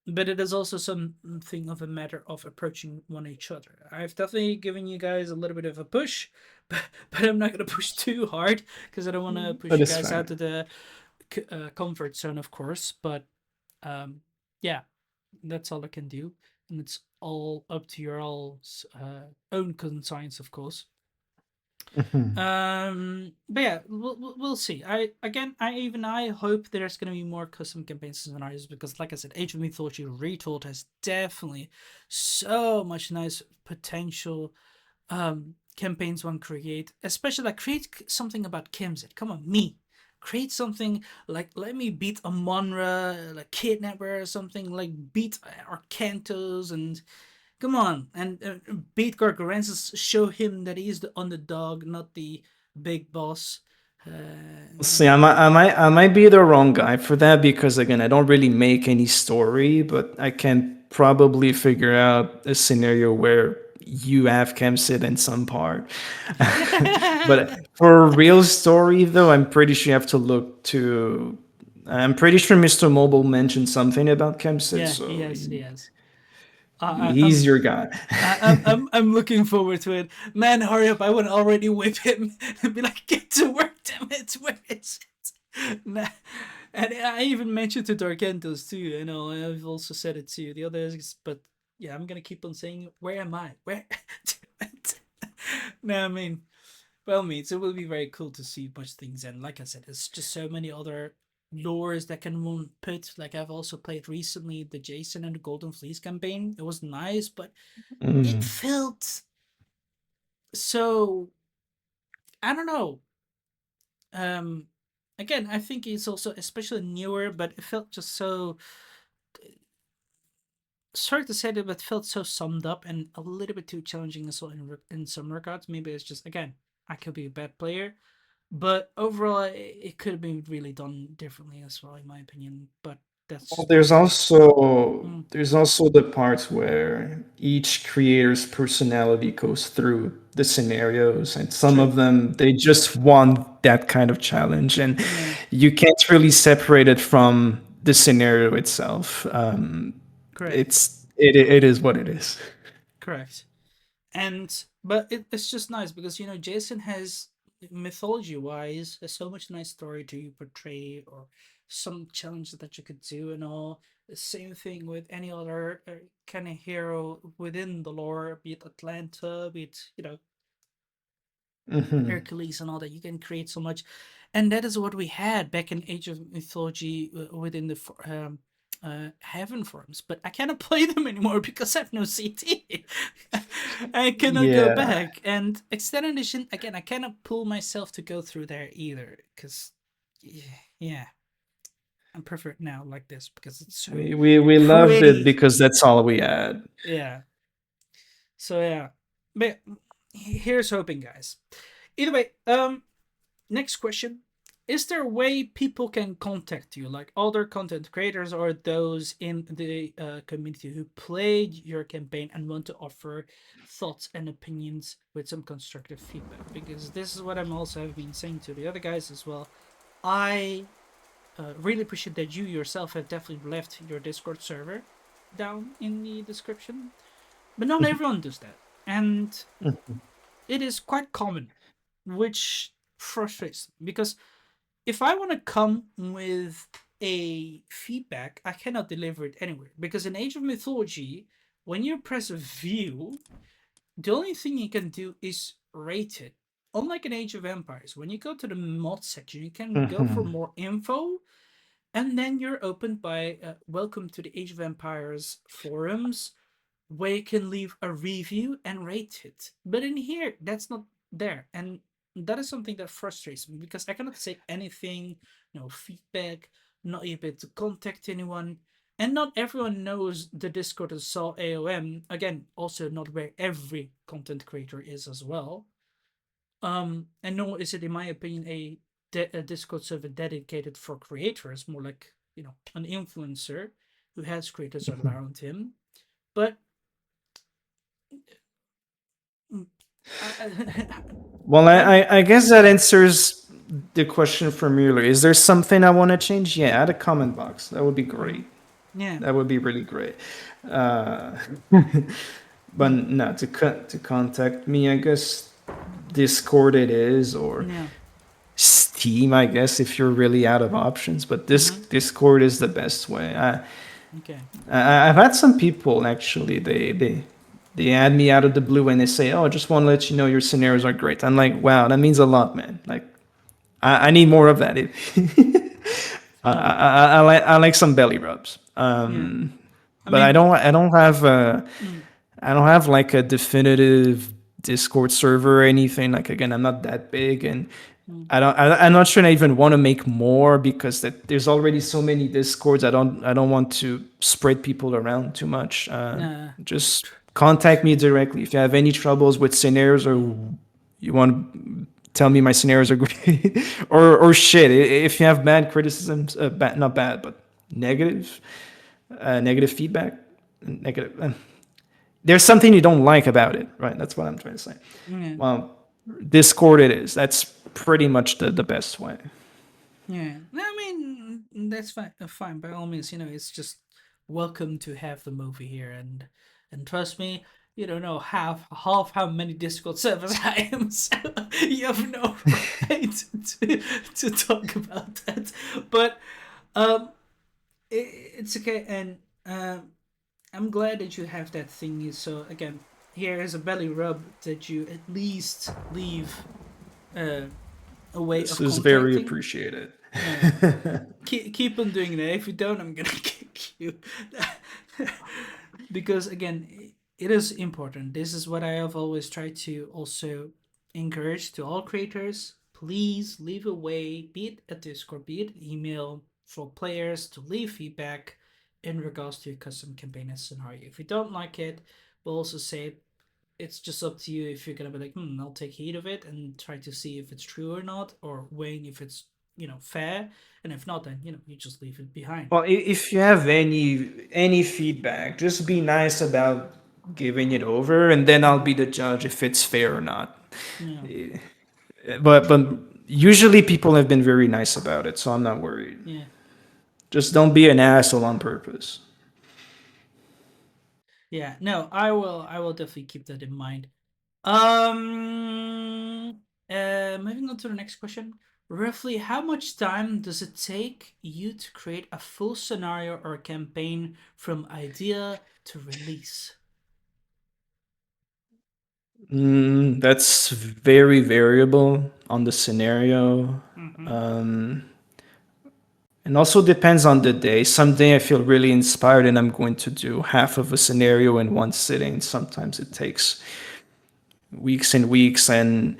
Speaker 2: But it is also something of a matter of approaching one each other. I've definitely given you guys a little bit of a push, but I'm not going to push too hard because I don't want to push
Speaker 1: But
Speaker 2: you
Speaker 1: it's
Speaker 2: guys out
Speaker 1: fine.
Speaker 2: of the comfort zone, of course. But yeah, that's all I can do, and it's all up to your all's own conscience, of course. But yeah, we'll see. I hope there's gonna be more custom campaigns and scenarios, because, like I said, Age of Mythology Retold has definitely so much nice potential campaigns one create, especially like create something about Kimzit. Come on, me. Create something like let me beat a Monra, like kidnapper or something, like beat Arcantos and come on and beat Gargarensis. Show him that he's the underdog, not the big boss. You
Speaker 1: See,
Speaker 2: know,
Speaker 1: I might be the wrong guy for that because again, I don't really make any story, but I can probably figure out a scenario where you have Kemsit in some part. But for a real story, though, I'm pretty sure you have to look to. I'm pretty sure Mr. Mobile mentioned something about Kemsit,
Speaker 2: yeah,
Speaker 1: so
Speaker 2: he has.
Speaker 1: he's your guy.
Speaker 2: I'm looking forward to it. Man, hurry up! I would already whip him and be like, "Get to work, damn it! Where is it?" Nah. And I even mentioned to Darkentos too. You know, I've also said it to the others, but yeah, I'm gonna keep on saying, "Where am I? Where?" No, I mean, well, means it will be very cool to see much things, and like I said, it's just so many other lures that can one put. Like I've also played recently the Jason and the Golden Fleece campaign. It was nice, but it
Speaker 1: Mm.
Speaker 2: felt so, I don't know. Um Again, I think it's also especially newer, but it felt just so, sorry to say that, but felt so summed up and a little bit too challenging as well in some regards. Maybe it's just, again, I could be a bad player, but overall it could have been really done differently as well, in my opinion. But that's
Speaker 1: Well,
Speaker 2: just my take. Mm,
Speaker 1: there's also the parts where each creator's personality goes through the scenarios, and some
Speaker 2: true.
Speaker 1: of them they just want that kind of challenge, and
Speaker 2: Yeah,
Speaker 1: you can't really separate it from the scenario itself.
Speaker 2: correct.
Speaker 1: It is what it is.
Speaker 2: Correct. And but it's just nice because Jason has, mythology wise, has so much nice story to portray, or some challenge that you could do and all. The same thing with any other kind of hero within the lore, be it Atlanta, be it
Speaker 1: Hmm.
Speaker 2: Hercules and all that. You can create so much, and that is what we had back in Age of Mythology within the Heaven forums. But I cannot play them anymore because I have no CT. I cannot go
Speaker 1: Yeah.
Speaker 2: back. And Extended Edition, again, I cannot pull myself to go through there either because, yeah, I prefer it now like this because it's so
Speaker 1: We loved it
Speaker 2: pretty.
Speaker 1: because that's all we had.
Speaker 2: Yeah. So yeah, but here's hoping, guys. Either way, next question. Is there a way people can contact you, like other content creators or those in the community who played your campaign and want to offer thoughts and opinions with some constructive feedback? Because this is what I'm also have been saying to the other guys as well. I really appreciate that you yourself have definitely left your Discord server down in the description, but not everyone does that. And it is quite common, which frustrates me because if I want to come with a feedback, I cannot deliver it anywhere. Because in Age of Mythology, when you press view, the only thing you can do is rate it. Unlike in Age of Empires, when you go to the mod section, you can go for
Speaker 1: Hmm.
Speaker 2: more info, and then you're opened by welcome to the Age of Empires forums, where you can leave a review and rate it. But in here, that's not there. And that is something that frustrates me because I cannot say anything, no feedback, not able to contact anyone. And not everyone knows the Discord of Saw AOM. Again, also not where every content creator is as well. And nor is it, in my opinion, a Discord server dedicated for creators, more like, an influencer who has creators around him. But mm,
Speaker 1: Well,
Speaker 2: I'm
Speaker 1: I guess that answers the question from earlier. Is there something I want to change? Yeah, add a comment box. That would be
Speaker 2: mhm.
Speaker 1: great.
Speaker 2: Yeah.
Speaker 1: That would be really great. Uh, but
Speaker 2: Mm,
Speaker 1: no, to contact me, I guess Discord it is, or
Speaker 2: yeah.
Speaker 1: Steam, I guess, if you're really out of options. But this
Speaker 2: Mm-hmm.
Speaker 1: Discord is the best way.
Speaker 2: Okay.
Speaker 1: I've had some people actually. They add me out of the blue and they say, "Oh, I just want to let you know your scenarios are great." I'm like, "Wow, that means a lot, man. Like, I need more of that."
Speaker 2: No.
Speaker 1: I like some belly rubs.
Speaker 2: Yeah. I
Speaker 1: But
Speaker 2: mean,
Speaker 1: I don't have
Speaker 2: mm,
Speaker 1: I don't have like a definitive Discord server or anything. Like again, I'm not that big, and
Speaker 2: Mm.
Speaker 1: I'm not sure I even want to make more because there's already so many Discords. I don't want to spread people around too much.
Speaker 2: Nah.
Speaker 1: Just contact me directly if you have any troubles with scenarios or you want to tell me my scenarios are great or shit. If you have bad criticisms, not bad, but negative, negative feedback, negative. There's something you don't like about it, right? That's what I'm trying to say.
Speaker 2: Yeah.
Speaker 1: Well, Discord it is. That's pretty much the best way.
Speaker 2: Yeah, no, I mean that's fine. Fine, by all means. It's just welcome to have the movie here, and trust me, you don't know half how many Discord servers I am, so you have no right to talk about that. But um, it's okay, and I'm glad that you have that thingy. So again, here is a belly rub that you at least leave uh, a way
Speaker 1: This
Speaker 2: of
Speaker 1: is very
Speaker 2: contacting.
Speaker 1: appreciated.
Speaker 2: Yeah. Keep on doing that. If you don't, I'm gonna kick you. Because again, it is important. This is what I have always tried to also encourage to all creators. Please leave a way, be it a Discord, be it email, for players to leave feedback in regards to your custom campaign and scenario. If you don't like it, we'll also say it's just up to you if you're gonna be like, I'll take heed of it and try to see if it's true or not, or weighing if it's fair, and if not, then you just leave it behind.
Speaker 1: Well, if you have any feedback, just be nice about giving it over, and then I'll be the judge if it's fair or not.
Speaker 2: Yeah,
Speaker 1: But usually people have been very nice about it, so I'm not worried.
Speaker 2: yeah,
Speaker 1: Just don't be an asshole on purpose.
Speaker 2: yeah. No, I will definitely keep that in mind. Um, Moving on to the next question. Roughly, how much time does it take you to create a full scenario or campaign from idea to release?
Speaker 1: That's very variable on the scenario.
Speaker 2: Mm-hmm.
Speaker 1: Um, and also depends on the day. Some day I feel really inspired and I'm going to do half of a scenario in one sitting. Sometimes it takes weeks and weeks. And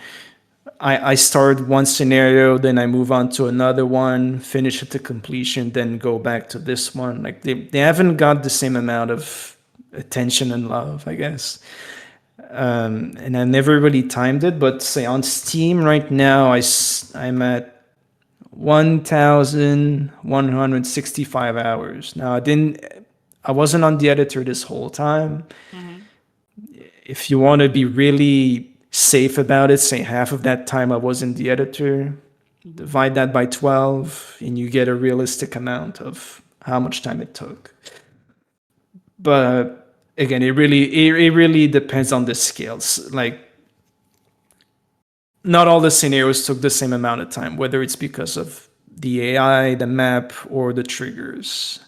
Speaker 1: I start one scenario, then I move on to another one, finish it to completion, then go back to this one. Like they haven't got the same amount of attention and love, I guess. And I never really timed it, but say on Steam right now, I'm at 1,165 hours. Now I wasn't on the editor this whole time.
Speaker 2: Mm-hmm.
Speaker 1: If you want to be really safe about it, say half of that time I was in the editor,
Speaker 2: Mm-hmm.
Speaker 1: divide that by 12, and you get a realistic amount of how much time it took. But again, it really depends on the skills. Like not all the scenarios took the same amount of time, whether it's because of the AI, the map, or the triggers.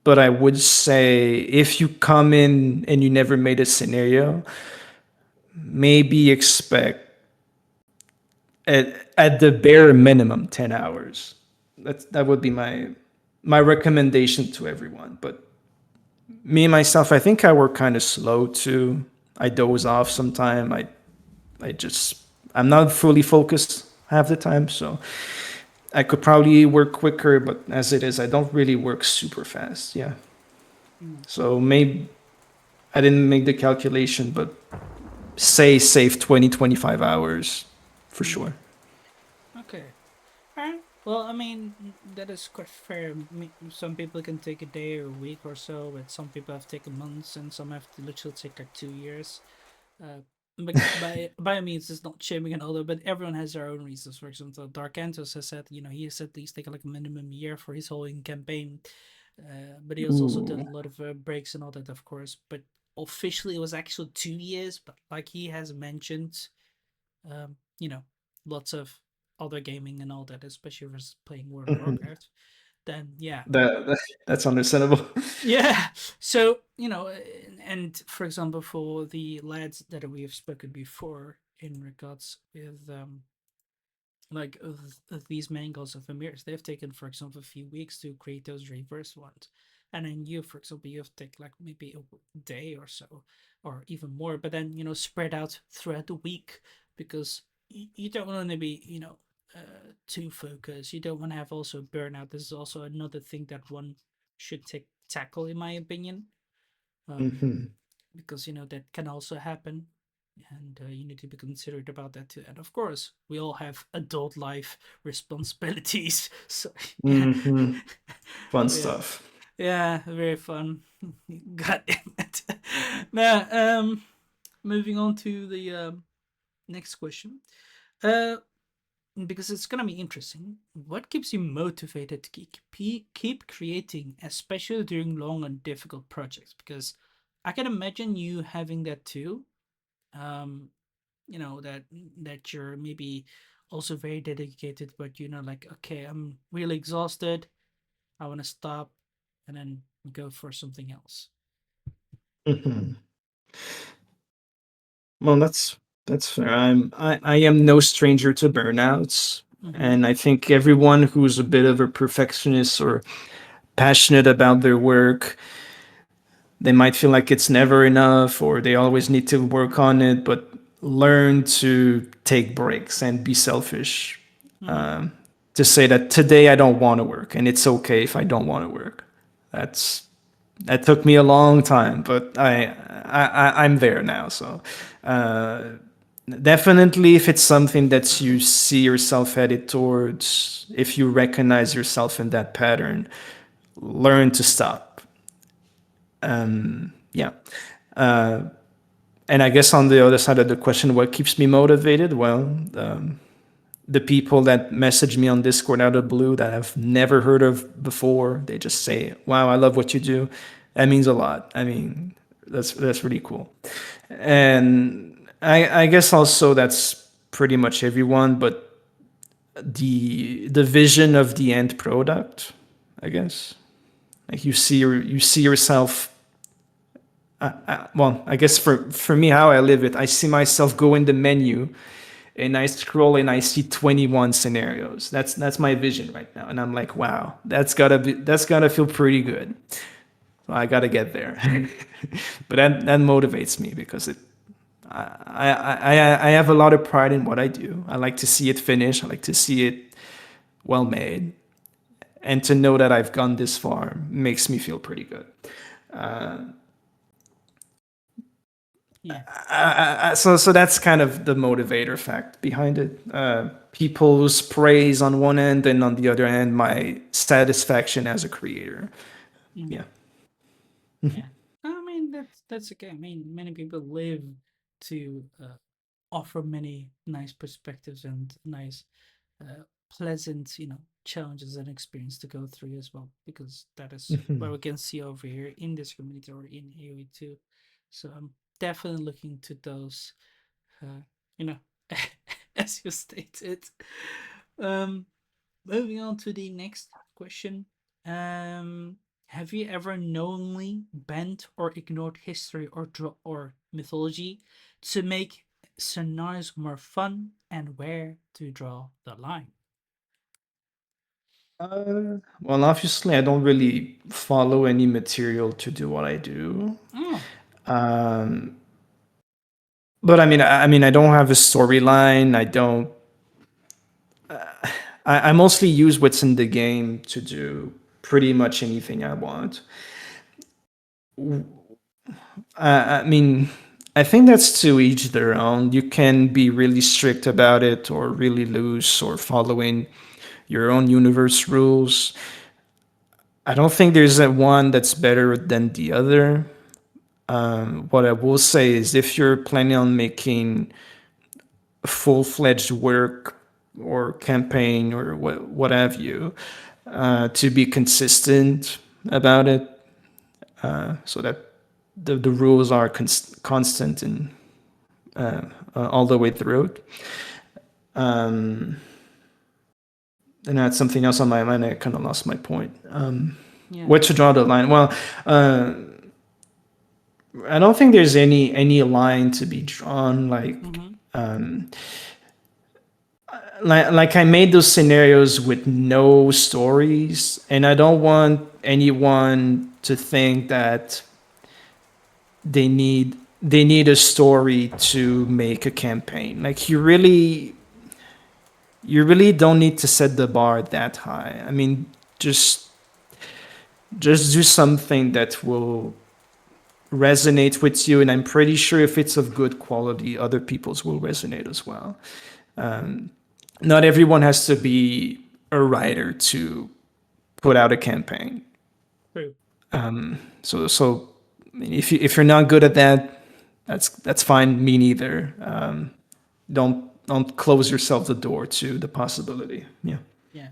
Speaker 1: But I would say if you come in and you never made a scenario, maybe expect at the bare minimum 10 hours. That would be my recommendation to everyone. But me myself, I think I work kind of slow too. I doze off sometime. I just I'm not fully focused half the time, so I could probably work quicker, but as it is, I don't really work super fast. Yeah.
Speaker 2: Mm-hmm.
Speaker 1: So maybe I didn't make the calculation, but say save 20-25 hours for
Speaker 2: Mm-hmm.
Speaker 1: sure.
Speaker 2: Okay. Alright. Well, I mean, that is quite fair. Some people can take a day or a week or so, but some people have taken months, and some have to literally take like 2 years. Uh, but by means, it's not shaming and all that, but everyone has their own reasons. For example, Dark Antos has said, he has at least taken like a minimum year for his whole campaign. But he has also done
Speaker 1: Ooh.
Speaker 2: a lot of breaks and all that, of course. But officially, it was actually 2 years. But like he has mentioned, um, you know, lots of other gaming and all that, especially for playing World of Warcraft, then yeah.
Speaker 1: That's understandable.
Speaker 2: Yeah. So, and for example, for the lads that we have spoken before in regards with like of these mangles of Emirs, they've taken, for example, a few weeks to create those reverse ones. and then you, for example, you have to take like maybe a day or so, or even more, but then spread out throughout the week, because you don't want to be too focused. You don't want to have also burnout. This is also another thing that one should tackle, in my opinion, um,
Speaker 1: Hmm.
Speaker 2: because that can also happen, and you need to be considerate about that too. And of course, we all have adult life responsibilities, so yeah,
Speaker 1: Hmm. Fun
Speaker 2: yeah,
Speaker 1: stuff.
Speaker 2: yeah, very fun. God damn it. Now, moving on to the next question. Uh, because it's gonna be interesting. What keeps you motivated to keep creating, especially during long and difficult projects? Because I can imagine you having that too. Um, that you're maybe also very dedicated, but like, okay, I'm really exhausted. I want to stop, and then go for something else.
Speaker 1: Hmm. Well, that's fair. I am no stranger to burnouts,
Speaker 2: Mm-hmm.
Speaker 1: and I think everyone who's a bit of a perfectionist or passionate about their work, they might feel like it's never enough or they always need to work on it, but learn to take breaks and be selfish.
Speaker 2: Mm-hmm.
Speaker 1: Um, to say that today I don't want to work and it's okay if I don't want to work. That's that took me a long time, but I'm there now. So uh, definitely, if it's something that you see yourself headed towards, if you recognize yourself in that pattern, learn to stop. Yeah. And I guess on the other side of the question, what keeps me motivated? Well, the people that message me on Discord out of the blue that I've never heard of before, they just say, "Wow, I love what you do." That means a lot. I mean, that's really cool. And I guess also that's pretty much everyone, but the vision of the end product, I guess, like you see yourself. Well, I guess for me, how I live it, I see myself go in the menu and I scroll and I see 21 scenarios. That's my vision right now, and I'm like, wow, that's gotta feel pretty good. So I gotta get there, but that motivates me because I have a lot of pride in what I do. I like to see it finish. I like to see it well made, and to know that I've gone this far makes me feel pretty good.
Speaker 2: Yeah.
Speaker 1: So that's kind of the motivator fact behind it. People's praise on one end, and on the other end, my satisfaction as a creator.
Speaker 2: Mm-hmm.
Speaker 1: Yeah.
Speaker 2: Yeah. I mean, that's okay. I mean, many people live to offer many nice perspectives and nice, pleasant, challenges and experience to go through as well. Because that is what we can see over here in this community or in AOE too. So I'm definitely looking to those, uh, you know, as you stated. Um, Moving on to the next question. Um, have you ever knowingly bent or ignored history or mythology to make scenarios more fun, and where to draw the line?
Speaker 1: Well, obviously, I don't really follow any material to do what I do.
Speaker 2: Oh.
Speaker 1: But I don't have a storyline. I don't. I mostly use what's in the game to do pretty much anything I want. I mean, I think that's to each their own. You can be really strict about it, or really loose, or following your own universe rules. I don't think there's a one that's better than the other. What I will say is, if you're planning on making full-fledged work or campaign or what have you, to be consistent about it, so that the rules are constant and all the way through it. And I had something else on my mind. I kind of lost my point.
Speaker 2: Yeah.
Speaker 1: Where to draw the line? Well, I don't think there's any line to be drawn.
Speaker 2: Mm-hmm.
Speaker 1: Like I made those scenarios with no stories, and I don't want anyone to think that they need a story to make a campaign. Like you really don't need to set the bar that high. I mean, just just do something that will resonate with you, and I'm pretty sure if it's of good quality, other people's will resonate as well. Not everyone has to be a writer to put out a campaign.
Speaker 2: True.
Speaker 1: So I mean, if you're not good at that, that's fine. Me neither. Don't close yourself the door to the possibility. Yeah.
Speaker 2: Yeah.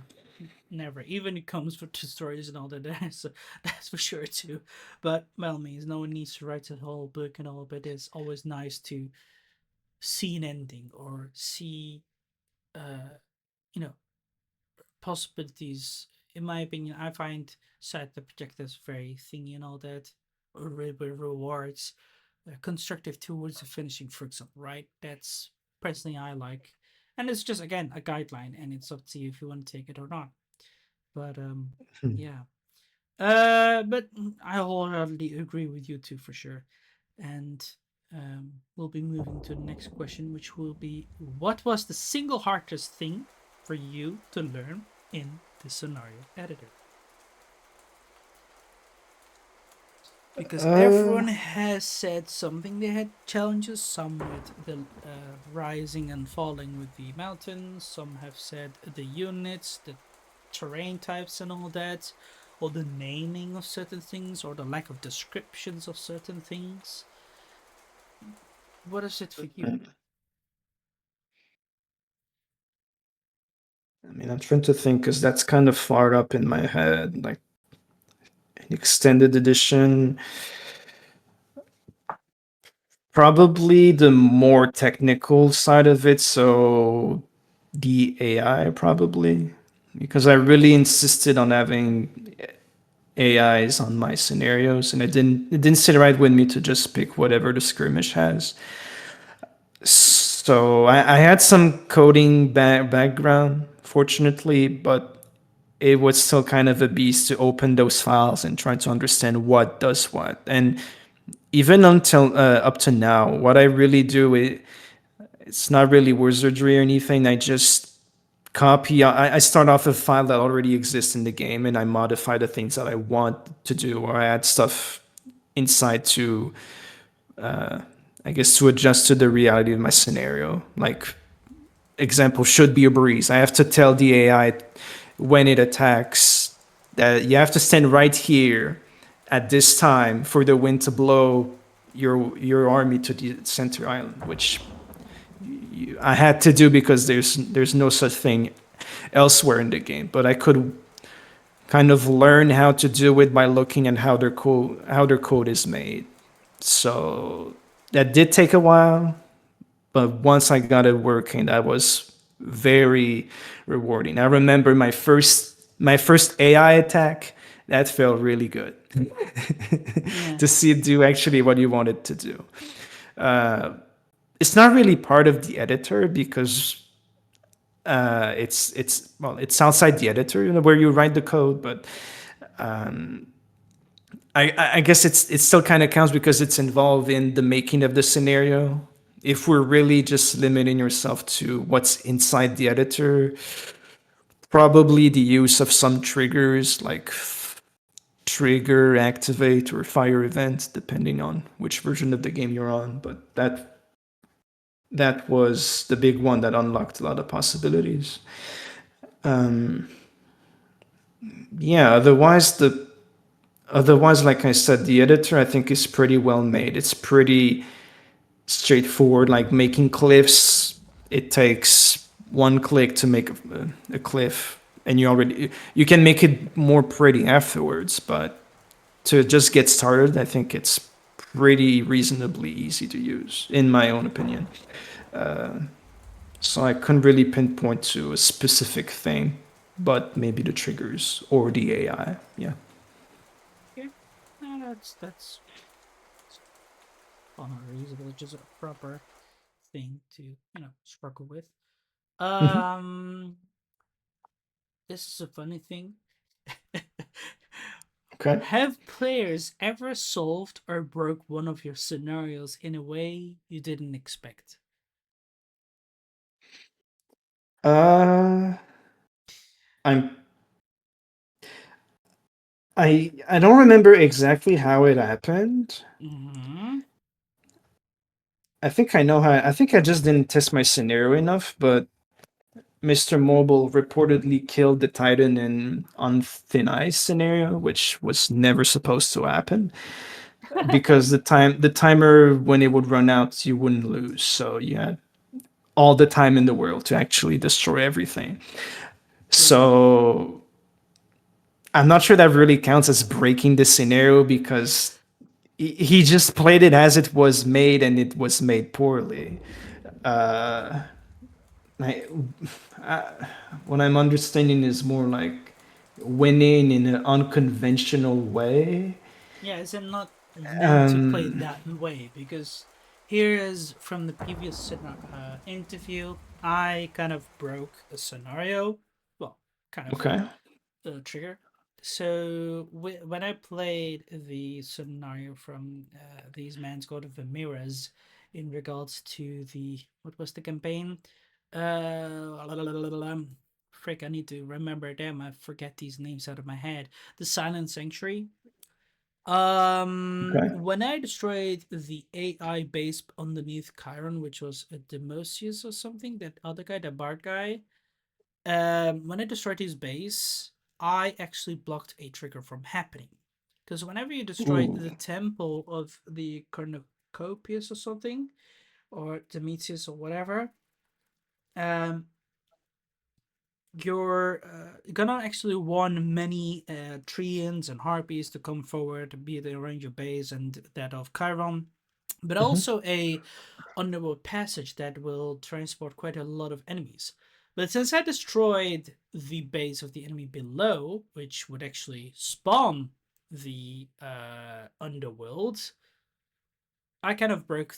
Speaker 2: Never. Even it comes to stories and all that. That's for sure too. But by all means, no one needs to write a whole book and all. But it's always nice to see an ending or see, uh, you know, possibilities. In my opinion, I find side objectives very thingy and all that, or rewards, constructive towards the finishing, for example, right? That's personally I like, and it's just again a guideline, and it's up to you if you want to take it or not. But yeah. But I wholeheartedly agree with you too for sure, and we'll be moving to the next question, which will be, what was the single hardest thing for you to learn in the scenario editor? Because
Speaker 1: Uh,
Speaker 2: everyone has said something. They had challenges, some with the rising and falling with the mountains, some have said the units, the terrain types, and all that, or the naming of certain things, or the lack of descriptions of certain things. What is it for you?
Speaker 1: I mean, I'm trying to think because that's kind of far up in my head. Like an extended edition, probably the more technical side of it. So the AI probably, because I really insisted on having AIs on my scenarios, and it didn't sit right with me to just pick whatever the skirmish has. So I had some coding background, fortunately, but it was still kind of a beast to open those files and try to understand what does what. And even until up to now, what I really do, it's not really wizardry or anything. I just copy. I start off a file that already exists in the game, and I modify the things that I want to do, or I add stuff inside to, I guess, to adjust to the reality of my scenario. Like example should be a breeze. I have to tell the AI when it attacks that you have to stand right here at this time for the wind to blow your army to the center island, which I had to do because there's no such thing elsewhere in the game. But I could kind of learn how to do it by looking at how their code is made. So that did take a while, but once I got it working, that was very rewarding. I remember my first AI attack. That felt really good
Speaker 2: Yeah.
Speaker 1: to see it do actually what you wanted to do. It's not really part of the editor because it's outside the editor, where you write the code, but I guess it still kind of counts because it's involved in the making of the scenario. If we're really just limiting yourself to what's inside the editor, probably the use of some triggers like trigger, activate, or fire event, depending on which version of the game you're on. But that was the big one that unlocked a lot of possibilities. Yeah, otherwise, like I said, the editor I think is pretty well made. It's pretty straightforward. Like making cliffs, it takes one click to make a cliff, and you can make it more pretty afterwards. But to just get started, I think it's pretty reasonably easy to use, in my own opinion. So I couldn't really pinpoint to a specific thing, but maybe the triggers or the AI. Yeah.
Speaker 2: Yeah. No, that's unreasonable. It's just a proper thing to struggle with.
Speaker 1: Mhm.
Speaker 2: Um, this is a funny thing.
Speaker 1: Okay.
Speaker 2: Have players ever solved or broke one of your scenarios in a way you didn't expect?
Speaker 1: Uh, I'm I don't remember exactly how it happened.
Speaker 2: Mm-hmm.
Speaker 1: I think I know how. I think I just didn't test my scenario enough, but Mr. Mobile reportedly killed the Titan in on thin ice scenario, which was never supposed to happen because the timer when it would run out, you wouldn't lose, so you had all the time in the world to actually destroy everything.
Speaker 2: True.
Speaker 1: So I'm not sure that really counts as breaking the scenario because he just played it as it was made and it was made poorly. Uh, I, what I'm understanding is more like winning in an unconventional way.
Speaker 2: Yeah, is it not meant to play
Speaker 1: Um,
Speaker 2: that way? Because here is from the previous interview, I kind of broke a scenario. Well, kind of
Speaker 1: okay.
Speaker 2: trigger. So when I played the scenario from these man's God of the Mirrors in regards to the what was the campaign? Frick, I need to remember them. I forget these names out of my head. The Silent Sanctuary.
Speaker 1: Okay.
Speaker 2: When I destroyed the AI base underneath Chiron, which was a Demosius or something, that other guy, the Bard guy, when I destroyed his base, I actually blocked a trigger from happening. Because whenever you destroy
Speaker 1: Ooh.
Speaker 2: the temple of the Cornucopius or something, or Demetrius or whatever, um, you're gonna actually want many treants and harpies to come forward, be the ranger base and that of Chiron, but
Speaker 1: Mhm.
Speaker 2: also a underworld passage that will transport quite a lot of enemies. But since I destroyed the base of the enemy below, which would actually spawn the underworld, I kind of broke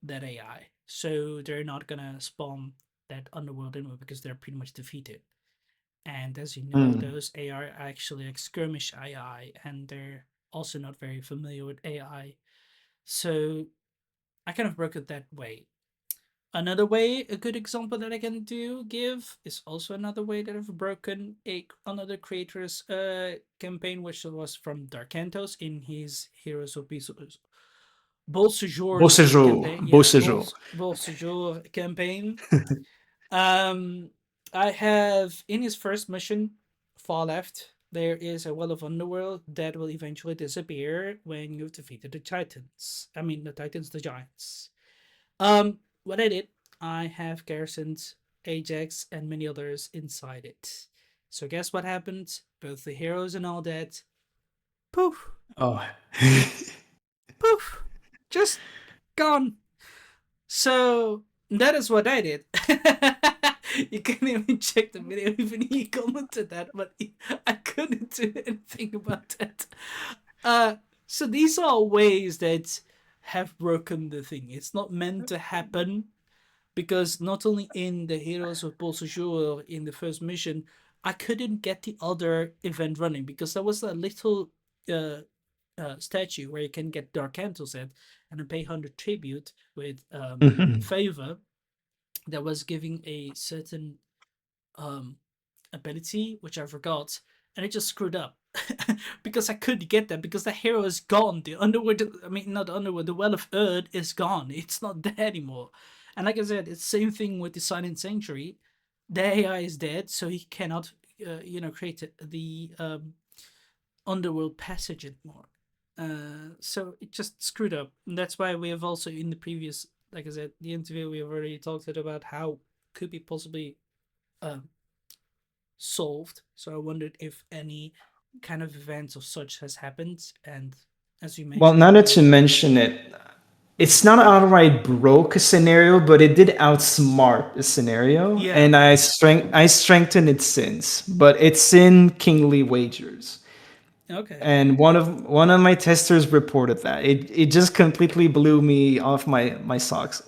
Speaker 2: that AI. So they're not gonna spawn that underworld anymore because they're pretty much defeated. And as you know,
Speaker 1: Mm.
Speaker 2: those AI are actually like skirmish AI, and they're also not very familiar with AI. So I kind of broke it that way. Another way, a good example that I can give is also another way that I've broken another creator's campaign, which was from Darkantos in his Heroes of
Speaker 1: Beau
Speaker 2: Bolsejour
Speaker 1: séjour.
Speaker 2: campaign.
Speaker 1: Beau
Speaker 2: Yeah,
Speaker 1: séjour.
Speaker 2: Bolsejour campaign. Um, I have in his first mission, far left, there is a well of underworld that will eventually disappear when you've defeated the Titans. I mean, the Titans, the Giants. What I did, I have garrisoned Ajax and many others inside it. So guess what happened? Both the heroes and all that, poof,
Speaker 1: Oh.
Speaker 2: poof, just gone. So that is what I did. You can even check the video. Even he commented that, but I couldn't do anything about that. Uh, so these are ways that have broken the thing. It's not meant to happen because not only in the Heroes of Bolsejour in the first mission, I couldn't get the other event running because there was a little uh, statue where you can get Dark Candles at and then pay 100 tribute with
Speaker 1: Mhm.
Speaker 2: favor that was giving a certain um, ability, which I forgot, and it just screwed up because I couldn't get that because the hero is gone. The underworld, I mean, not the underworld, the Well of Earth is gone. It's not there anymore. And like I said, it's the same thing with the Silent Sanctuary. The AI is dead, so he cannot, create the underworld passage anymore. So it just screwed up. And that's why we have also in the previous, like I said, the interview we have already talked about how could be possibly um, solved. So I wondered if any kind of events of such has happened. And as you
Speaker 1: Well,
Speaker 2: mentioned,
Speaker 1: now
Speaker 2: it
Speaker 1: that you
Speaker 2: was.
Speaker 1: mention it,
Speaker 2: Mhm.
Speaker 1: it's not outright broke a scenario, but it did outsmart a scenario,
Speaker 2: Yeah.
Speaker 1: and I strengthened it since. But it's in Kingly Wagers,
Speaker 2: Okay.
Speaker 1: and one of my testers reported that it just completely blew me off my socks.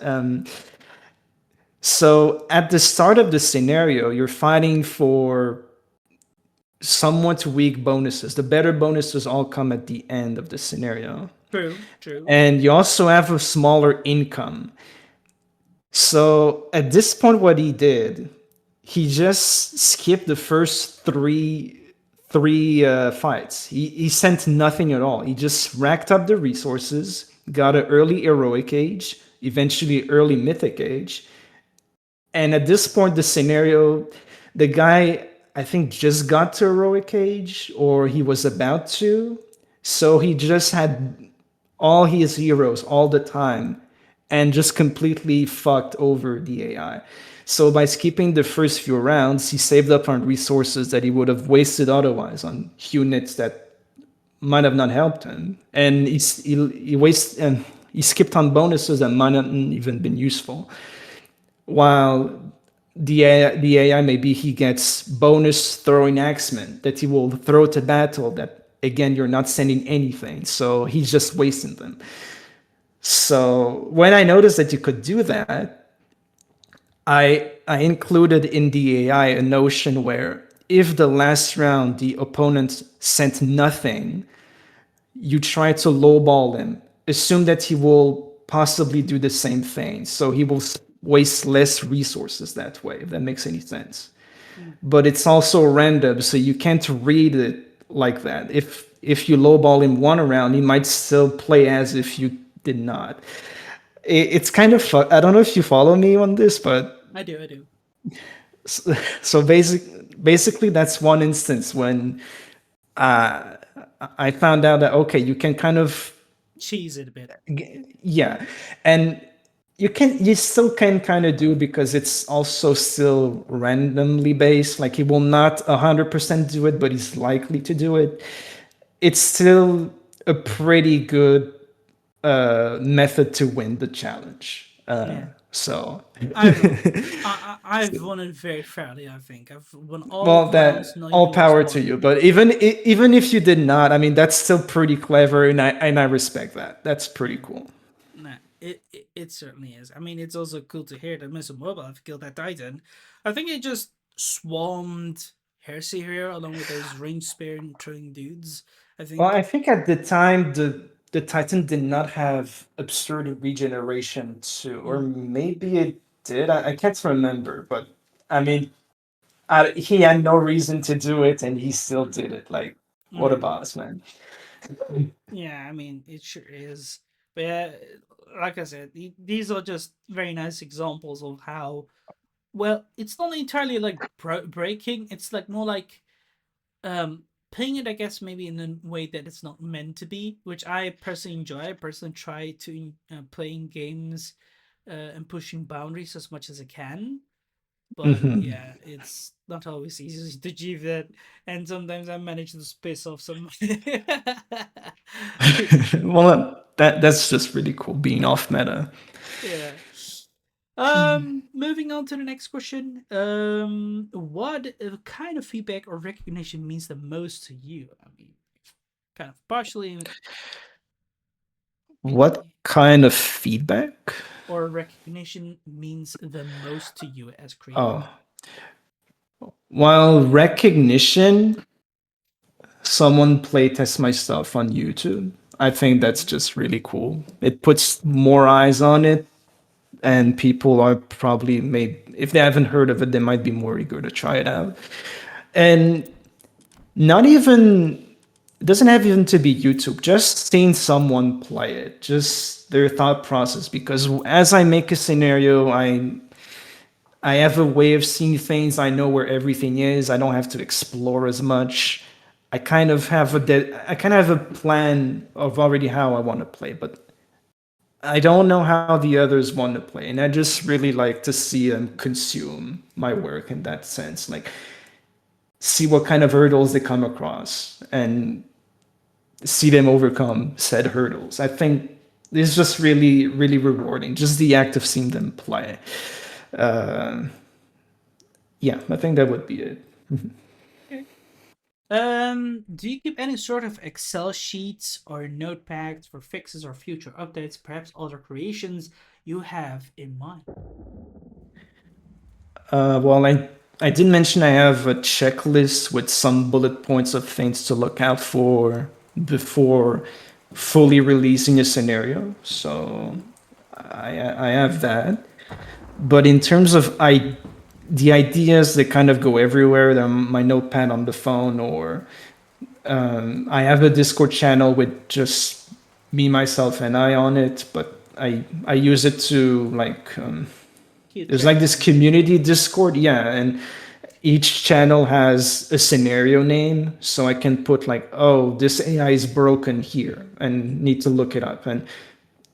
Speaker 1: So at the start of the scenario, you're fighting for somewhat weak bonuses. The better bonuses all come at the end of the scenario.
Speaker 2: True, true.
Speaker 1: And you also have a smaller income. So at this point, what he did, he just skipped the first three fights. He sent nothing at all. He just racked up the resources, got an early heroic age, eventually early mythic age, and at this point, the scenario, the guy I think just got to heroic age, or he was about to. So he just had all his heroes all the time and just completely fucked over the AI. So by skipping the first few rounds, he saved up on resources that he would have wasted otherwise on units that might have not helped him, and he skipped on bonuses that might not even been useful. While the AI, maybe he gets bonus throwing axemen that he will throw to battle that again you're not sending anything, so he's just wasting them. So when I noticed that you could do that, I included in the AI a notion where if the last round the opponent sent nothing, you try to lowball him. Assume that he will possibly do the same thing. So he will waste less resources that way, if that makes any sense. But it's also random, so you can't read it like that. If you lowball him one round, he might still play as if you did not. It's kind of I don't know if you follow me on this, but
Speaker 2: I do, I do.
Speaker 1: so basically that's one instance when uh, I found out that okay, you can kind of
Speaker 2: Cheese it a bit.
Speaker 1: yeah, and you still can kind of do because it's also still randomly based. Like he will not 100% do it, but he's likely to do it. It's still a pretty good method to win the challenge.
Speaker 2: Yeah.
Speaker 1: So
Speaker 2: I've I've won it very fairly. I think I've won all
Speaker 1: well,
Speaker 2: of rounds,
Speaker 1: that
Speaker 2: not
Speaker 1: all
Speaker 2: even lost
Speaker 1: power to
Speaker 2: one.
Speaker 1: you. But even if you did not, I mean, that's still pretty clever, and I respect that. That's pretty cool.
Speaker 2: Nah, it certainly is. I mean, it's also cool to hear that Mr. Mobile have killed that Titan. I think it just swarmed Heresy here along with those range spear throwing dudes. I
Speaker 1: Well,
Speaker 2: think.
Speaker 1: I think at the time the Titan did not have absurd regeneration too, or
Speaker 2: Mm,
Speaker 1: maybe it did. I can't remember, but I mean, he had no reason to do it, and he still did it. Like, what a
Speaker 2: yeah,
Speaker 1: boss, man!
Speaker 2: yeah. I mean, it sure is. But yeah, like I said, these are just very nice examples of how well it's not entirely like breaking. It's like more like playing it, I guess, maybe in a way that it's not meant to be, which I personally enjoy. I personally try to playing games and pushing boundaries as much as I can. But
Speaker 1: Mhm.
Speaker 2: yeah, it's not always easy to achieve that, and sometimes I manage to piss off some.
Speaker 1: Well, that's just really cool being off meta.
Speaker 2: Yeah. Moving on to the next question. What kind of feedback or recognition means the most to you? I mean, kind of partially
Speaker 1: What kind of feedback?
Speaker 2: or recognition means the most to you as creator.
Speaker 1: Oh, well, recognition. Someone playtest my stuff on YouTube. I think that's
Speaker 2: Mm-hmm.
Speaker 1: just really cool. It puts more eyes on it, and people are probably maybe if they haven't heard of it, they might be more eager to try it out. And not even it doesn't have even to be YouTube. Just seeing someone play it, just their thought process. Because as I make a scenario, I have a way of seeing things. I know where everything is. I don't have to explore as much. I kind of have a plan of already how I want to play, but I don't know how the others want to play, and I just really like to see them consume my work in that sense. Like see what kind of hurdles they come across and see them overcome said hurdles. I think it's just really, really rewarding. Just the act of seeing them play. Uh, yeah, I think that would be it.
Speaker 2: Okay. Do you keep any sort of Excel sheets or notepads for fixes or future updates, perhaps other creations you have in mind?
Speaker 1: Well, I did mention I have a checklist with some bullet points of things to look out for before fully releasing a scenario. So
Speaker 2: Mm-hmm.
Speaker 1: I have that. But in terms of the ideas that kind of go everywhere, they're my notepad on the phone, or I have a Discord channel with just me, myself, and I on it. But I use it to like
Speaker 2: Keep
Speaker 1: there's like
Speaker 2: track of
Speaker 1: this
Speaker 2: things.
Speaker 1: community Discord, yeah, and each channel has a scenario name, so I can put like, oh, this AI is broken here, and need to look it up, and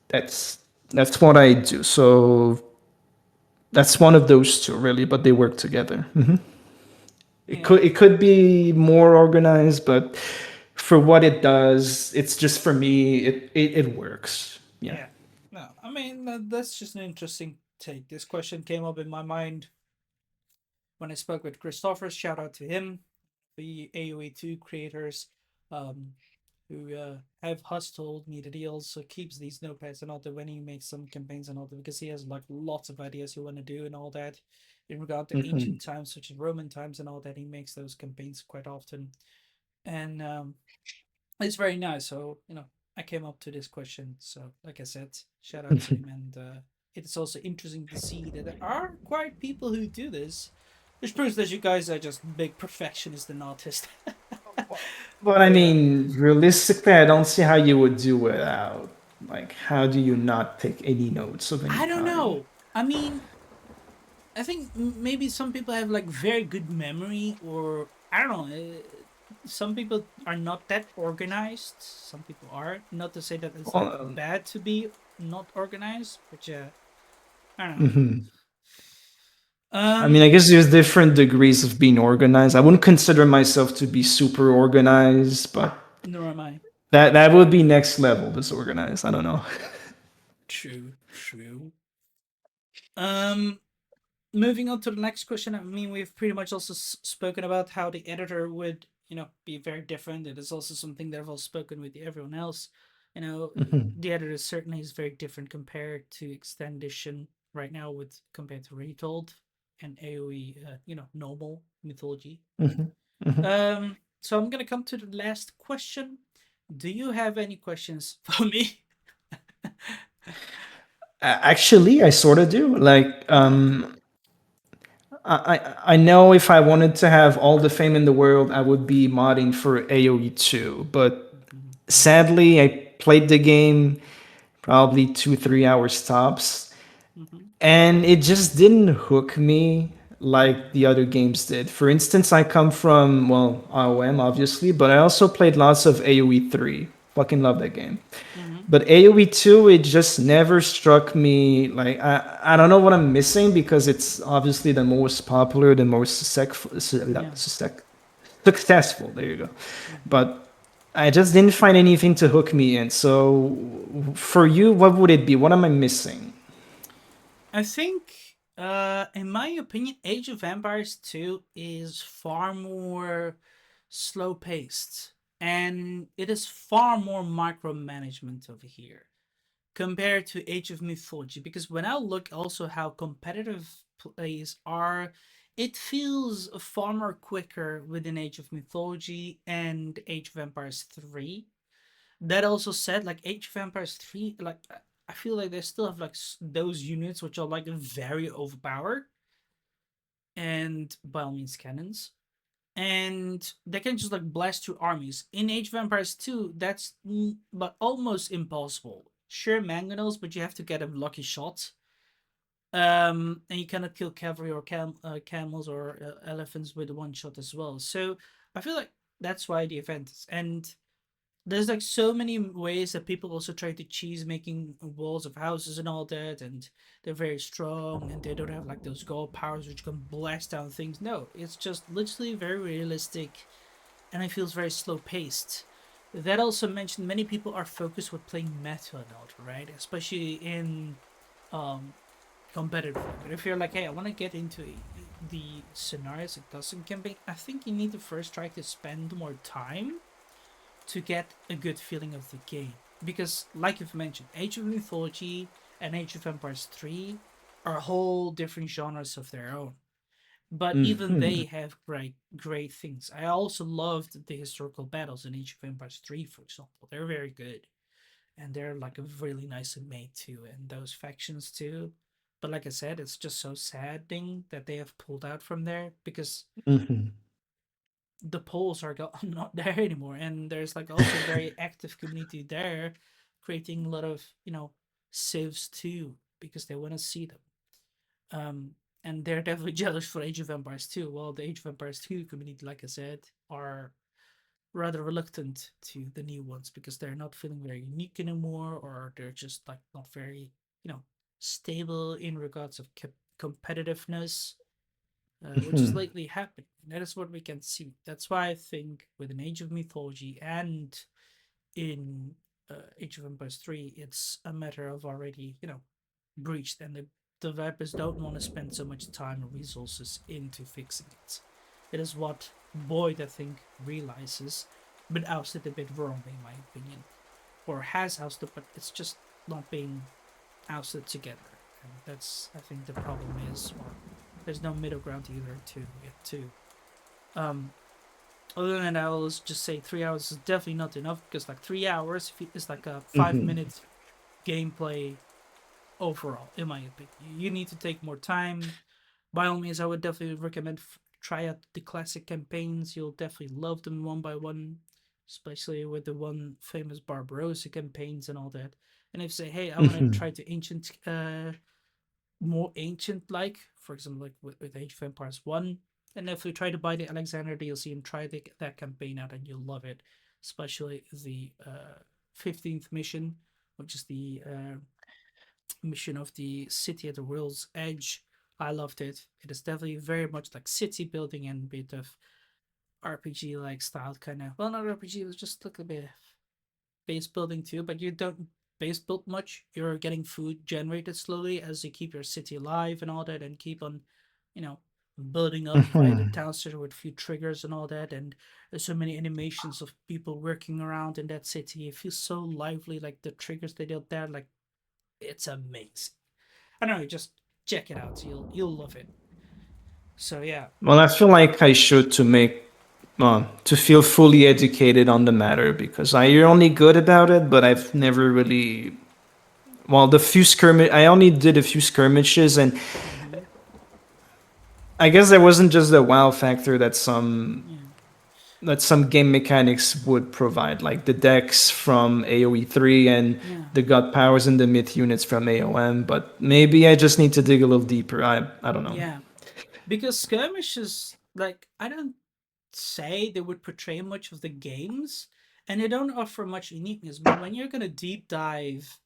Speaker 1: that's that's what I do. So that's one of those two, really, but they work together.
Speaker 2: Yeah.
Speaker 1: It could be more organized, but for what it does, it's just for me. It works. Yeah.
Speaker 2: Yeah. No, I mean that's just an interesting take. This question came up in my mind when I spoke with Christopher. Shout out to him, the AOE2 creators, um, who has told me that he also keeps these notepads and all that when he makes some campaigns and all that, because he has like lots of ideas he want to do and all that in regard to
Speaker 1: Hmm.
Speaker 2: ancient times such as Roman times and all that. He makes those campaigns quite often, and it's very nice. So I came up to this question. So like I said, shout out to him, and it's also interesting to see that there are quite people who do this, which proves that you guys are just big perfectionists and artists.
Speaker 1: But I
Speaker 2: But
Speaker 1: mean, realistically, I don't see how you would do without. Like, how do you not take any notes of any
Speaker 2: I don't
Speaker 1: kind?
Speaker 2: know. I mean, I think maybe some people have like very good memory, or I don't know. Some people are not that organized. Some people are. Not to say that it's like
Speaker 1: Well,
Speaker 2: bad to be not organized, but yeah, I don't know.
Speaker 1: mhm. I mean,
Speaker 2: Um,
Speaker 1: I guess there's different degrees of being organized. I wouldn't consider myself to be super organized, but
Speaker 2: nor am I.
Speaker 1: that would be next level disorganized. I don't know.
Speaker 2: True, true. Um, Moving on to the next question. I mean, we've pretty much also spoken about how the editor would, be very different. It is also something that I've also spoken with everyone else.
Speaker 1: Mhm,
Speaker 2: The editor certainly is very different compared to Extend Edition right now, with compared to Retold and AOE, normal mythology.
Speaker 1: mhm, mhm.
Speaker 2: So I'm gonna come to the last question. Do you have any questions for me?
Speaker 1: Actually, I sort of do. Like,
Speaker 2: Oh.
Speaker 1: I know if I wanted to have all the fame in the world, I would be modding for AoE 2. But
Speaker 2: Mhm, mhm,
Speaker 1: sadly, I played the game probably 2 3 hours tops,
Speaker 2: mhm,
Speaker 1: and it just didn't hook me like the other games did. For instance, I come from, well, ROM obviously, but I also played lots of AoE 3. Fucking love that game.
Speaker 2: mhm.
Speaker 1: But AoE 2, it just never struck me. Like, I don't know what I'm missing, because it's obviously the most popular, the most
Speaker 2: Yeah.
Speaker 1: successful. There you go.
Speaker 2: Mhm.
Speaker 1: But I just didn't find anything to hook me in. So for you, what would it be? What am I missing?
Speaker 2: I think, in my opinion, Age of Empires 2 is far more slow paced, and it is far more micromanagement over here compared to Age of Mythology. Because when I look also how competitive plays are, it feels far more quicker within Age of Mythology and Age of Empires 3. That also said, like Age of Empires 3, like I feel like they still have like those units which are like very overpowered, and by all means cannons, and they can just like blast through armies. In Age of Empires 2, that's but almost impossible. Sure, mangonels, but you have to get a lucky shot. And you cannot kill cavalry or camels or elephants with one shot as well. So I feel like that's why the event is. And there's like so many ways that people also try to cheese making walls of houses and all that, and they're very strong and they don't have like those god powers which can blast down things. No, it's just literally very realistic, and it feels very slow paced. That also mentioned many people are focused with playing meta and all, right? Especially in um competitively. But if you're like, hey, I want to get into the scenarios and custom campaign, I think you need to first try to spend more time to get a good feeling of the game. Because, like you've mentioned, Age of Mythology and Age of Empires 3 are whole different genres of their own. but even
Speaker 1: Hmm.
Speaker 2: they have great things. I also loved the historical battles in Age of Empires 3, for example. They're very good, and they're like really nicely made too, and those factions too. But like I said, it's just so saddening that they have pulled out from there because
Speaker 1: Hmm.
Speaker 2: the polls are not there anymore, and there's like also a very active community there, creating a lot of civs too because they want to see them. Um, and they're definitely jealous for Age of Empires 2. Well, the Age of Empires 2 community, like I said, are rather reluctant to the new ones because they're not feeling very unique anymore, or they're just like not very, you know, stable in regards of competitiveness, which is
Speaker 1: Hmm.
Speaker 2: lately happening. That is what we can see. That's why I think with an Age of Mythology and in Age of Empires 3, it's a matter of already, breached, and the developers don't want to spend so much time or resources into fixing it. It is what Boyd, I think, realizes, but ousted a bit wrong, in my opinion. Or has ousted, but it's just not being ousted together. And that's, I think, the problem is, or there's no middle ground either to it, too. Um, Other than that, I will just say 3 hours is definitely not enough because, like, 3 hours is like a five
Speaker 1: Hmm.
Speaker 2: minute gameplay overall, in my opinion. You need to take more time. By all means, I would definitely recommend try out the classic campaigns. You'll definitely love them one by one, especially with the one famous Barbarossa campaigns and all that. And if you say, hey, I want to
Speaker 1: Hmm.
Speaker 2: try to more ancient like, for example, like with Age of Empires 1, and if you try to buy the Alexander DLC and try that campaign out, and you'll love it, especially the 15th mission, which is the mission of the city at the world's edge. I loved it. It is definitely very much like city building and a bit of RPG like style, kind of. Well, not RPG, it was just like a bit of base building too, but you don't base build much. You're getting food generated slowly as you keep your city alive and all that, and keep on, you know, building up via the
Speaker 1: Hmm.
Speaker 2: town center with few triggers and all that. And there's so many animations of people working around in that city. It feels so lively, like the triggers they did there, like it's amazing. I don't know, just check it out. You'll love it. So yeah.
Speaker 1: Well, I feel like I should to feel fully educated on the matter because I only good about it, but I've never really. Well, the few skirmish I only did a few skirmishes, and
Speaker 2: Mm-hmm.
Speaker 1: I guess there wasn't just the wow factor
Speaker 2: Yeah.
Speaker 1: that some game mechanics would provide, like the decks from AoE 3 and
Speaker 2: Yeah.
Speaker 1: the god powers and the myth units from AOM. But maybe I just need to dig a little deeper. I don't know.
Speaker 2: Yeah. Because skirmishes, like, I don't say they would portray much of the games, and they don't offer much uniqueness. But when you're gonna deep dive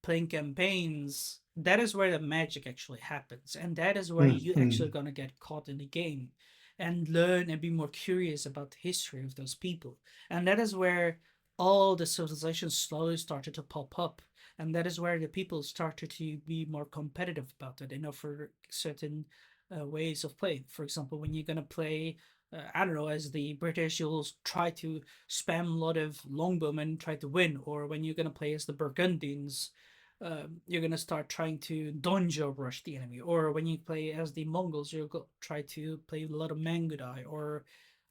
Speaker 2: playing campaigns, that is where the magic actually happens, and that is where you
Speaker 1: Mm-hmm.
Speaker 2: actually gonna get caught in the game and learn and be more curious about the history of those people. And that is where all the civilizations slowly started to pop up. And that is where the people started to be more competitive about it and offer certain ways of playing. For example, when you're gonna play I don't know, as the British, you'll try to spam a lot of longbowmen and try to win. Or when you're going to play as the Burgundians, you're gonna start trying to donjo rush the enemy, or when you play as the Mongols, you'll try to play a lot of Mangudai, or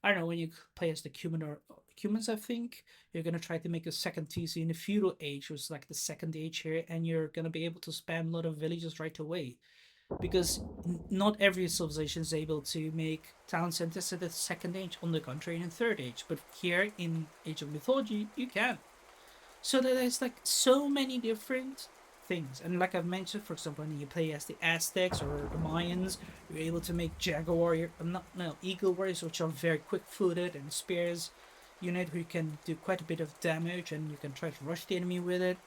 Speaker 2: I don't know, when you play as the Cumans, I think you're gonna try to make a second TC in the feudal age, which is like the second age here, and you're gonna be able to spam a lot of villages right away because not every civilization is able to make town centers at the second age. On the contrary, in the third age, but here in Age of Mythology, you can. So there's like so many different things. And like I've mentioned, for example, when you play as the Aztecs or the Mayans, you're able to make Jaguar warrior, not no Eagle warriors, which are very quick-footed, and spears unit who can do quite a bit of damage, and you can try to rush the enemy with it.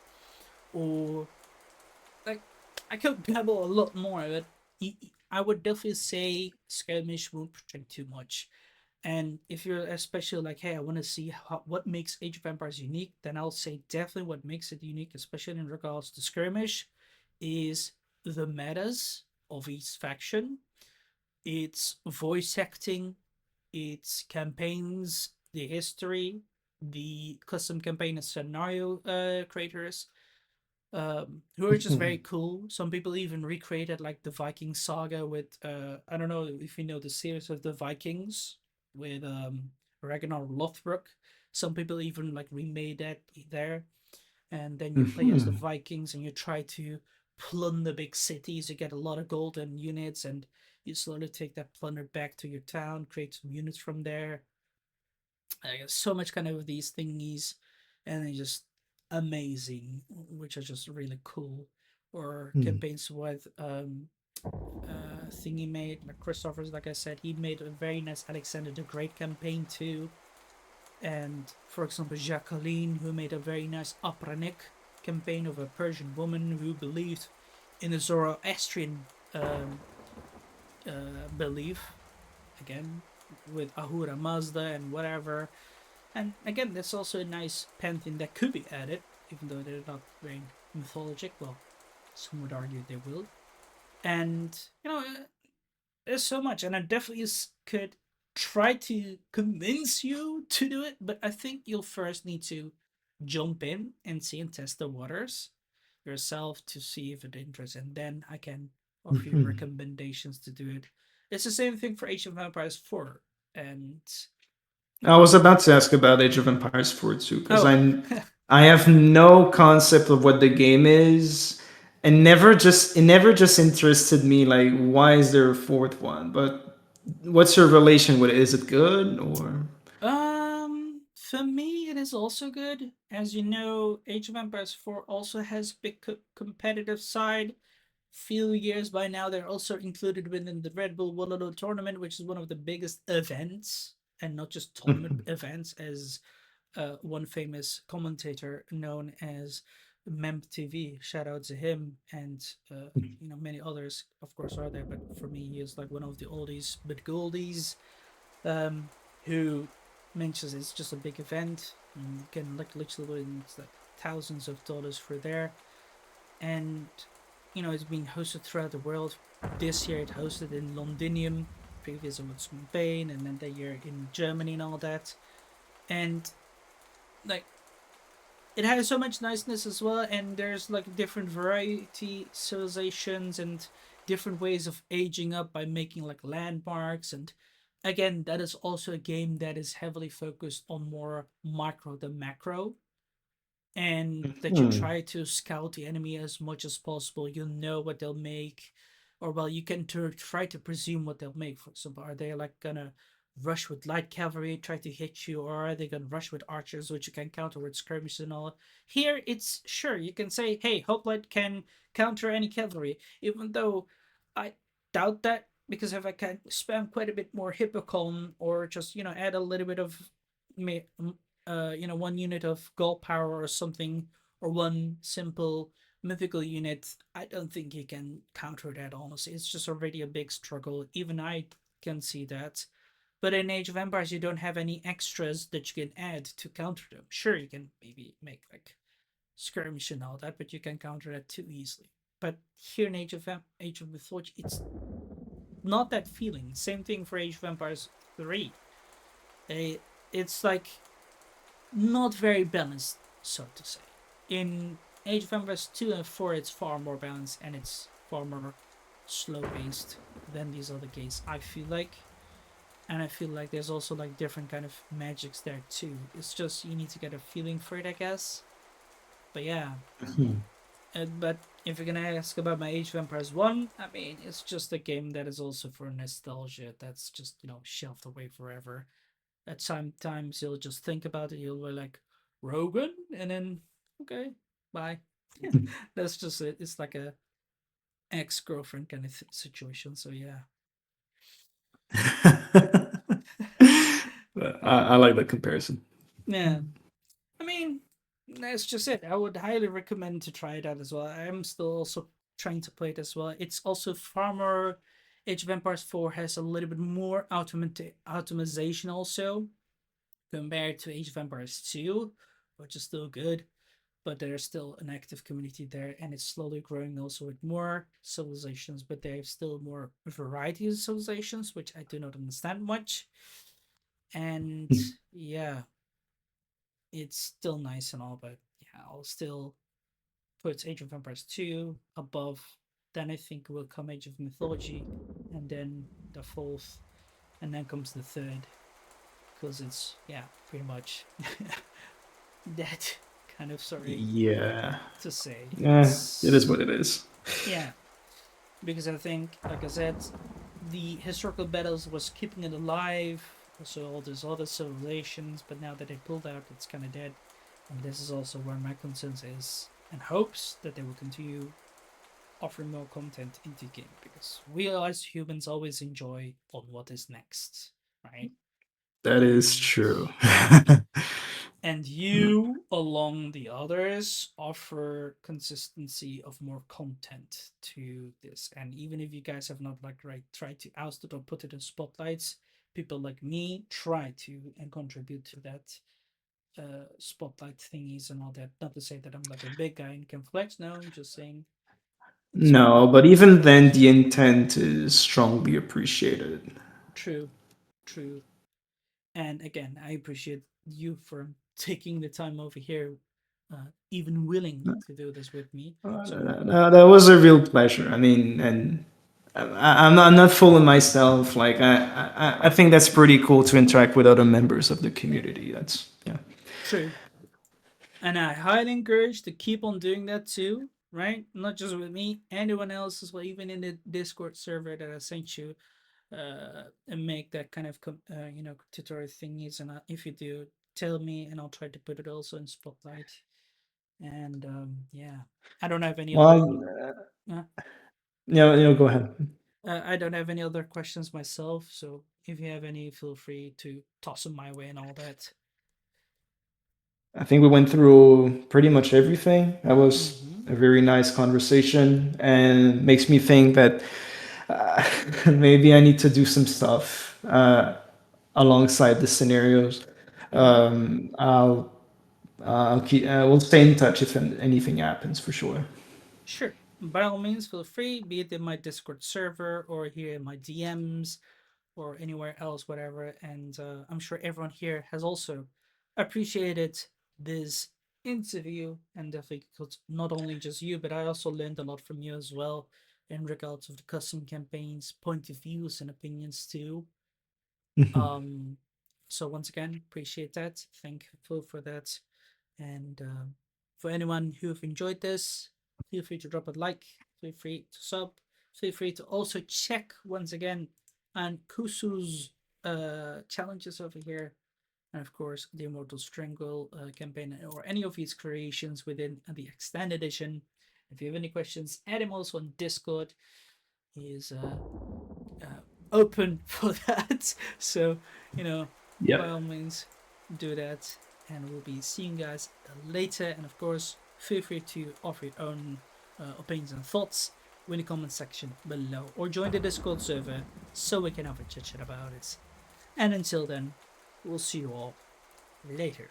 Speaker 2: Or like I could babble a lot more, but I would definitely say skirmish won't protect too much. And if you're especially like, hey, I want to see what makes Age of Empires unique, then I'll say definitely what makes it unique, especially in regards to skirmish, is the metas of each faction, its voice acting, its campaigns, the history, the custom campaign and scenario creators, who are just very cool. Some people even recreated like the Viking saga with I don't know if you know the series of the Vikings with Ragnar Lothbrok. Some people even like remade that there, and then you play as the
Speaker 1: Mhm.
Speaker 2: Vikings and you try to plunder big cities. You get a lot of gold and units, and you slowly take that plunder back to your town, create some units from there. So much kind of these thingies, and they're just amazing, which are just really cool. Or
Speaker 1: Mhm.
Speaker 2: campaigns with thingy made like Christopher's, like I said, he made a very nice Alexander the Great campaign too. And for example, Jacqueline, who made a very nice Apranik campaign of a Persian woman who believed in the Zoroastrian belief again with Ahura Mazda and whatever. And again, that's also a nice pantheon that could be added, even though they're not very mythologic. Well, some would argue they will. And, there's so much. And I definitely could try to convince you to do it, but I think you'll first need to jump in and see and test the waters yourself to see if it interests. And then I can offer you
Speaker 1: Mhm.
Speaker 2: recommendations to do it. It's the same thing for Age of Empires 4. And,
Speaker 1: I was about to ask about Age of Empires 4 too, because
Speaker 2: oh,
Speaker 1: I have no concept of what the game is, and never just interested me. Like, why is there a fourth one? But what's your relation with it? Is it good or?
Speaker 2: For me, it is also good. As you know, Age of Empires 4 also has big competitive side. Few years by now, they're also included within the Red Bull Wallow tournament, which is one of the biggest events, and not just tournament events, as one famous commentator known as Memp TV. Shout out to him, and many others, of course, are there. But for me, he is like one of the oldies but goldies, um, who mentions it's just a big event. And you can like literally win like thousands of dollars for there, and it's being hosted throughout the world. This year it hosted in Londinium. Previous it was Spain, and then the year in Germany and all that. And like it has so much niceness as well, and there's like different variety civilizations and different ways of aging up by making like landmarks. And again, that is also a game that is heavily focused on more micro than macro, and that you
Speaker 1: Mhm.
Speaker 2: try to scout the enemy as much as possible. You know what they'll make, or well, you can try to presume what they'll make. For example, are they like gonna rush with light cavalry, try to hit you, or are they gonna rush with archers, which you can counter with skirmishes and all? Here, it's sure you can say, "Hey, Hoplite can counter any cavalry," even though I doubt that, because if I can spam quite a bit more Hippocon or just add a little bit of one unit of gold power or something, or one simple mythical unit, I don't think you can counter that, honestly. It's just already a big struggle. Even I can see that. But in Age of Empires, you don't have any extras that you can add to counter them. Sure, you can maybe make like skirmish and all that, but you can counter that too easily. But here in Age of Mythology, it's not that feeling. Same thing for Age of Empires 3. It's like not very balanced, so to say. In Age of Empires 2 and 4, it's far more balanced and it's far more slow paced than these other games, I feel like. And I feel like there's also like different kind of magics there too. It's just you need to get a feeling for it, I guess. But yeah,
Speaker 1: Mhm.
Speaker 2: but if you're gonna ask about my Age of Empires 1, I mean, it's just a game that is also for nostalgia. That's just shelved away forever. At sometimes you'll just think about it, you'll be like, Rogan, and then okay, bye. That's just it. It's like a ex-girlfriend kind of situation. So yeah.
Speaker 1: I like that comparison.
Speaker 2: Yeah. I mean, that's just it. I would highly recommend to try it out as well. I'm still also trying to play it as well. It's also far more. Age of Empires 4 has a little bit more automation also compared to Age of Empires 2, which is still good, but there's still an active community there, and it's slowly growing also with more civilizations, but they have still more variety of civilizations, which I do not understand much. And yeah, it's still nice and all, but yeah, I'll still puts Age of Empires 2 above. Then I think will come Age of Mythology, and then the fourth, and then comes the third, because it's pretty much that kind of, sorry
Speaker 1: Yeah.
Speaker 2: to say.
Speaker 1: Yeah, it is
Speaker 2: It's
Speaker 1: what it is.
Speaker 2: yeah, because I think, like I said, the historical battles was keeping it alive. Also, all these other civilizations, but now that they pulled out, it's kind of dead. And this is also where my concerns is, and hopes that they will continue offering more content into the game, because we as humans always enjoy on what is next, right?
Speaker 1: That is
Speaker 2: And
Speaker 1: true.
Speaker 2: you, along the others, offer consistency of more content to this. And even if you guys have not tried to oust it or put it in spotlights, people like me try to and contribute to that spotlight thingies and all that. Not to say that I'm like a big guy and can flex. No, I'm just saying it's
Speaker 1: No, but even then, the intent is strongly appreciated.
Speaker 2: true, true. And again, I appreciate you for taking the time over here, even willing to do this with me. So
Speaker 1: That was a real pleasure. I mean, and I'm not fooling myself. Like I think that's pretty cool to interact with other members of the community. That's yeah.
Speaker 2: true. And I highly encourage to keep on doing that too, right? Not just with me, anyone else as well, even in the Discord server that I sent you, and make that kind of tutorial thingies. And if you do, tell me, and I'll try to put it also in spotlight. And I don't have any other.
Speaker 1: Well,
Speaker 2: Uh,
Speaker 1: go ahead.
Speaker 2: I don't have any other questions myself, so if you have any, feel free to toss them my way and all that.
Speaker 1: I think we went through pretty much everything. That was
Speaker 2: Mm-hmm.
Speaker 1: a very nice conversation, and makes me think that uh, maybe I need to do some stuff alongside the scenarios.
Speaker 2: Mm-hmm.
Speaker 1: I'll keep. We'll stay in touch if anything happens for sure.
Speaker 2: Sure. By all means, feel free, be it in my Discord server or here in my DMs or anywhere else, whatever. And I'm sure everyone here has also appreciated this interview, and definitely because not only just you, but I also learned a lot from you as well in regards of the custom campaigns, point of views, and opinions too. Um, so once again, appreciate that. Thankful for that. And for anyone who've enjoyed this, feel free to drop a like, feel free to sub, feel free to also check once again on Kusu's challenges over here, and of course the Immortal Strangle campaign or any of his creations within the extended edition. If you have any questions, add him also on Discord. He is open for that. So, by
Speaker 1: Yep.
Speaker 2: all means, do that. And we'll be seeing you guys later. And of course, feel free to offer your own opinions and thoughts in the comment section below, or join the Discord server so we can have a chit chat about it. And until then, we'll see you all later.